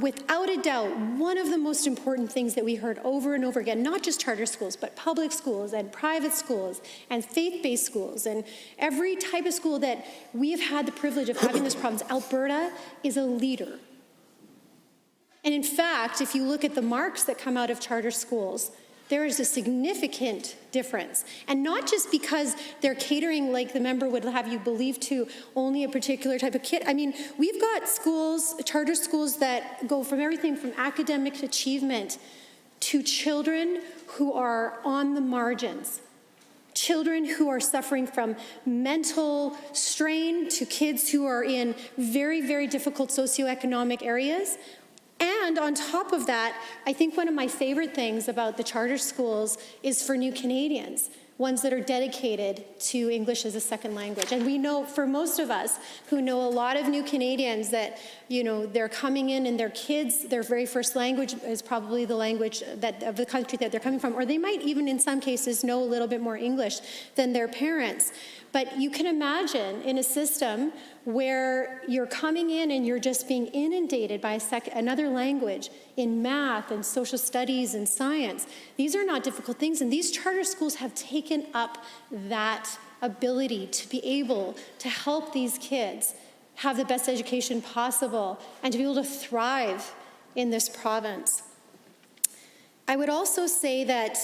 without a doubt, one of the most important things that we heard over and over again, not just charter schools, but public schools and private schools and faith-based schools and every type of school that we have had the privilege of having in this province, Alberta is a leader. And in fact, if you look at the marks that come out of charter schools, there is a significant difference. And not just because they're catering, like the member would have you believe, to only a particular type of kid. I mean, we've got schools, charter schools, that go from everything from academic achievement to children who are on the margins. children who are suffering from mental strain to kids who are in very, very difficult socioeconomic areas. And on top of that, I think one of my favorite things about the charter schools is for new Canadians, ones that are dedicated to English as a second language. And we know, for most of us who know a lot of new Canadians, that, you know, they're coming in and their kids, their very first language is probably the language that of the country that they're coming from, or they might even in some cases know a little bit more English than their parents. But you can imagine in a system where you're coming in and you're just being inundated by another language in math and social studies and science. These are not difficult things, and these charter schools have taken up that ability to be able to help these kids have the best education possible and to be able to thrive in this province. I would also say that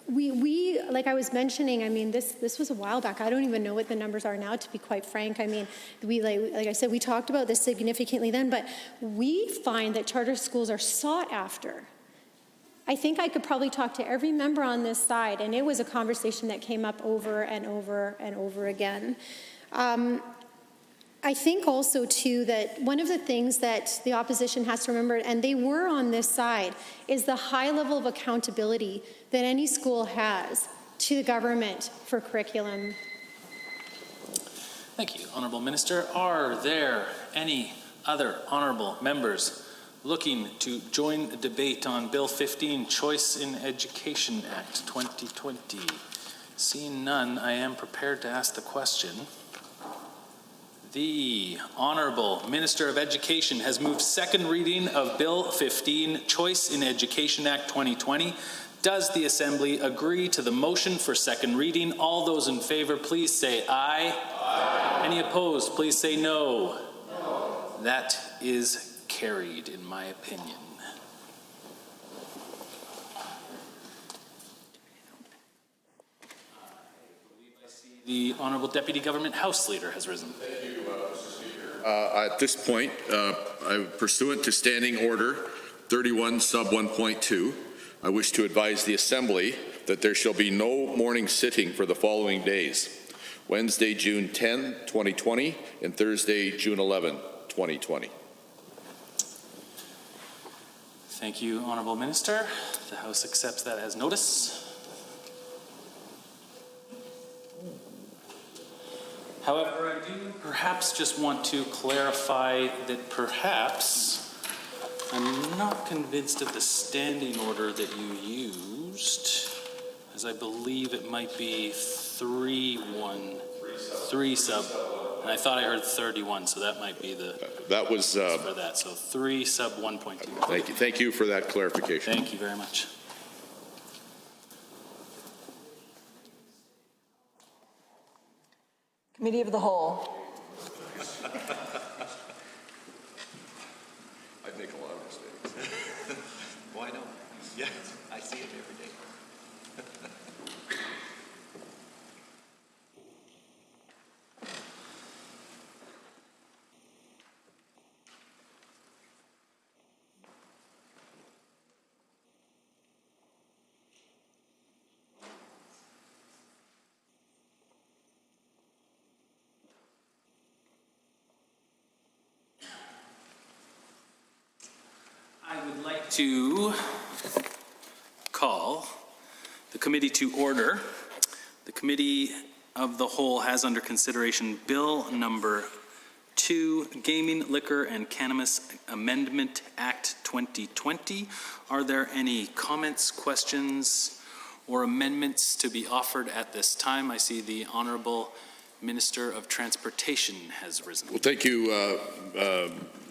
we like I was mentioning, I mean, this was a while back. I don't even know what the numbers are now, to be quite frank. I mean, we like I said, we talked about this significantly then, but we find that charter schools are sought after. I think I could probably talk to every member on this side, and it was a conversation that came up over and over and over again. I think also, too, that one of the things that the opposition has to remember, and they were on this side, is the high level of accountability that any school has to the government for curriculum. Thank you, Honourable Minister. Are there any other honourable members looking to join the debate on Bill 15, Choice in Education Act 2020? Seeing none, I am prepared to ask the question. The Honourable Minister of Education has moved second reading of Bill 15, Choice in Education Act 2020. Does the Assembly agree to the motion for second reading? All those in favour, please say aye. Aye. Any opposed, please say no. No. That is carried, in my opinion. The Honourable Deputy Government House Leader has risen. Thank you, Mr. Speaker. At this point, pursuant to Standing Order 31 sub 1.2, I wish to advise the Assembly that there shall be no morning sitting for the following days: Wednesday, June 10, 2020, and Thursday, June 11, 2020. Thank you, Honourable Minister. The House accepts that as notice. However, I do perhaps just want to clarify that perhaps I'm not convinced of the standing order that you used, as I believe it might be 3 sub, and I thought I heard 31, so that might be the that was for that. So 3 sub 1.2. Thank you. Thank you for that clarification. Thank you very much. Committee of the Whole. I make a lot of mistakes. Why not? Yeah, I see it every day. I would like to call the committee to order. The Committee of the Whole has under consideration Bill number 2, Gaming, Liquor, and Cannabis Amendment Act 2020. Are there any comments, questions, or amendments to be offered at this time? I see the Honourable Minister of Transportation has risen. Well, thank you,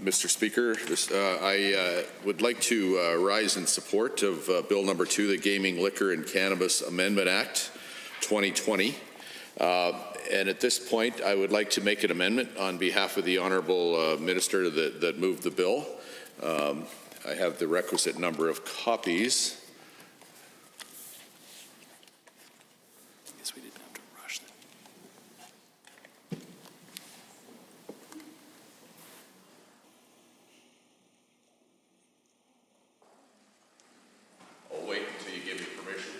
Mr. Speaker. I would like to rise in support of Bill number 2, the Gaming, Liquor, and Cannabis Amendment Act 2020. And at this point, I would like to make an amendment on behalf of the Honourable Minister that moved the bill. I have the requisite number of copies. I'll wait until you give me permission.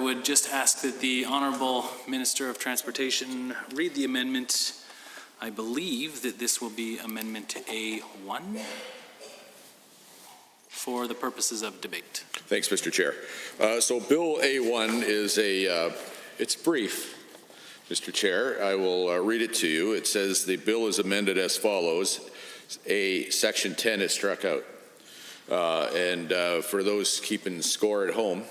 would just ask that the Honourable Minister of Transportation read the amendment. I believe that this will be Amendment A1 for the purposes of debate. Thanks, Mr. Chair. So Bill A1 is it's brief, Mr. Chair. I will read it to you. It says the bill is amended as follows. Section 10 is struck out. And for those keeping score at home,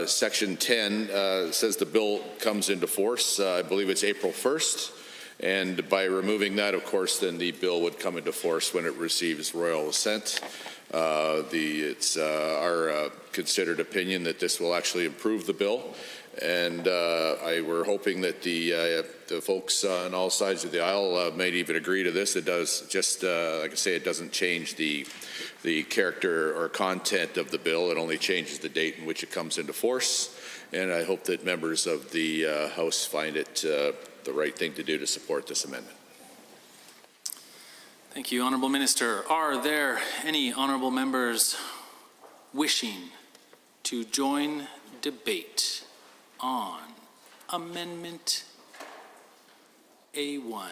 Section 10 says the bill comes into force, I believe it's April 1st. And by removing that, of course, then the bill would come into force when it receives royal assent. It's our considered opinion that this will actually improve the bill. And we're hoping that the folks on all sides of the aisle might even agree to this. It does just, like I say, it doesn't change the character or content of the bill. It only changes the date in which it comes into force. And I hope that members of the House find it the right thing to do to support this amendment. Thank you, Honourable Minister. Are there any honourable members wishing to join debate on Amendment A1?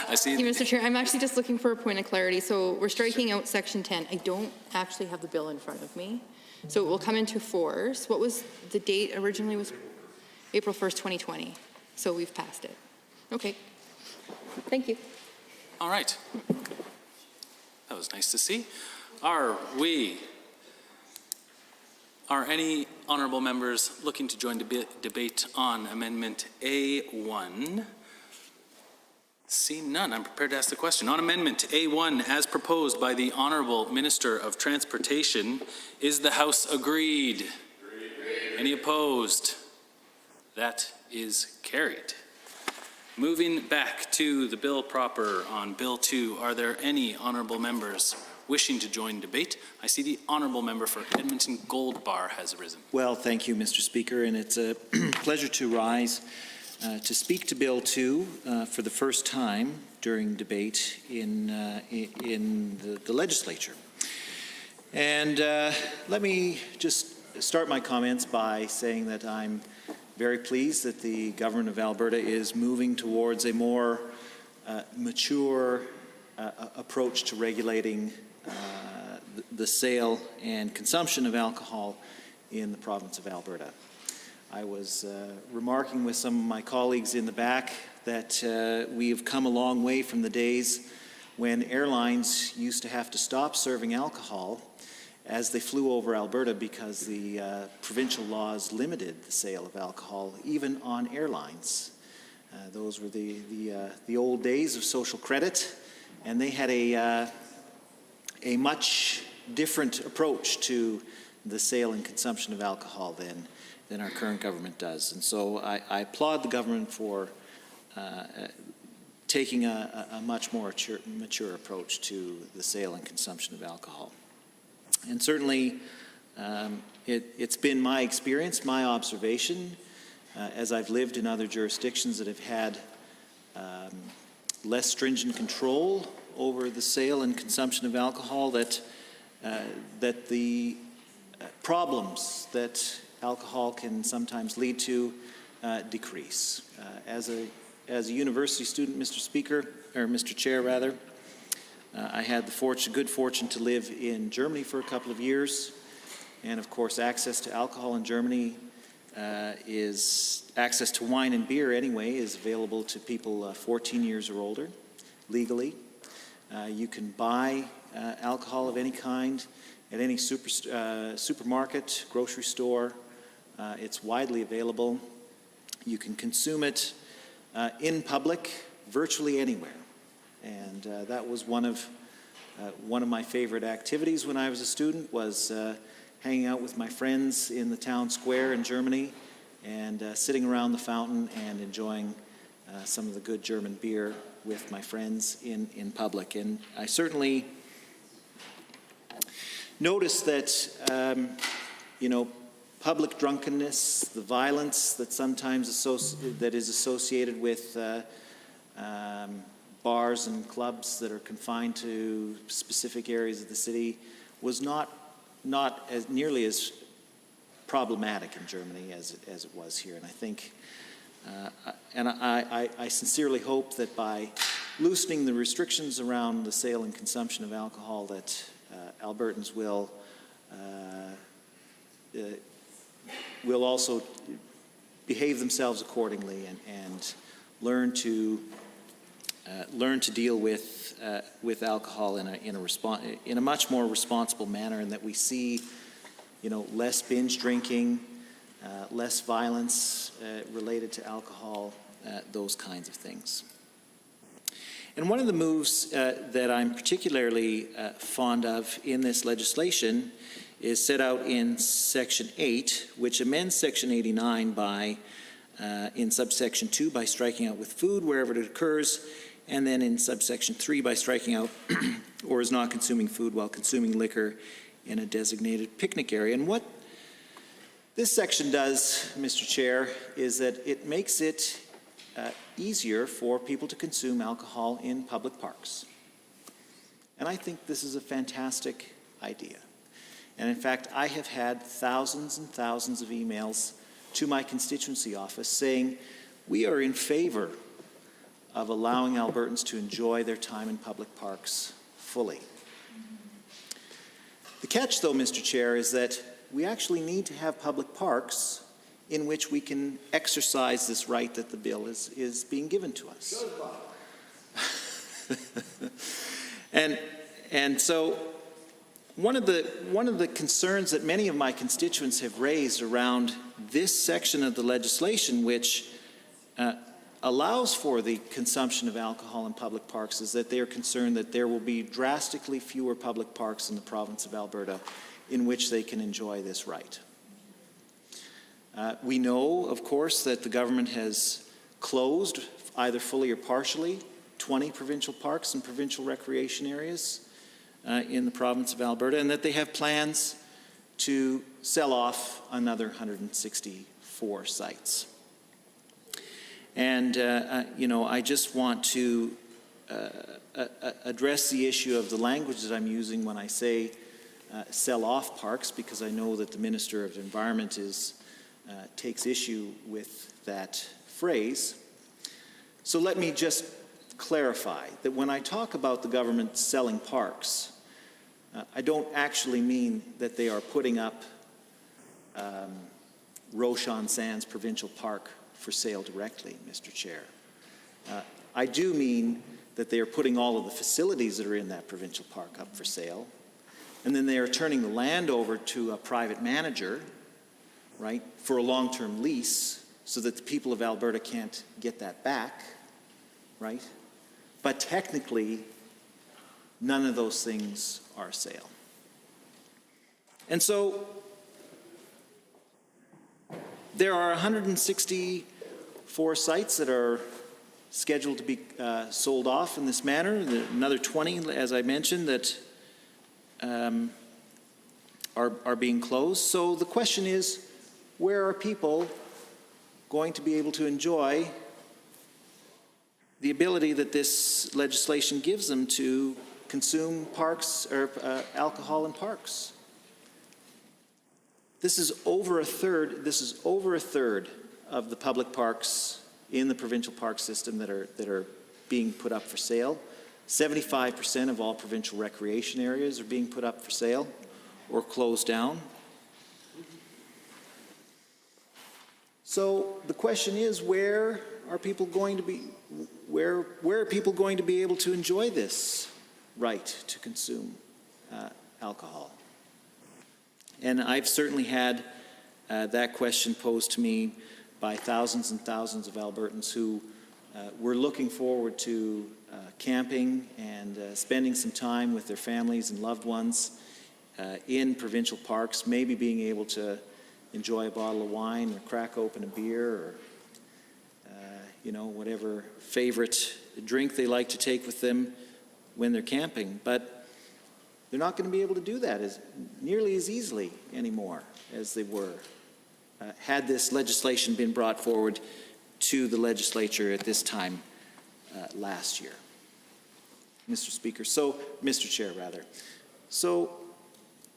I see. Thank you, Mr. Chair. I'm actually just looking for a point of clarity. So we're striking out Section 10. I don't actually have the bill in front of me. So it will come into force. What was the date originally? Was April 1st, 2020. So we've passed it. Okay. Thank you. All right. That was nice to see. Are any honourable members looking to join debate on Amendment A1? See none. I'm prepared to ask the question. On Amendment A1, as proposed by the Honourable Minister of Transportation, is the House agreed? Agreed. Any opposed? That is carried. Moving back to the bill proper on Bill 2, are there any honourable members wishing to join debate? I see the honourable member for Edmonton Gold Bar has risen. Well, thank you, Mr. Speaker, and it's a pleasure to rise to speak to Bill 2 for the first time during debate in the legislature. And let me just start my comments by saying that I'm very pleased that the government of Alberta is moving towards a more mature approach to regulating the sale and consumption of alcohol in the province of Alberta. I was remarking with some of my colleagues in the back that we have come a long way from the days when airlines used to have to stop serving alcohol as they flew over Alberta because the provincial laws limited the sale of alcohol even on airlines. Those were the old days of social credit, and they had a much different approach to the sale and consumption of alcohol than our current government does. And so I applaud the government for taking a much more mature approach to the sale and consumption of alcohol. And certainly it's been my experience, my observation, as I've lived in other jurisdictions that have had less stringent control over the sale and consumption of alcohol, that the problems that alcohol can sometimes lead to decrease. As a university student, Mr. Chair, rather, I had the good fortune to live in Germany for a couple of years, and of course access to alcohol in Germany access to wine and beer anyway is available to people 14 years or older legally. You can buy alcohol of any kind at any supermarket, grocery store. It's widely available. You can consume it in public virtually anywhere. And that was one of my favorite activities when I was a student, was hanging out with my friends in the town square in Germany and sitting around the fountain and enjoying some of the good German beer with my friends in public. And I certainly noticed that, public drunkenness, the violence that sometimes that is associated with bars and clubs that are confined to specific areas of the city was not as nearly as problematic in Germany as it was here. And I think, and I sincerely hope that by loosening the restrictions around the sale and consumption of alcohol, that Albertans will also behave themselves accordingly and learn to deal with alcohol in a much more responsible manner, and that we see, less binge drinking, less violence related to alcohol, those kinds of things. And one of the moves that I'm particularly fond of in this legislation is set out in Section 8, which amends Section 89 in subsection 2 by striking out with food wherever it occurs, and then in subsection 3 by striking out or is not consuming food while consuming liquor in a designated picnic area. And what this section does, Mr. Chair, is that it makes it easier for people to consume alcohol in public parks. And I think this is a fantastic idea. And in fact, I have had thousands and thousands of emails to my constituency office saying, we are in favor of allowing Albertans to enjoy their time in public parks fully. The catch, though, Mr. Chair, is that we actually need to have public parks in which we can exercise this right that the bill is being given to us. And so one of the concerns that many of my constituents have raised around this section of the legislation, which allows for the consumption of alcohol in public parks, is that they are concerned that there will be drastically fewer public parks in the province of Alberta in which they can enjoy this right. We know, of course, that the government has closed, either fully or partially, 20 provincial parks and provincial recreation areas in the province of Alberta, and that they have plans to sell off another 164 sites. And, I just want to address the issue of the language that I'm using when I say sell off parks, because I know that the Minister of Environment takes issue with that phrase. So let me just clarify that when I talk about the government selling parks, I don't actually mean that they are putting up Roshan Sands Provincial Park for sale directly, Mr. Chair. I do mean that they are putting all of the facilities that are in that provincial park up for sale, and then they are turning the land over to a private manager, right, for a long-term lease so that the people of Alberta can't get that back, right? But technically, none of those things are sale. And so there are 164 sites that are scheduled to be sold off in this manner. Another 20, as I mentioned, that are being closed. So the question is, where are people going to be able to enjoy the ability that this legislation gives them to consume parks or alcohol in parks? This is over a third of the public parks in the provincial park system that are being put up for sale. 75% of all provincial recreation areas are being put up for sale or closed down. So the question is, where are people going to be able to enjoy this right to consume alcohol? And I've certainly had that question posed to me by thousands and thousands of Albertans who were looking forward to camping and spending some time with their families and loved ones in provincial parks, maybe being able to enjoy a bottle of wine or crack open a beer or whatever favorite drink they like to take with them when they're camping. But they're not going to be able to do that nearly as easily anymore as they were had this legislation been brought forward to the legislature at this time last year. Mr. Chair, rather. So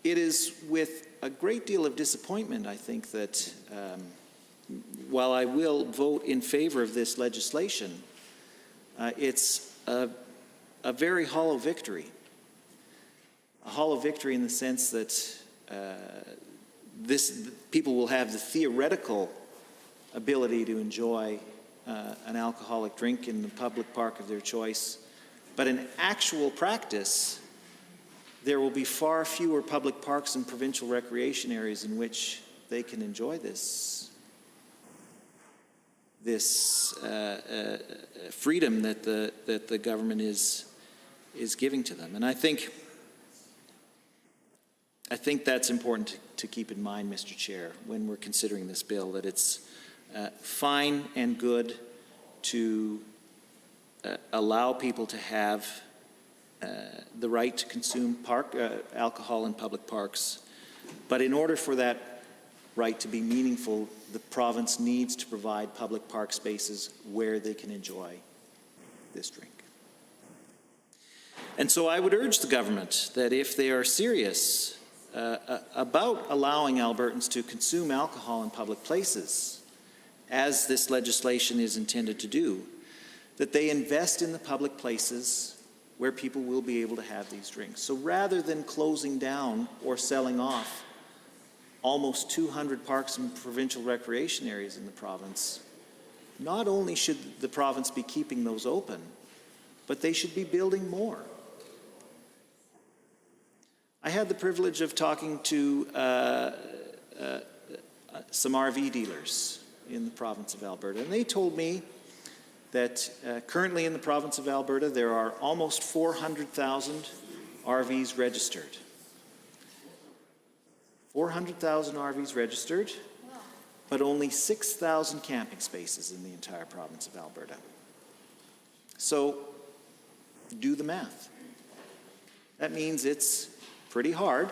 it is with a great deal of disappointment, I think, that while I will vote in favor of this legislation, it's a very hollow victory. A hollow victory in the sense that people will have the theoretical ability to enjoy an alcoholic drink in the public park of their choice, but in actual practice, there will be far fewer public parks and provincial recreation areas in which they can enjoy this freedom that the government is giving to them. And I think that's important to keep in mind, Mr. Chair, when we're considering this bill, that it's fine and good to allow people to have the right to consume alcohol in public parks. But in order for that right to be meaningful, the province needs to provide public park spaces where they can enjoy this drink. And so I would urge the government that if they are serious about allowing Albertans to consume alcohol in public places, as this legislation is intended to do, that they invest in the public places where people will be able to have these drinks. So rather than closing down or selling off almost 200 parks and provincial recreation areas in the province, not only should the province be keeping those open, but they should be building more. I had the privilege of talking to some RV dealers in the province of Alberta, and they told me that currently in the province of Alberta there are almost 400,000 RVs registered. 400,000 RVs registered, but only 6,000 camping spaces in the entire province of Alberta. So do the math. That means it's pretty hard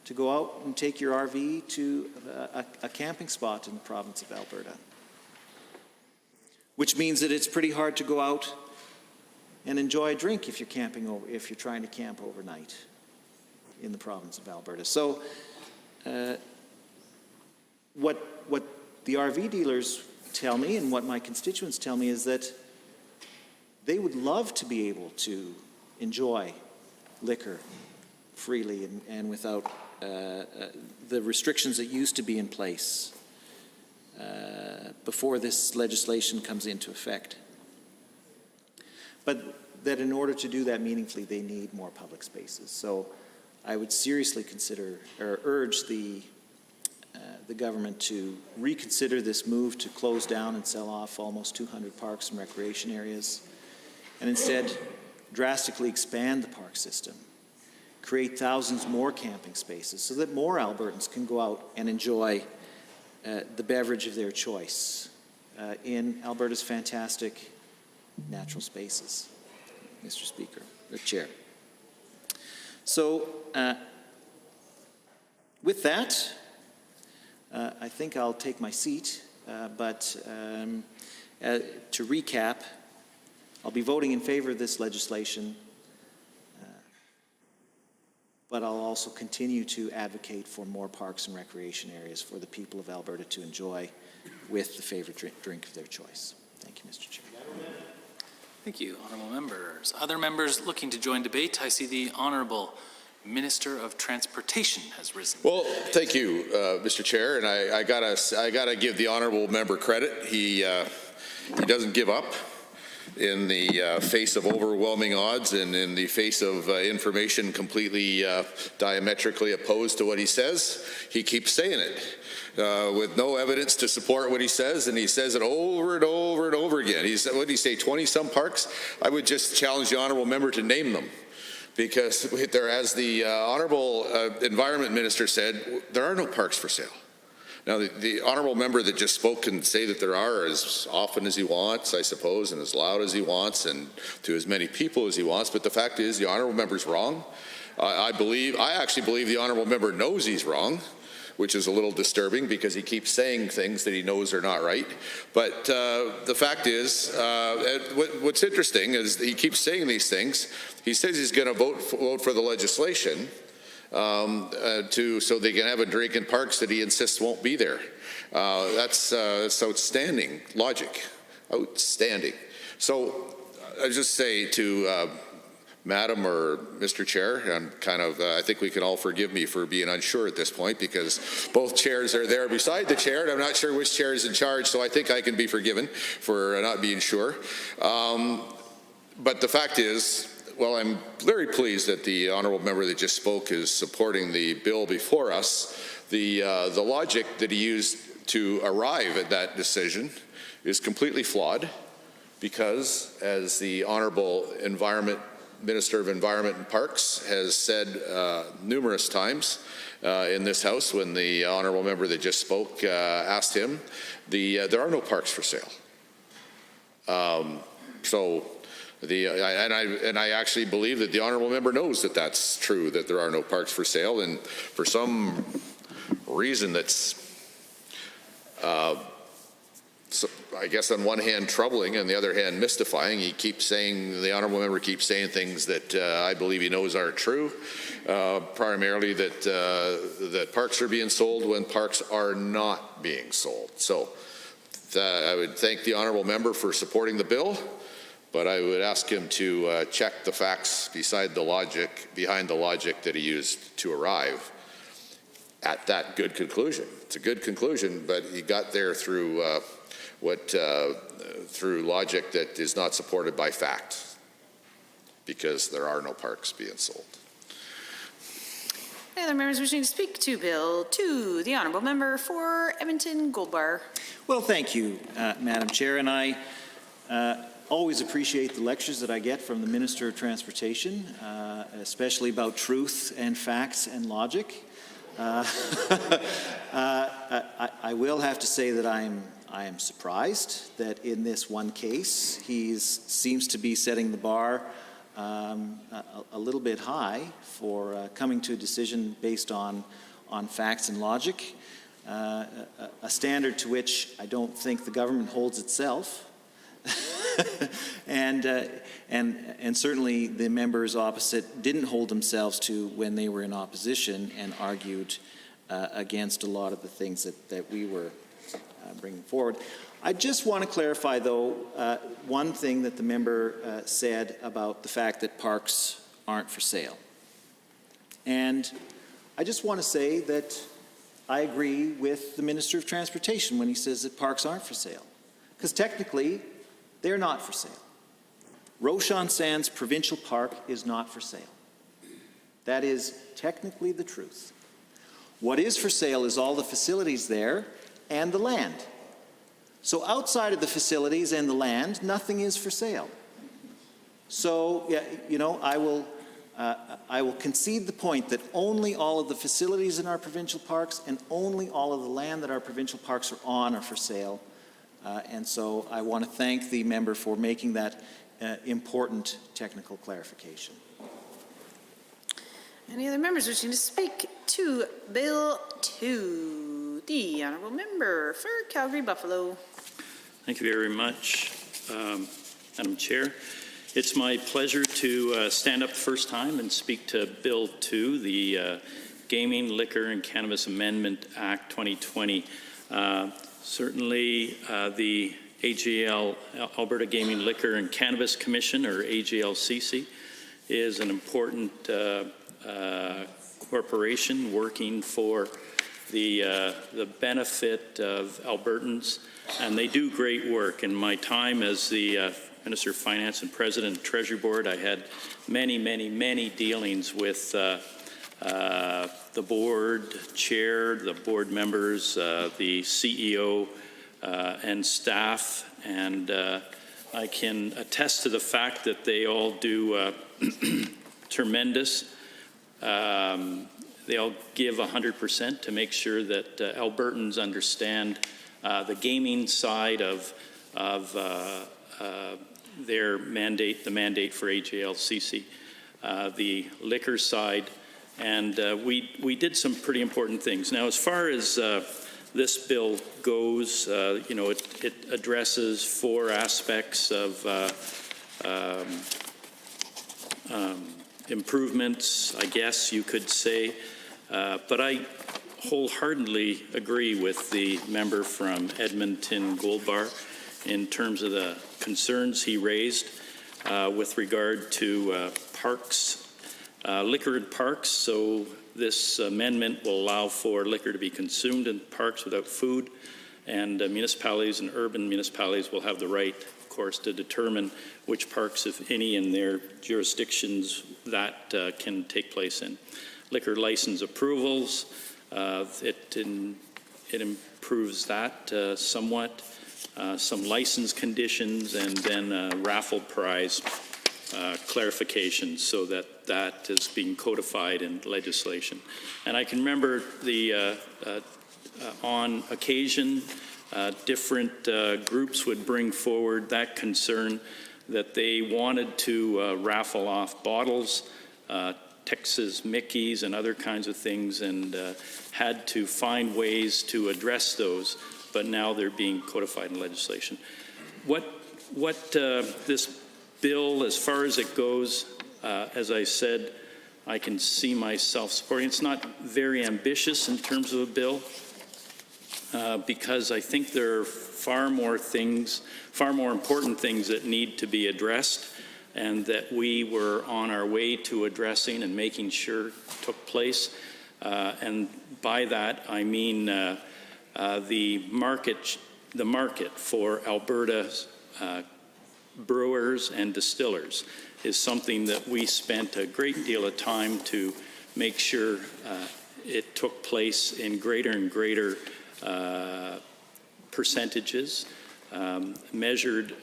to go out and take your RV to a camping spot in the province of Alberta. Which means that it's pretty hard to go out and enjoy a drink if you're trying to camp overnight in the province of Alberta. So what the RV dealers tell me and what my constituents tell me is that they would love to be able to enjoy liquor freely and without the restrictions that used to be in place before this legislation comes into effect. But that in order to do that meaningfully, they need more public spaces. So I would seriously consider or urge the government to reconsider this move to close down and sell off almost 200 parks and recreation areas, and instead drastically expand the park system, create thousands more camping spaces so that more Albertans can go out and enjoy the beverage of their choice in Alberta's fantastic natural spaces, Mr. Speaker, or Chair. So with that, I think I'll take my seat, but to recap, I'll be voting in favor of this legislation, but I'll also continue to advocate for more parks and recreation areas for the people of Alberta to enjoy with the favorite drink of their choice. Thank you, Mr. Chair. Thank you, honourable members. Other members looking to join debate? I see the Honourable Minister of Transportation has risen. Well, thank you, Mr. Chair, and I gotta give the honourable member credit. He doesn't give up in the face of overwhelming odds and in the face of information completely diametrically opposed to what he says. He keeps saying it with no evidence to support what he says, and he says it over and over and over again. What did he say, 20-some parks? I would just challenge the honourable member to name them. Because there, as the Honourable Environment Minister said, there are no parks for sale. Now, the honourable member that just spoke can say that there are as often as he wants, I suppose, and as loud as he wants, and to as many people as he wants. But the fact is, the honourable member's wrong. I actually believe the honourable member knows he's wrong, which is a little disturbing because he keeps saying things that he knows are not right. But the fact is, what's interesting is he keeps saying these things. He says he's going to vote for the legislation, so they can have a drink in parks that he insists won't be there. That's outstanding logic, outstanding. So I just say to Madam or Mr. Chair, I'm kind of, I think we can all forgive me for being unsure at this point because both chairs are there beside the chair and I'm not sure which chair is in charge, so I think I can be forgiven for not being sure. But the fact is, well, I'm very pleased that the honourable member that just spoke is supporting the bill before us. The logic that he used to arrive at that decision is completely flawed because, as the Honourable Minister of Environment and Parks has said numerous times in this House when the honourable member that just spoke asked him, there are no parks for sale. And I actually believe that the honourable member knows that that's true, that there are no parks for sale, and for some reason that's so I guess on one hand troubling and the other hand mystifying, the honourable member keeps saying things that I believe he knows aren't true, primarily that parks are being sold when parks are not being sold. So I would thank the honourable member for supporting the bill, but I would ask him to check the facts behind the logic that he used to arrive at that good conclusion. It's a good conclusion, but he got there through through logic that is not supported by fact, because there are no parks being sold. Any other members wishing to speak to Bill 2? The honourable member for Edmonton Goldbar. Well, thank you, Madam Chair, and I always appreciate the lectures that I get from the Minister of Transportation, especially about truth and facts and logic. I will have to say that I am surprised that in this one case he seems to be setting the bar a little bit high for coming to a decision based on facts and logic, a standard to which I don't think the government holds itself. And certainly the members opposite didn't hold themselves to when they were in opposition and argued against a lot of the things that we were bringing forward. I just want to clarify, though, one thing that the member said about the fact that parks aren't for sale. And I just want to say that I agree with the Minister of Transportation when he says that parks aren't for sale, because technically they're not for sale. Roshan Sands Provincial Park is not for sale. That is technically the truth. What is for sale is all the facilities there and the land. So outside of the facilities and the land, nothing is for sale. So, yeah, you know, I will concede the point that only all of the facilities in our provincial parks and only all of the land that our provincial parks are on are for sale. And so I want to thank the member for making that important technical clarification. Any other members wishing to speak to Bill 2? The honourable member for Calgary-Buffalo. Thank you very much, Madam Chair. It's my pleasure to stand up the first time and speak to Bill 2, the Gaming, Liquor and Cannabis Amendment Act 2020. Certainly the AGL, Alberta Gaming, Liquor and Cannabis Commission, or AGLCC, is an important corporation working for the benefit of Albertans, and they do great work. In my time as the Minister of Finance and President of the Treasury Board, I had many dealings with the board chair, the board members, the CEO, and staff, and I can attest to the fact that they all do tremendous. They all give 100% to make sure that Albertans understand the gaming side of their mandate, the mandate for AGLCC, the liquor side, and we did some pretty important things. Now, as far as this bill goes, you know, it addresses four aspects of improvements, I guess you could say. But I wholeheartedly agree with the member from Edmonton Gold Bar in terms of the concerns he raised with regard to parks, liquored parks. So this amendment will allow for liquor to be consumed in parks without food, and municipalities and urban municipalities will have the right, of course, to determine which parks, if any, in their jurisdictions that can take place in. Liquor license approvals, it improves that somewhat. Some license conditions, and then raffle prize clarification, so that is being codified in legislation. And I can remember on occasion, different groups would bring forward that concern that they wanted to raffle off bottles, Texas Mickeys and other kinds of things, and had to find ways to address those, but now they're being codified in legislation. What this bill, as far as it goes, as I said, I can see myself supporting. It's not very ambitious in terms of a bill, because I think there are far more important things that need to be addressed, and that we were on our way to addressing and making sure took place. And by that, I mean the market for Alberta's brewers and distillers is something that we spent a great deal of time to make sure it took place in greater and greater percentages, measured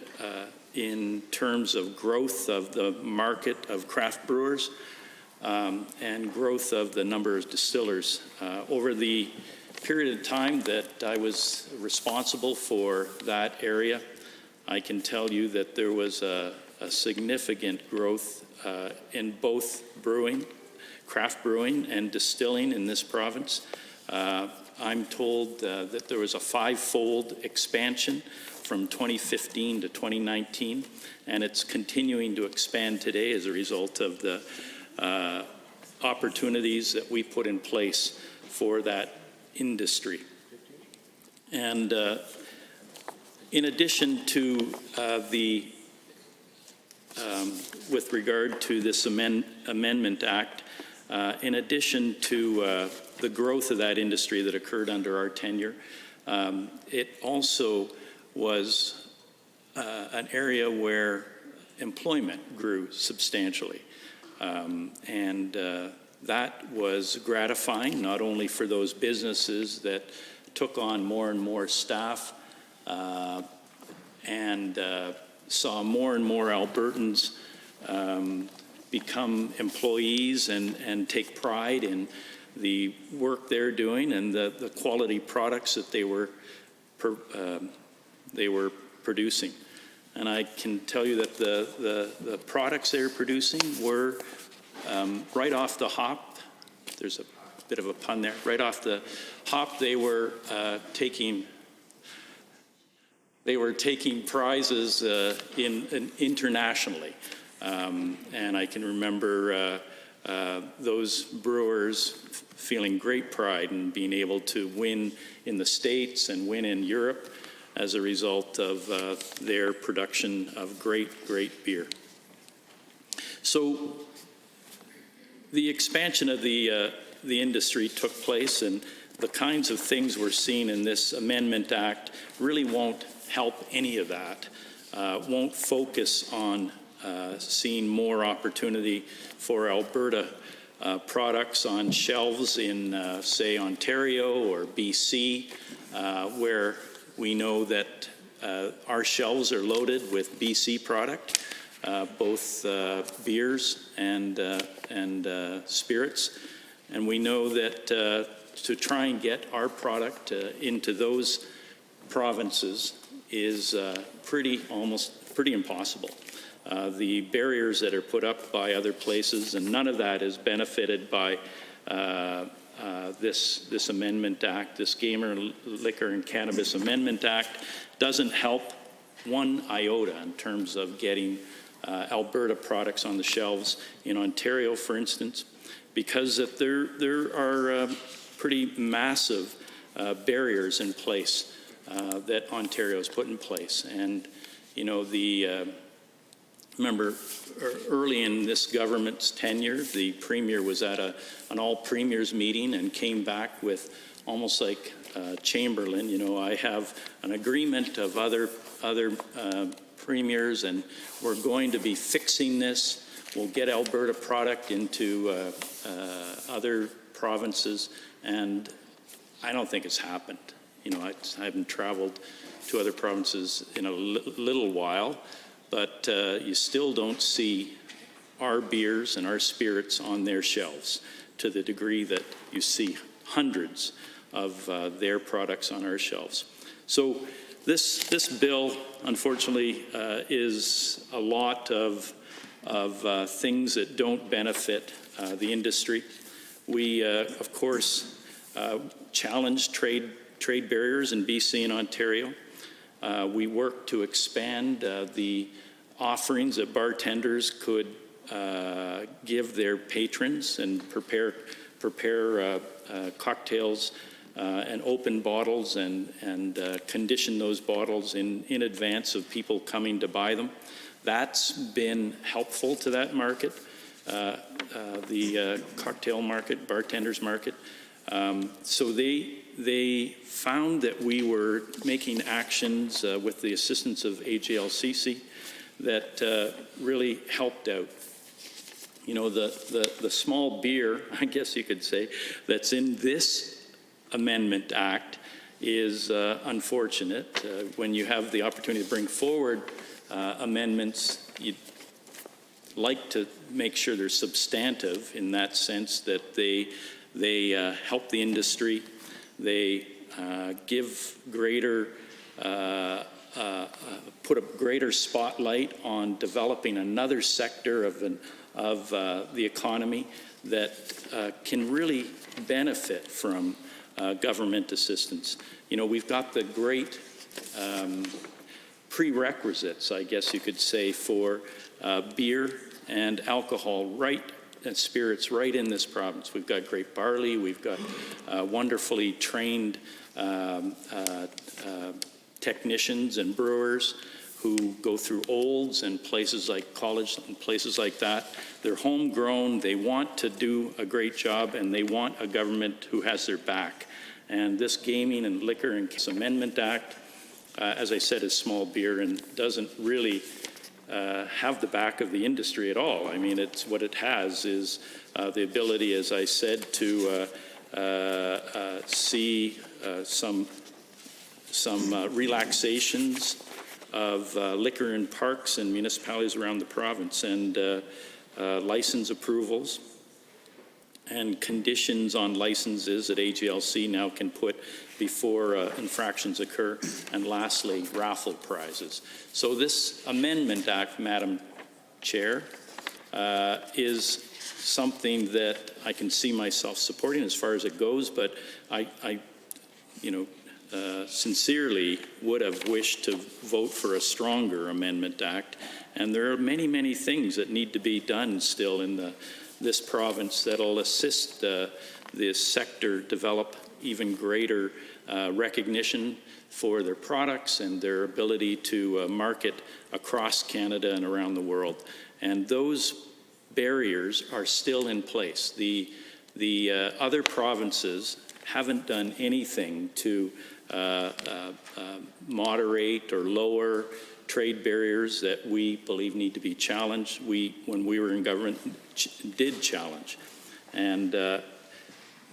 in terms of growth of the market of craft brewers and growth of the number of distillers. Over the period of time that I was responsible for that area, I can tell you that there was a significant growth in both brewing, craft brewing and distilling in this province. I'm told that there was a 5-fold expansion from 2015 to 2019, and it's continuing to expand today as a result of the opportunities that we put in place for that industry. And in addition to with regard to this Amendment Act, in addition to the growth of that industry that occurred under our tenure, it also was an area where employment grew substantially. And that was gratifying, not only for those businesses that took on more and more staff and saw more and more Albertans become employees and take pride in the work they're doing and the quality products that they were producing. And I can tell you that the products they were producing were right off the hop. There's a bit of a pun there. Right off the hop, they were taking prizes internationally. And I can remember those brewers feeling great pride in being able to win in the States and win in Europe as a result of their production of great beer. So the expansion of the industry took place, and the kinds of things we're seeing in this Amendment Act really won't help any of that, won't focus on seeing more opportunity for Alberta products on shelves in, say, Ontario or BC, where we know that our shelves are loaded with BC product, both beers and spirits. And we know that to try and get our product into those provinces is pretty impossible. The barriers that are put up by other places, and none of that is benefited by this Amendment Act. This Gamer, Liquor and Cannabis Amendment Act doesn't help one iota in terms of getting Alberta products on the shelves in Ontario, for instance, because that there are pretty massive barriers in place that Ontario's put in place. And, you know, remember early in this government's tenure, the Premier was at an all Premiers meeting and came back with almost like Chamberlain, you know, I have an agreement of other Premiers, and we're going to be fixing this. We'll get Alberta product into other provinces, and I don't think it's happened. You know, I haven't traveled to other provinces in a little while, but you still don't see our beers and our spirits on their shelves to the degree that you see hundreds of their products on our shelves. So this bill, unfortunately, is a lot of things that don't benefit the industry. We, of course, challenge trade barriers in BC and Ontario. We work to expand the offerings that bartenders could give their patrons and prepare cocktails and open bottles and condition those bottles in advance of people coming to buy them. That's been helpful to that market, the cocktail market, bartenders market. So they found that we were making actions with the assistance of AGLCC that really helped out. You know, the small beer, I guess you could say, that's in this Amendment Act is unfortunate. When you have the opportunity to bring forward amendments, you'd like to make sure they're substantive in that sense, that they help the industry, they give greater, put a greater spotlight on developing another sector of the economy that can really benefit from government assistance. You know, we've got the great prerequisites, I guess you could say, for beer and alcohol and spirits right in this province. We've got great barley, we've got wonderfully trained technicians and brewers who go through Olds and places like college and places like that. They're homegrown, they want to do a great job, and they want a government who has their back. And this Gaming and Liquor and Amendment Act, as I said, is small beer and doesn't really have the back of the industry at all. I mean, what it has is the ability, as I said, to see some relaxations of liquor in parks and municipalities around the province, and license approvals and conditions on licenses that AGLC now can put before infractions occur, and lastly, raffle prizes. So this Amendment Act, Madam Chair, is something that I can see myself supporting as far as it goes, but I sincerely would have wished to vote for a stronger Amendment Act. And there are many, many things that need to be done still in this province that'll assist this sector develop even greater recognition for their products and their ability to market across Canada and around the world. And those barriers are still in place. The other provinces haven't done anything to moderate or lower trade barriers that we believe need to be challenged. When we were in government, did challenge. And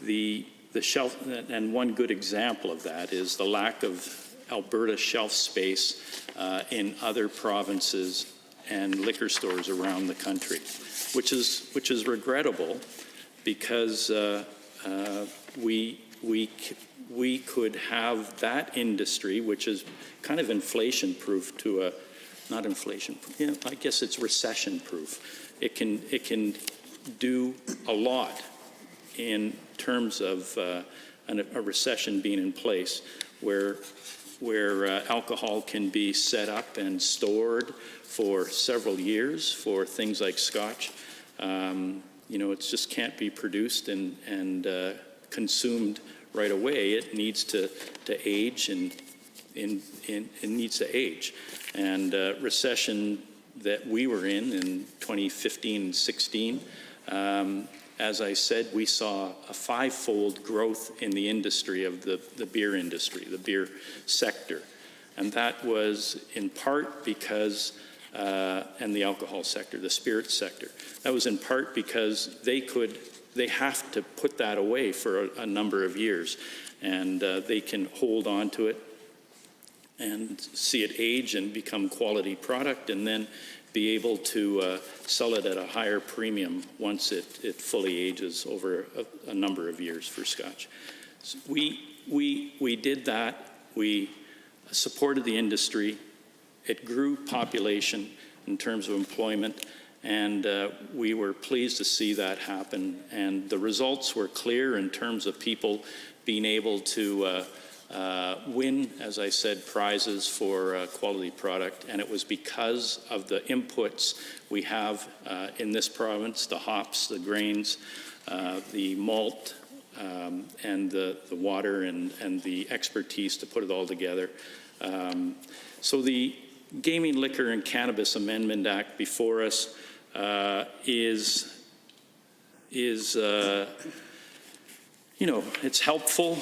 the shelf, and one good example of that is the lack of Alberta shelf space in other provinces and liquor stores around the country, which is regrettable, because we could have that industry, which is kind of inflation-proof not inflation-proof, yeah, I guess it's recession-proof. It can do a lot in terms of a recession being in place, where alcohol can be set up and stored for several years for things like scotch. It just can't be produced and consumed right away. It needs to age, and it needs to age. And recession that we were in 2015 and 16, as I said, we saw a five-fold growth in the industry of the beer industry, the beer sector. And that was in part because, and the alcohol sector, the spirits sector, that was in part because they have to put that away for a number of years. And they can hold on to it and see it age and become quality product, and then be able to sell it at a higher premium once it fully ages over a number of years for Scotch. So we did that. We supported the industry. It grew population in terms of employment, and we were pleased to see that happen. And the results were clear in terms of people being able to win, as I said, prizes for quality product. And it was because of the inputs we have in this province, the hops, the grains, the malt, and the water and the expertise to put it all together. So the Gaming, Liquor, and Cannabis Amendment Act before us is it's helpful.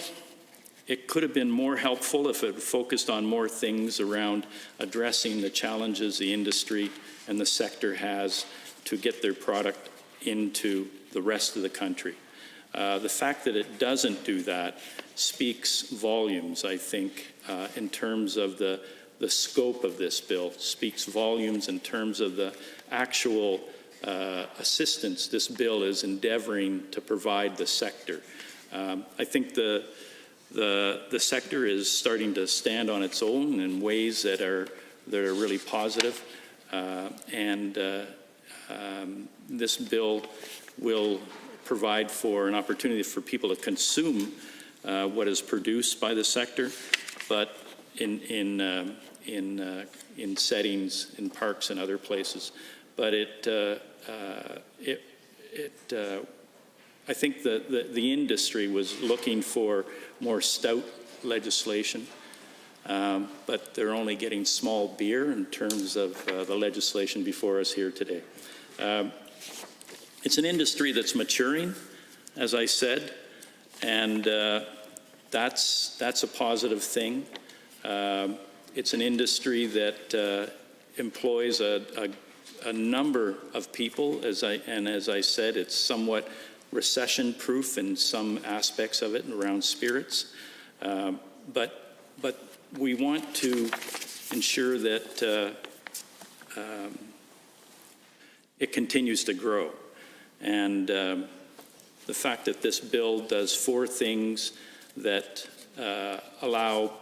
It could have been more helpful if it focused on more things around addressing the challenges the industry and the sector has to get their product into the rest of the country. The fact that it doesn't do that speaks volumes, I think, in terms of the scope of this bill, speaks volumes in terms of the actual assistance this bill is endeavoring to provide the sector. I think the sector is starting to stand on its own in ways that are really positive, and this bill will provide for an opportunity for people to consume what is produced by the sector, but in settings, in parks and other places. But I think the industry was looking for more stout legislation, but they're only getting small beer in terms of the legislation before us here today. It's an industry that's maturing, as I said, and that's a positive thing. It's an industry that employs a number of people, as I said, it's somewhat recession-proof in some aspects of it around spirits, but we want to ensure that it continues to grow. And the fact that this bill does four things that allow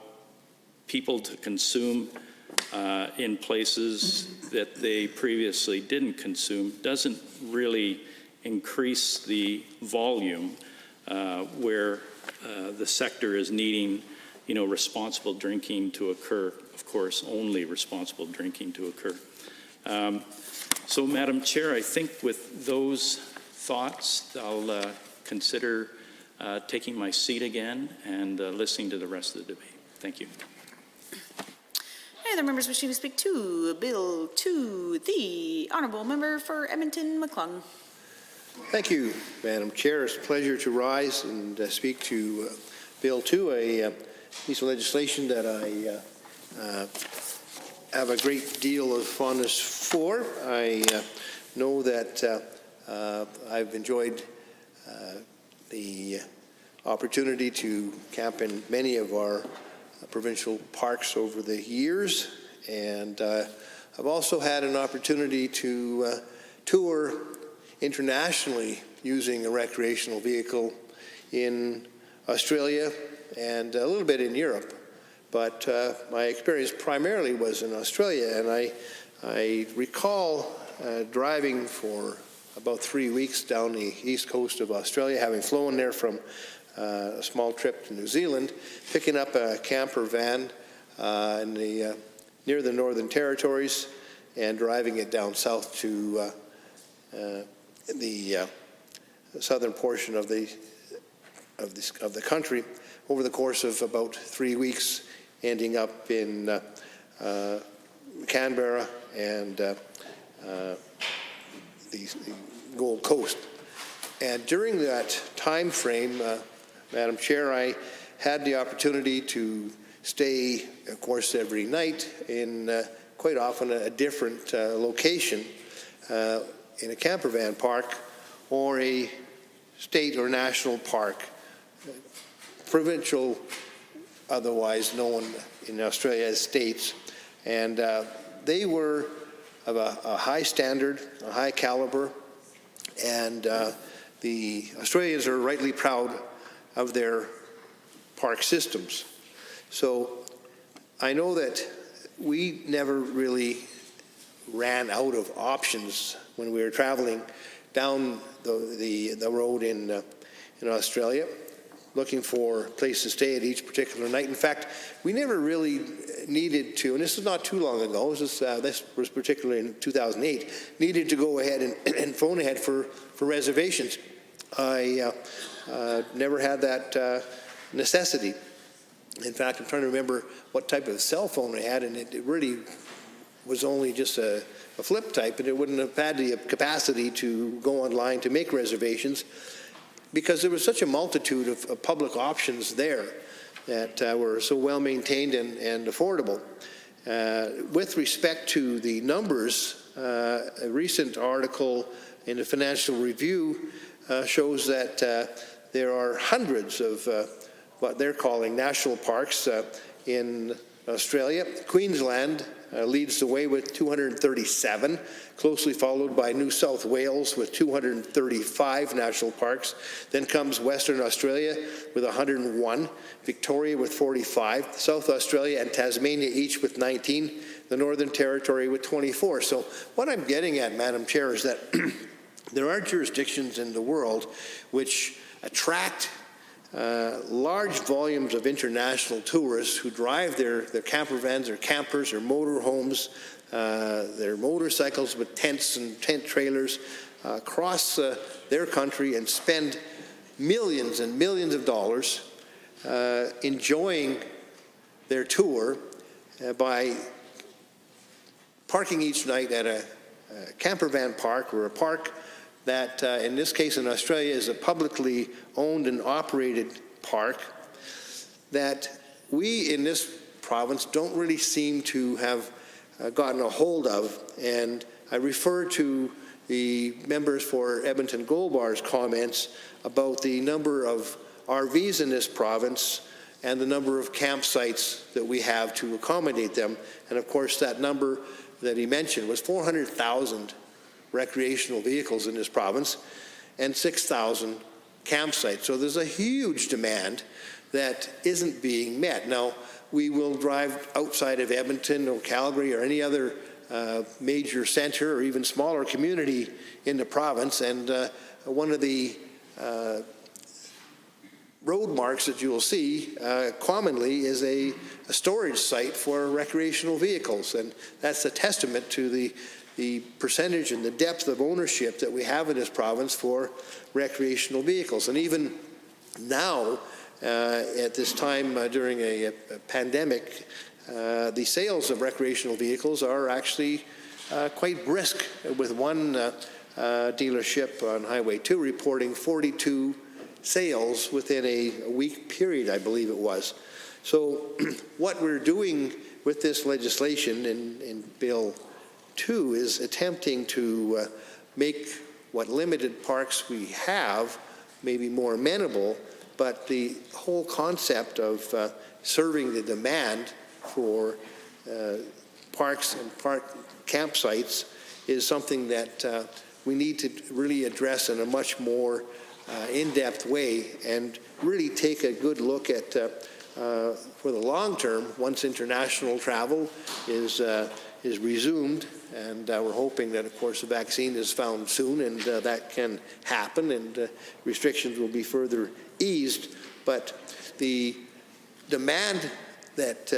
people to consume in places that they previously didn't consume doesn't really increase the volume where the sector is needing, responsible drinking to occur. Of course, only responsible drinking to occur. So, Madam Chair, I think with those thoughts, I'll consider taking my seat again and listening to the rest of the debate. Thank you. Any other members wishing to speak to Bill 2? The Honourable Member for Edmonton-McClung. Thank you, Madam Chair. It's a pleasure to rise and speak to Bill 2, a piece of legislation that I have a great deal of fondness for. I know that I've enjoyed the opportunity to camp in many of our provincial parks over the years, and I've also had an opportunity to tour internationally using a recreational vehicle in Australia and a little bit in Europe. But my experience primarily was in Australia, and I recall driving for about 3 weeks down the east coast of Australia, having flown there from a small trip to New Zealand, picking up a camper van near the Northern Territories and driving it down south to the southern portion of the country over the course of about 3 weeks, ending up in Canberra and the Gold Coast. And during that time frame, Madam Chair, I had the opportunity to stay, of course, every night in quite often a different location in a camper van park or a state or national park, provincial, otherwise known in Australia as states. And they were of a high standard, a high caliber, and the Australians are rightly proud of their park systems. So I know that we never really ran out of options when we were traveling down the road in Australia, looking for a place to stay at each particular night. In fact, we never really needed to, and this is not too long ago, this was particularly in 2008, needed to go ahead and phone ahead for reservations. I never had that necessity. In fact, I'm trying to remember what type of cell phone I had, and it really was only just a flip type, and it wouldn't have had the capacity to go online to make reservations because there was such a multitude of public options there that were so well maintained and affordable. With respect to the numbers, a recent article in the Financial Review shows that there are hundreds of what they're calling national parks in Australia. Queensland leads the way with 237, closely followed by New South Wales with 235 national parks. Then comes Western Australia with 101, Victoria with 45, South Australia and Tasmania each with 19, the Northern Territory with 24. So what I'm getting at, Madam Chair, is that there are jurisdictions in the world which attract large volumes of international tourists who drive their camper vans, their campers, their motor homes, their motorcycles with tents and tent trailers across their country and spend millions and millions of dollars enjoying their tour by parking each night at a camper van park or a park that, in this case in Australia, is a publicly owned and operated park that we in this province don't really seem to have gotten a hold of. And I refer to the members for Edmonton Gold Bar's comments about the number of RVs in this province and the number of campsites that we have to accommodate them. And of course, that number that he mentioned was 400,000 recreational vehicles in this province and 6,000 campsites. So there's a huge demand that isn't being met. Now, we will drive outside of Edmonton or Calgary or any other major center or even smaller community in the province, and one of the road marks that you will see commonly is a storage site for recreational vehicles, and that's a testament to the percentage and the depth of ownership that we have in this province for recreational vehicles. And even now, at this time during a pandemic, the sales of recreational vehicles are actually quite brisk, with one dealership on Highway 2 reporting 42 sales within a week period, I believe it was. So what we're doing with this legislation in Bill 2 is attempting to make what limited parks we have maybe more amenable, but the whole concept of serving the demand for parks and park campsites is something that we need to really address in a much more in-depth way and really take a good look at, for the long term, once international travel is resumed, and we're hoping that, of course, the vaccine is found soon, and that can happen, and restrictions will be further eased. But the demand that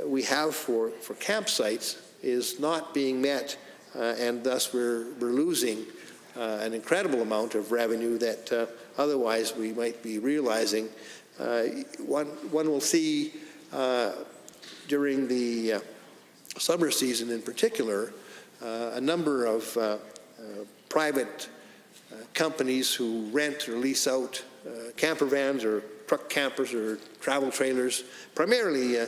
we have for campsites is not being met, and thus we're losing an incredible amount of revenue that otherwise we might be realizing. One will see during the summer season in particular a number of private companies who rent or lease out camper vans or truck campers or travel trailers, primarily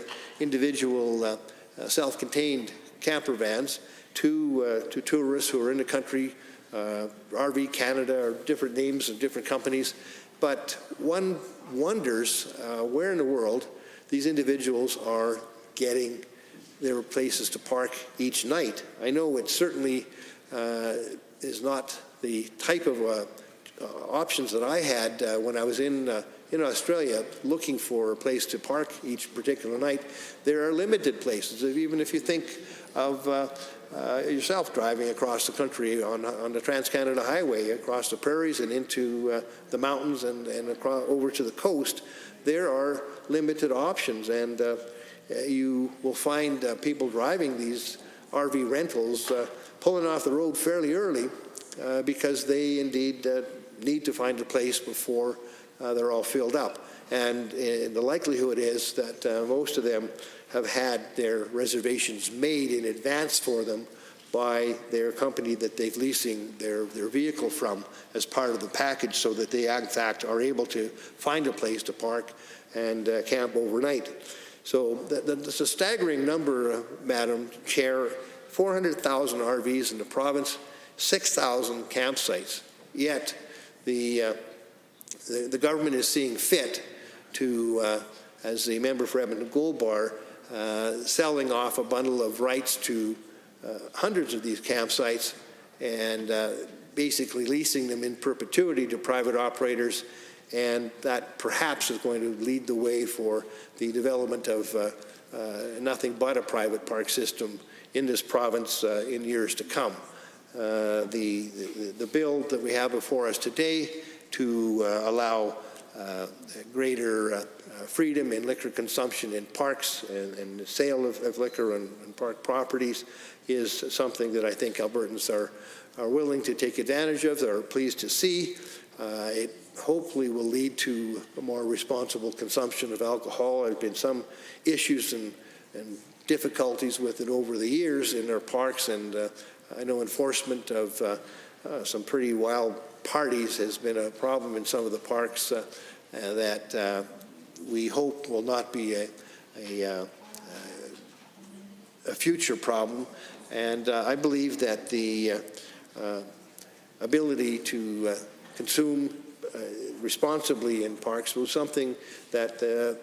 individual self-contained camper vans to tourists who are in the country, RV Canada or different names of different companies. But one wonders where in the world these individuals are getting their places to park each night. I know it certainly is not the type of options that I had when I was in Australia looking for a place to park each particular night. There are limited places. Even if you think of yourself driving across the country on the Trans-Canada Highway, across the prairies and into the mountains and across, over to the coast, there are limited options. And you will find people driving these RV rentals pulling off the road fairly early because they indeed need to find a place before they're all filled up. And the likelihood is that most of them have had their reservations made in advance for them by their company that they're leasing their vehicle from as part of the package, so that they in fact are able to find a place to park and camp overnight. So that's a staggering number, Madam Chair. 400,000 RVs in the province, 6,000 campsites. Yet the government is seeing fit to, as the member for Edmonton Gold Bar, selling off a bundle of rights to hundreds of these campsites and basically leasing them in perpetuity to private operators, and that perhaps is going to lead the way for the development of nothing but a private park system in this province in years to come. The bill that we have before us today to allow greater freedom in liquor consumption in parks and the sale of liquor on park properties is something that I think Albertans are willing to take advantage of, are pleased to see. It hopefully will lead to a more responsible consumption of alcohol. There have been some issues and difficulties with it over the years in our parks, and I know enforcement of some pretty wild parties has been a problem in some of the parks that we hope will not be a future problem. And I believe that the ability to consume responsibly in parks was something that the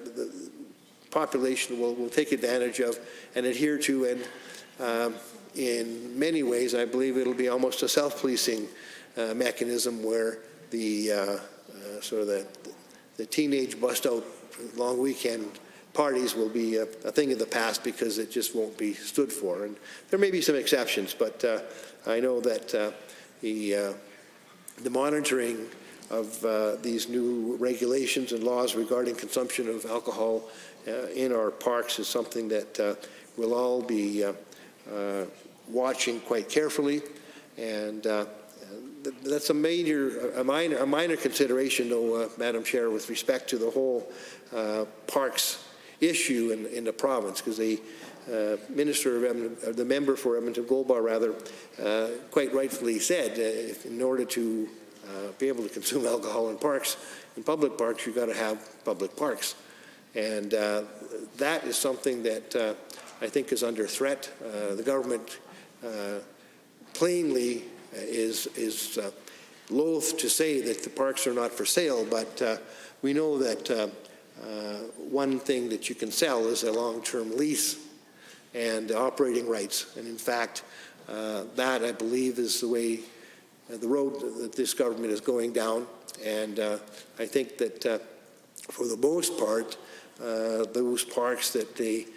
population will take advantage of and adhere to, and in many ways I believe it'll be almost a self-policing mechanism where the sort of the teenage bust-out long weekend parties will be a thing of the past because it just won't be stood for. And there may be some exceptions, but I know that the monitoring of these new regulations and laws regarding consumption of alcohol in our parks is something that we'll all be watching quite carefully, and that's a minor consideration, though, Madam Chair, with respect to the whole parks issue in the province, because the minister of the member for Edmonton Gold Bar, rather, quite rightfully said, in order to be able to consume alcohol in parks, in public parks, you've got to have public parks. And that is something that I think is under threat. The government plainly is loath to say that the parks are not for sale, but we know that one thing that you can sell is a long-term lease and operating rights. And in fact, that, I believe, is the way, the road that this government is going down. And I think that for the most part, those parks that they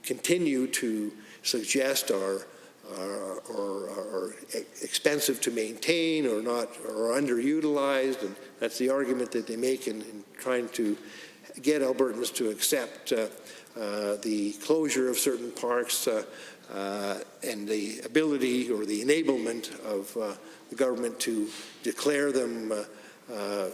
continue to suggest are expensive to maintain or not, or underutilized, and that's the argument that they make in trying to get Albertans to accept the closure of certain parks and the ability or the enablement of the government to declare them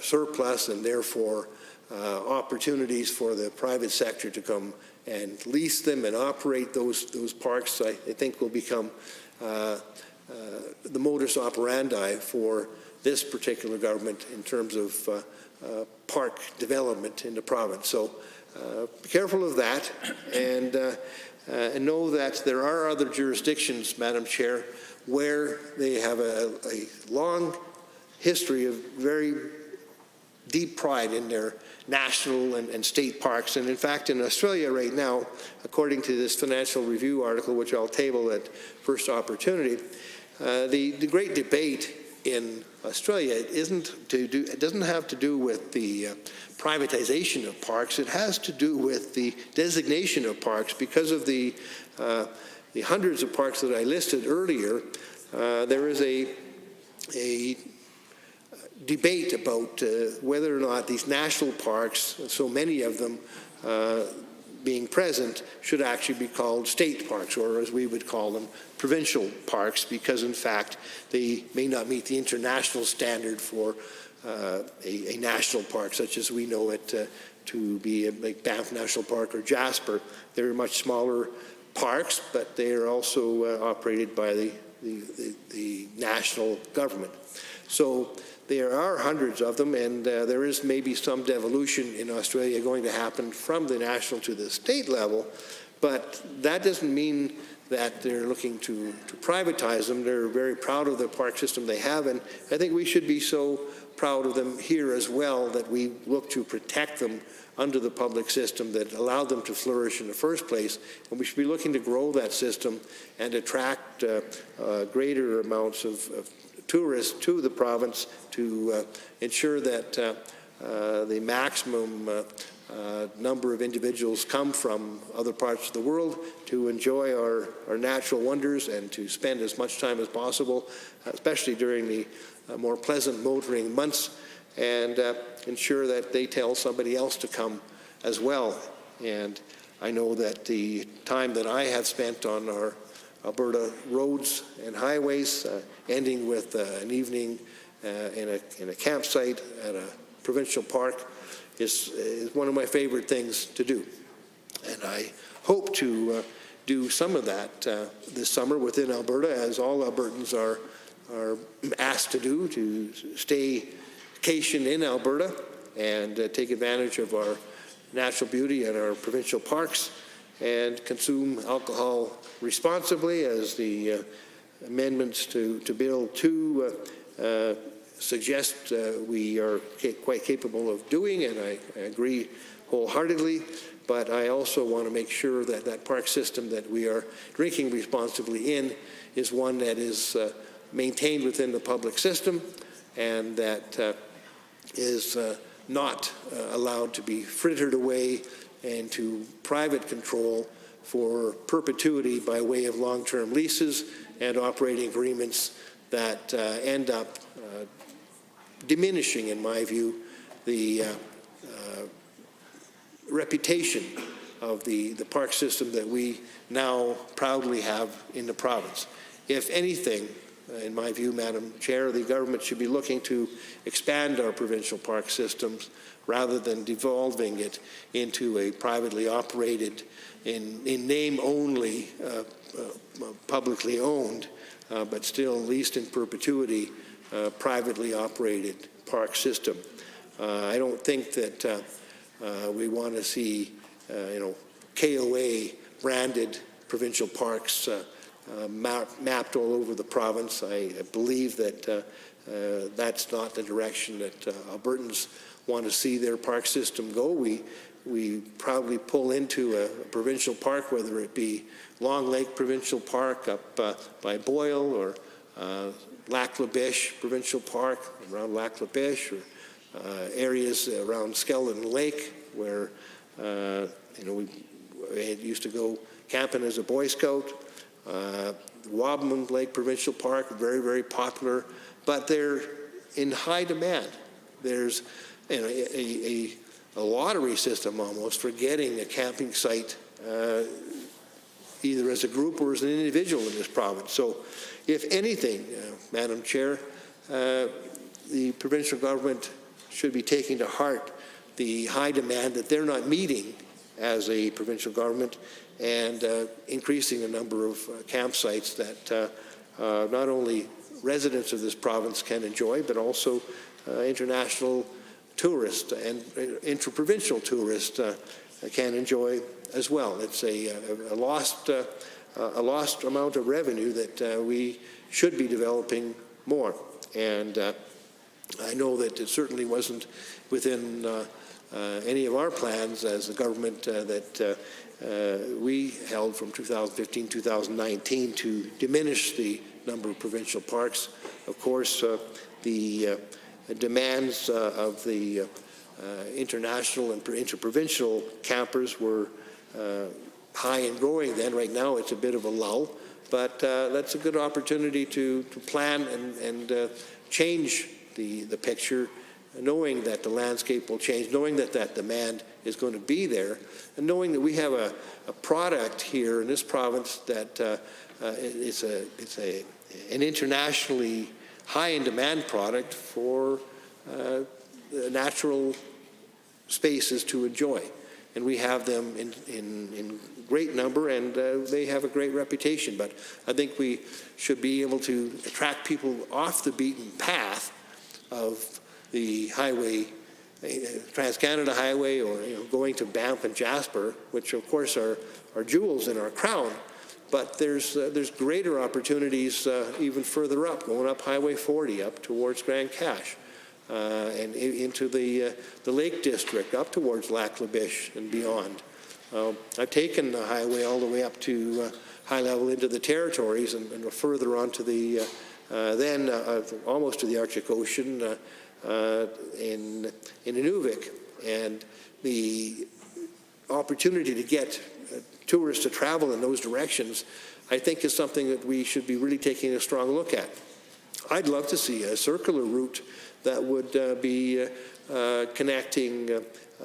surplus and therefore opportunities for the private sector to come and lease them and operate those parks, I think will become the modus operandi for this particular government in terms of park development in the province. So be careful of that, and know that there are other jurisdictions, Madam Chair, where they have a long history of very deep pride in their national and state parks. And in fact, in Australia right now, according to this Financial Review article, which I'll table at first opportunity, the great debate in Australia it doesn't have to do with the privatization of parks. It has to do with the designation of parks. Because of the hundreds of parks that I listed earlier, there is a debate about whether or not these national parks, so many of them being present, should actually be called state parks, or as we would call them, provincial parks, because in fact they may not meet the international standard for a national park, such as we know it to be like Banff National Park or Jasper. They're much smaller parks, but they are also operated by the national government. So there are hundreds of them, and there is maybe some devolution in Australia going to happen from the national to the state level, but that doesn't mean that they're looking to privatize them. They're very proud of the park system they have, and I think we should be so proud of them here as well that we look to protect them under the public system that allowed them to flourish in the first place. And we should be looking to grow that system and attract greater amounts of tourists to the province to ensure that the maximum number of individuals come from other parts of the world to enjoy our natural wonders and to spend as much time as possible, especially during the more pleasant motoring months, and ensure that they tell somebody else to come as well. And I know that the time that I have spent on our Alberta roads and highways, ending with an evening in a campsite at a provincial park, is one of my favorite things to do. And I hope to do some of that this summer within Alberta, as all Albertans are asked to do, to staycation in Alberta and take advantage of our natural beauty and our provincial parks and consume alcohol responsibly, as the amendments to Bill 2 suggest we are quite capable of doing, and I agree wholeheartedly. But I also want to make sure that that park system that we are drinking responsibly in is one that is maintained within the public system and that is not allowed to be frittered away into private control for perpetuity by way of long-term leases and operating agreements that end up diminishing, in my view, the reputation of the park system that we now proudly have in the province. If anything, in my view, Madam Chair, the government should be looking to expand our provincial park systems rather than devolving it into a privately operated, in name only, publicly owned, but still leased in perpetuity, privately operated park system. I don't think that we want to see, KOA branded provincial parks mapped all over the province. I believe that that's not the direction that Albertans want to see their park system go. We proudly pull into a provincial park, whether it be Long Lake Provincial Park up by Boyle, or Lac La Biche Provincial Park around Lac La Biche, or areas around Skeleton Lake where we used to go camping as a Boy Scout. Wabamun Lake Provincial Park, very, very popular, but they're in high demand. There's a lottery system almost for getting a camping site either as a group or as an individual in this province. So if anything, Madam Chair, the provincial government should be taking to heart the high demand that they're not meeting as a provincial government, and increasing the number of campsites that not only residents of this province can enjoy, but also international tourists and interprovincial tourists can enjoy as well. It's a lost amount of revenue that we should be developing more. And I know that it certainly wasn't within any of our plans as a government that we held from 2015-2019 to diminish the number of provincial parks. Of course, the demands of the international and interprovincial campers were high and growing then. Right now it's a bit of a lull, but that's a good opportunity to plan and change the picture, knowing that the landscape will change, knowing that that demand is going to be there, and knowing that we have a product here in this province that it's an internationally high in demand product for natural spaces to enjoy. And we have them in great number, and they have a great reputation. But I think we should be able to attract people off the beaten path of the highway, Trans-Canada Highway, or going to Banff and Jasper, which of course are jewels in our crown. But there's greater opportunities even further up, going up Highway 40, up towards Grand Cache, and into the Lake District, up towards Lac La Biche and beyond. I've taken the highway all the way up to high level into the territories and further on to the then almost to the Arctic Ocean in Inuvik. And the opportunity to get tourists to travel in those directions, I think, is something that we should be really taking a strong look at. I'd love to see a circular route that would be connecting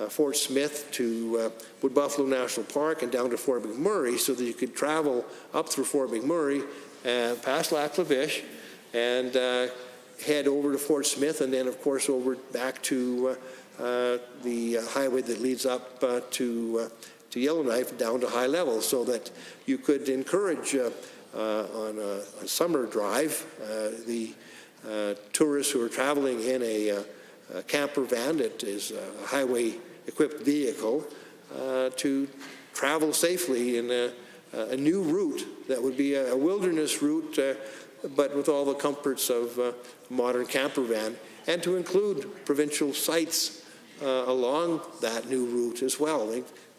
Fort Smith to Wood Buffalo National Park and down to Fort McMurray, so that you could travel up through Fort McMurray and past Lac La Biche and head over to Fort Smith, and then of course over back to the highway that leads up to Yellowknife down to high level, so that you could encourage on a summer drive the tourists who are traveling in a camper van that is a highway-equipped vehicle to travel safely in a new route that would be a wilderness route, but with all the comforts of a modern camper van, and to include provincial sites along that new route as well.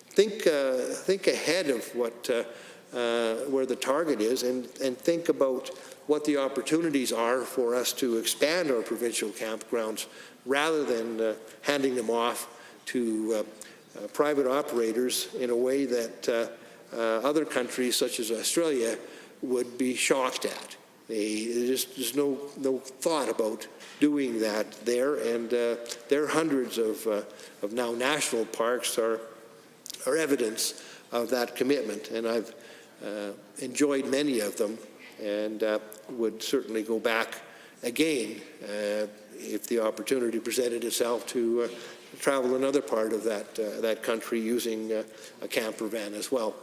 Think ahead of where the target is, and think about what the opportunities are for us to expand our provincial campgrounds, rather than handing them off to private operators in a way that other countries such as Australia would be shocked at. There's no thought about doing that there, and their hundreds of now national parks are evidence of that commitment, and I've enjoyed many of them, and would certainly go back again if the opportunity presented itself to travel another part of that country using a camper van as well.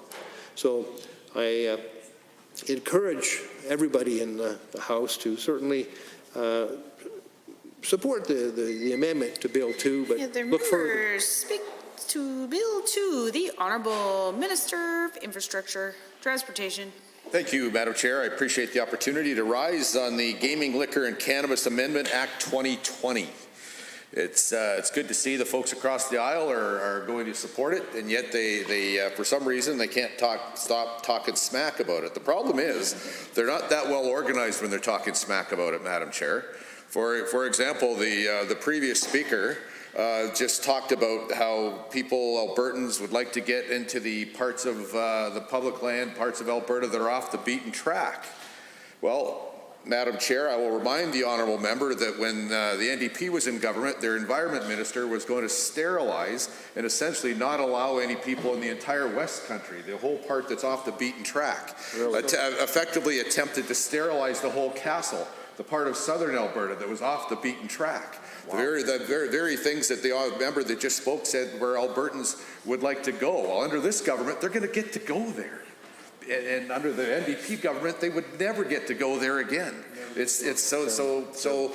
So I encourage everybody in the House to certainly support the amendment to Bill 2, but look further. Speak to Bill 2, the Honourable Minister of Infrastructure, Transportation. Thank you, Madam Chair. I appreciate the opportunity to rise on the Gaming, Liquor and Cannabis Amendment Act 2020. It's good to see the folks across the aisle are going to support it, and yet they for some reason they can't stop talking smack about it. The problem is they're not that well organized when they're talking smack about it, Madam Chair. For example, the previous speaker just talked about how people, Albertans, would like to get into the parts of the public land, parts of Alberta that are off the beaten track. Well, Madam Chair, I will remind the honourable member that when the NDP was in government, their environment minister was going to sterilize and essentially not allow any people in the entire West Country, the whole part that's off the beaten track, effectively attempted to sterilize the whole castle, the part of southern Alberta that was off the beaten track. Wow. The very things that the member that just spoke said where Albertans would like to go. Well, under this government, they're going to get to go there. And under the NDP government, they would never get to go there again. It's so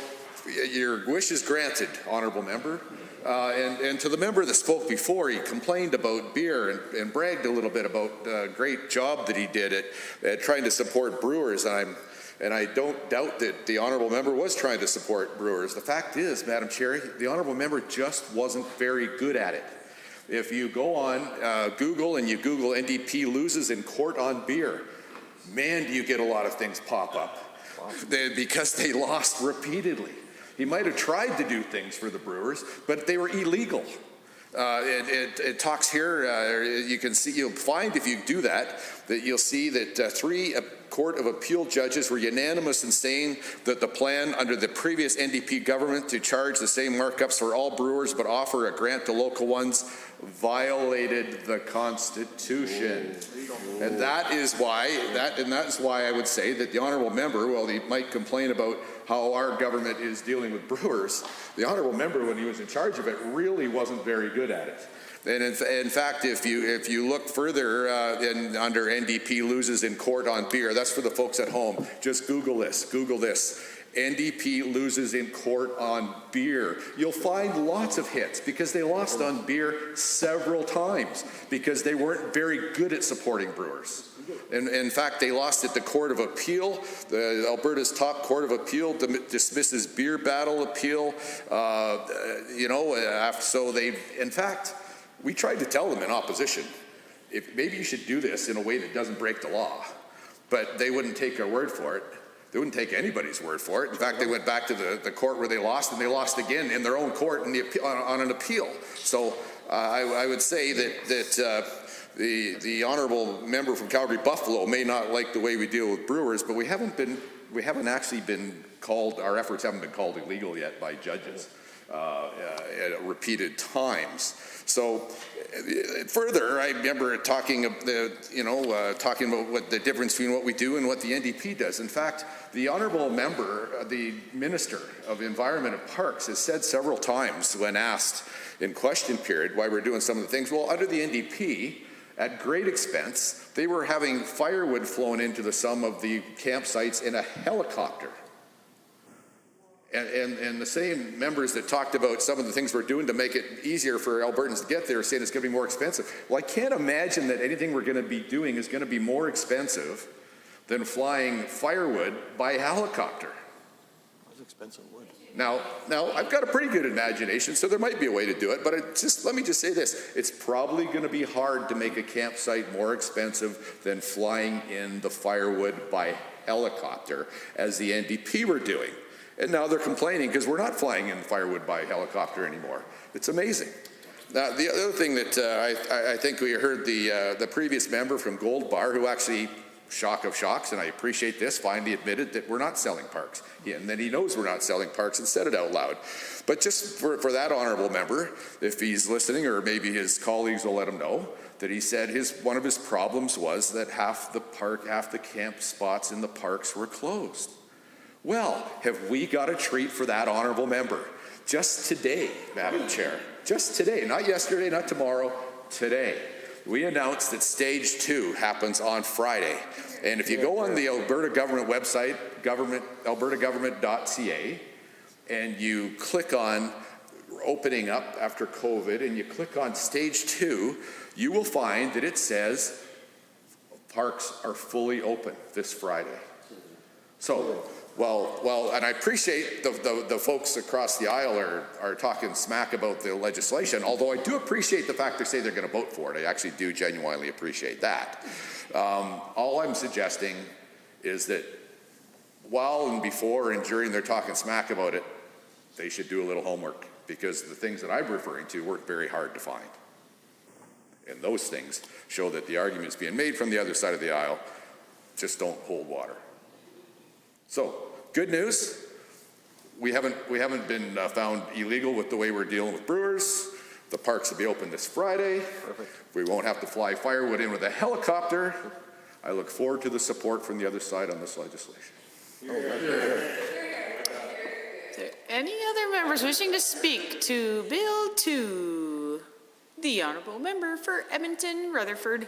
your wish is granted, honourable member. And to the member that spoke before, he complained about beer and bragged a little bit about the great job that he did at trying to support brewers. And I don't doubt that the honourable member was trying to support brewers. The fact is, Madam Chair, the honourable member just wasn't very good at it. If you go on Google and you Google NDP loses in court on beer, man, do you get a lot of things pop up. Because they lost repeatedly. He might have tried to do things for the brewers, but they were illegal. It talks here, you'll find if you do that you'll see that 3 Court of Appeal judges were unanimous in saying that the plan under the previous NDP government to charge the same markups for all brewers but offer a grant to local ones violated the Constitution. And that's why I would say that the honourable member, while he might complain about how our government is dealing with brewers, the honourable member, when he was in charge of it, really wasn't very good at it. And in fact, if you look further under NDP loses in court on beer, that's for the folks at home. Just Google this. NDP loses in court on beer. You'll find lots of hits because they lost on beer several times because they weren't very good at supporting brewers. And in fact, they lost at the Court of Appeal. Alberta's top Court of Appeal dismisses beer battle appeal. In fact, we tried to tell them in opposition, maybe you should do this in a way that doesn't break the law. But they wouldn't take our word for it. They wouldn't take anybody's word for it. In fact, they went back to the court where they lost, and they lost again in their own court on an appeal. So I would say that the honourable member from Calgary-Buffalo may not like the way we deal with brewers, but we haven't actually been called, our efforts haven't been called illegal yet by judges at repeated times. So further, I remember talking about what the difference between what we do and what the NDP does. In fact, the honourable member, the Minister of Environment and Parks, has said several times when asked in question period why we're doing some of the things, well, under the NDP, at great expense, they were having firewood flown into some of the campsites in a helicopter. And the same members that talked about some of the things we're doing to make it easier for Albertans to get there are saying it's going to be more expensive. Well, I can't imagine that anything we're going to be doing is going to be more expensive than flying firewood by helicopter. That's expensive wood. Now, I've got a pretty good imagination, so there might be a way to do it, but let me just say this. It's probably going to be hard to make a campsite more expensive than flying in the firewood by helicopter, as the NDP were doing. And now they're complaining because we're not flying in firewood by helicopter anymore. It's amazing. Now, the other thing that I think we heard the previous member from Gold Bar, who actually, shock of shocks, and I appreciate this, finally admitted that we're not selling parks. And then he knows we're not selling parks and said it out loud. But just for that honourable member, if he's listening, or maybe his colleagues will let him know, that he said one of his problems was that half the camp spots in the parks were closed. Well, have we got a treat for that honourable member? Just today, Madam Chair, just today, not yesterday, not tomorrow, today, we announced that Stage 2 happens on Friday. And if you go on the Alberta government website, albertagovernment.ca, and you click on opening up after COVID, and you click on Stage 2, you will find that it says parks are fully open this Friday. So, well, and I appreciate the folks across the aisle are talking smack about the legislation, although I do appreciate the fact they say they're going to vote for it. I actually do genuinely appreciate that. All I'm suggesting is that while and before and during they're talking smack about it, they should do a little homework, because the things that I'm referring to work very hard to find. And those things show that the arguments being made from the other side of the aisle just don't hold water. So, good news, we haven't been found illegal with the way we're dealing with brewers. The parks will be open this Friday. Perfect. We won't have to fly firewood in with a helicopter. I look forward to the support from the other side on this legislation. Any other members wishing to speak to Bill 2? The Honourable Member for Edmonton Rutherford.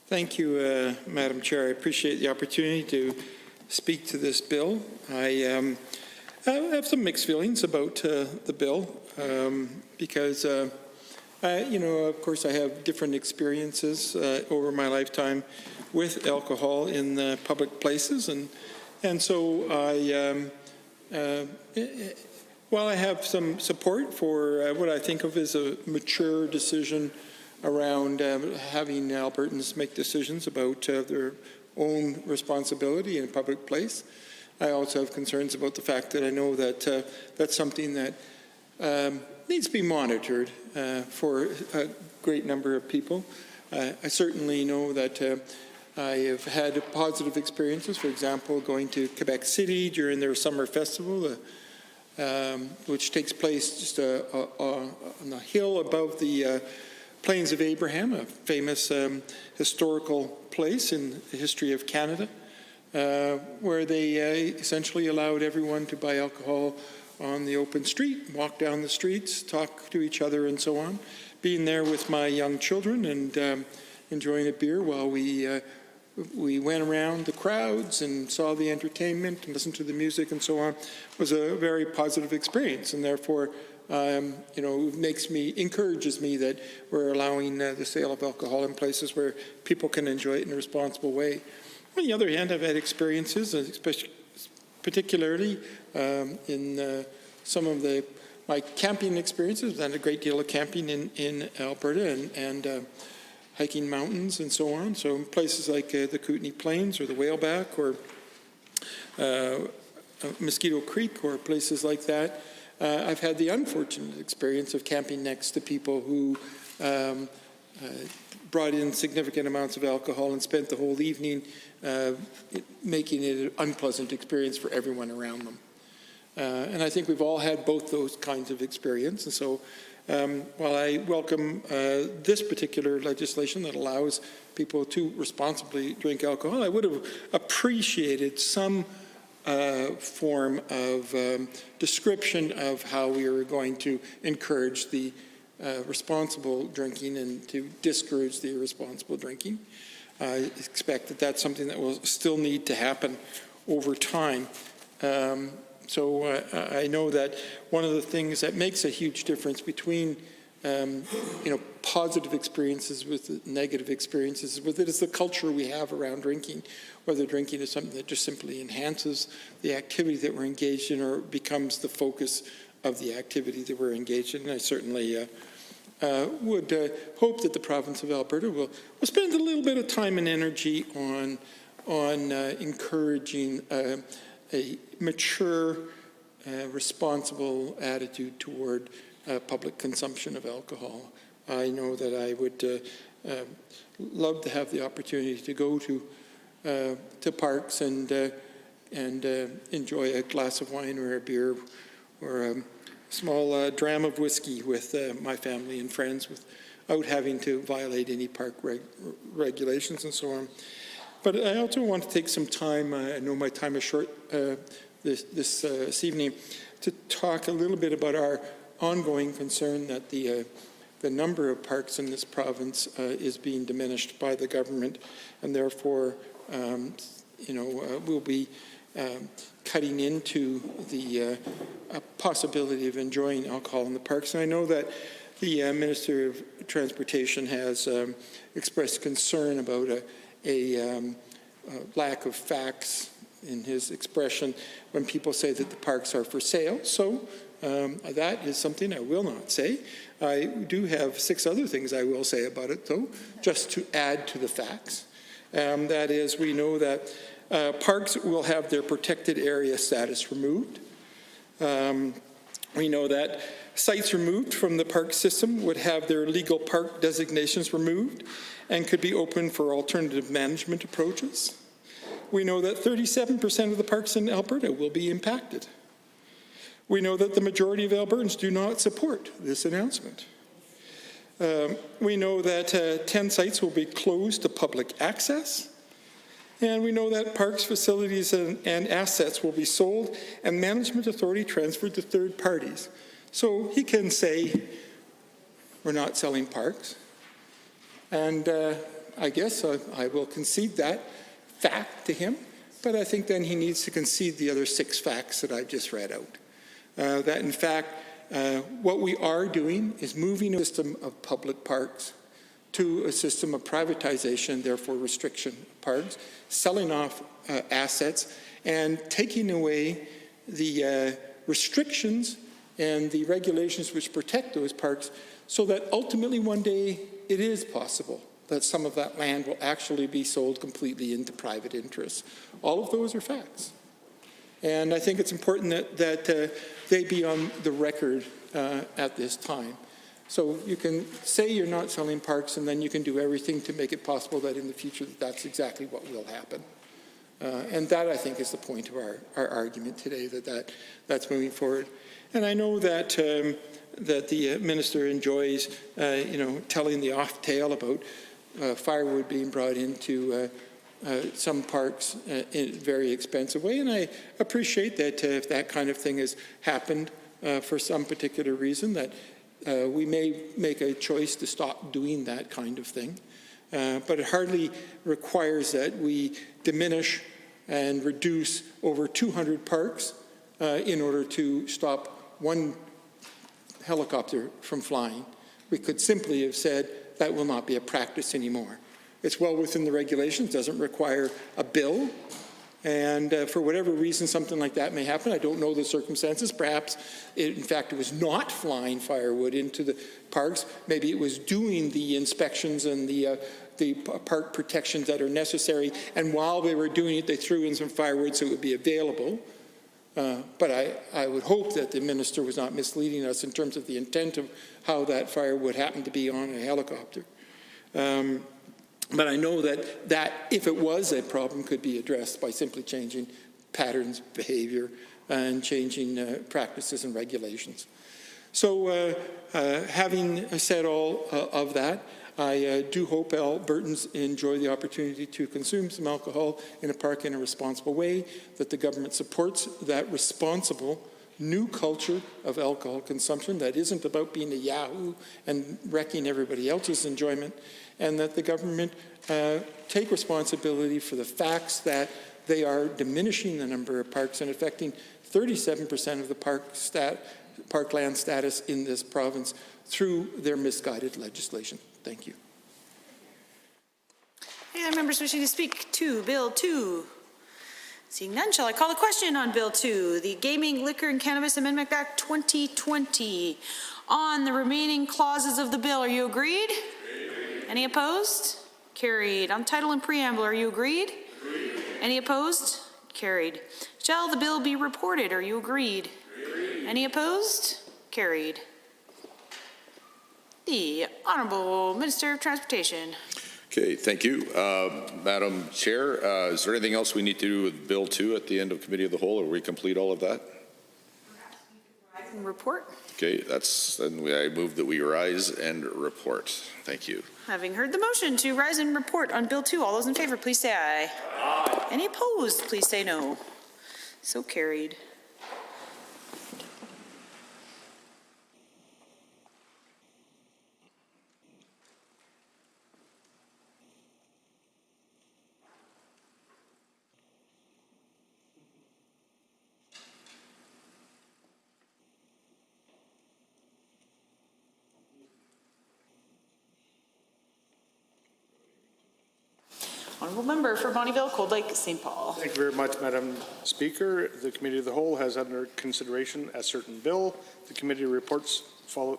Thank you, Madam Chair. I appreciate the opportunity to speak to this bill. I have some mixed feelings about the bill because, of course, I have different experiences over my lifetime with alcohol in public places, and so while I have some support for what I think of as a mature decision around having Albertans make decisions about their own responsibility in a public place, I also have concerns about the fact that I know that that's something that needs to be monitored for a great number of people. I certainly know that I have had positive experiences, for example, going to Quebec City during their summer festival, which takes place just on the hill above the Plains of Abraham, a famous historical place in the history of Canada, where they essentially allowed everyone to buy alcohol on the open street, walk down the streets, talk to each other and so on. Being there with my young children and enjoying a beer while we went around the crowds and saw the entertainment and listened to the music and so on was a very positive experience, and therefore encourages me that we're allowing the sale of alcohol in places where people can enjoy it in a responsible way. On the other hand, I've had experiences, especially particularly in some of my camping experiences. I've done a great deal of camping in Alberta and hiking mountains and so on. So in places like the Kootenay Plains or the Whaleback or Mosquito Creek or places like that, I've had the unfortunate experience of camping next to people who brought in significant amounts of alcohol and spent the whole evening making it an unpleasant experience for everyone around them. And I think we've all had both those kinds of experience. And so while I welcome this particular legislation that allows people to responsibly drink alcohol, I would have appreciated some form of description of how we are going to encourage the responsible drinking and to discourage the irresponsible drinking. I expect that that's something that will still need to happen over time. So I know that one of the things that makes a huge difference between positive experiences with negative experiences with it is the culture we have around drinking, whether drinking is something that just simply enhances the activity that we're engaged in or becomes the focus of the activity that we're engaged in. And I certainly would hope that the province of Alberta will spend a little bit of time and energy on encouraging a mature, responsible attitude toward public consumption of alcohol. I know that I would love to have the opportunity to go to parks and enjoy a glass of wine or a beer or a small dram of whiskey with my family and friends without having to violate any park regulations and so on. But I also want to take some time, I know my time is short this evening, to talk a little bit about our ongoing concern that the number of parks in this province is being diminished by the government, and therefore, we'll be cutting into the possibility of enjoying alcohol in the parks. And I know that the Minister of Transportation has expressed concern about a lack of facts in his expression when people say that the parks are for sale. So that is something I will not say. I do have 6 other things I will say about it, though, just to add to the facts. That is, we know that parks will have their protected area status removed. We know that sites removed from the park system would have their legal park designations removed and could be open for alternative management approaches. We know that 37% of the parks in Alberta will be impacted. We know that the majority of Albertans do not support this announcement. We know that 10 sites will be closed to public access. And we know that parks, facilities, and assets will be sold and management authority transferred to third parties. So he can say, we're not selling parks. And I guess I will concede that fact to him, but I think then he needs to concede the other 6 facts that I've just read out. That in fact, what we are doing is moving a system of public parks to a system of privatization, therefore restriction of parks, selling off assets, and taking away the restrictions and the regulations which protect those parks, so that ultimately one day it is possible that some of that land will actually be sold completely into private interests. All of those are facts. And I think it's important that they be on the record at this time. So you can say you're not selling parks, and then you can do everything to make it possible that in the future that's exactly what will happen. And that, I think, is the point of our argument today, that's moving forward. And I know that the minister enjoys, telling the off tale about firewood being brought into some parks in a very expensive way. And I appreciate that if that kind of thing has happened for some particular reason, that we may make a choice to stop doing that kind of thing. But it hardly requires that we diminish and reduce over 200 parks in order to stop one helicopter from flying. We could simply have said that will not be a practice anymore. It's well within the regulations, doesn't require a bill. And for whatever reason, something like that may happen. I don't know the circumstances. Perhaps, in fact, it was not flying firewood into the parks. Maybe it was doing the inspections and the park protections that are necessary. And while they were doing it, they threw in some firewood so it would be available. But I would hope that the minister was not misleading us in terms of the intent of how that firewood happened to be on a helicopter. But I know that if it was a problem, could be addressed by simply changing patterns, behavior, and changing practices and regulations. So having said all of that, I do hope Albertans enjoy the opportunity to consume some alcohol in a park in a responsible way, that the government supports that responsible new culture of alcohol consumption that isn't about being a yahoo and wrecking everybody else's enjoyment, and that the government take responsibility for the facts that they are diminishing the number of parks and affecting 37% of the parkland status in this province through their misguided legislation. Thank you. Any other members wishing to speak to Bill 2? Seeing none, shall I call the question on Bill 2, the Gaming, Liquor, and Cannabis Amendment Act 2020. On the remaining clauses of the bill, are you agreed? Agreed. Any opposed? Carried. On title and preamble, are you agreed? Agreed. Any opposed? Carried. Shall the bill be reported? Are you agreed? Agreed. Any opposed? Carried. The Honourable Minister of Transportation. Okay, thank you. Madam Chair, is there anything else we need to do with Bill 2 at the end of Committee of the Whole, or we complete all of that? Report. Okay, then I move that we rise and report. Thank you. Having heard the motion to rise and report on Bill 2, all those in favor, please say aye. Aye. Any opposed, please say no. So carried. Honourable Member for Bonnyville, Cold Lake, St. Paul. Thank you very much, Madam Speaker. The Committee of the Whole has under consideration a certain bill. The committee reports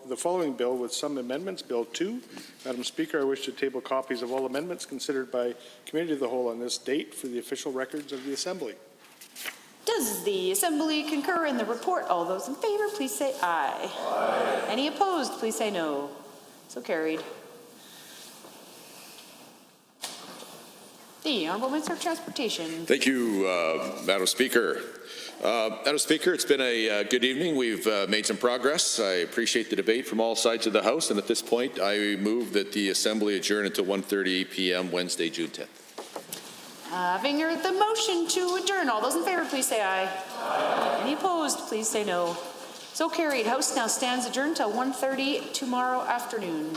the following bill with some amendments. Bill 2. Madam Speaker, I wish to table copies of all amendments considered by Committee of the Whole on this date for the official records of the Assembly. Does the Assembly concur in the report? All those in favor, please say aye. Aye. Any opposed, please say no. So carried. The Honourable Minister of Transportation. Thank you, Madam Speaker. Madam Speaker, it's been a good evening. We've made some progress. I appreciate the debate from all sides of the House, and at this point, I move that the Assembly adjourn until 1:30 p.m. Wednesday, June 10th. Having heard the motion to adjourn, all those in favour, please say aye. Aye. Any opposed, please say no. So carried. House now stands adjourned till 1:30 tomorrow afternoon.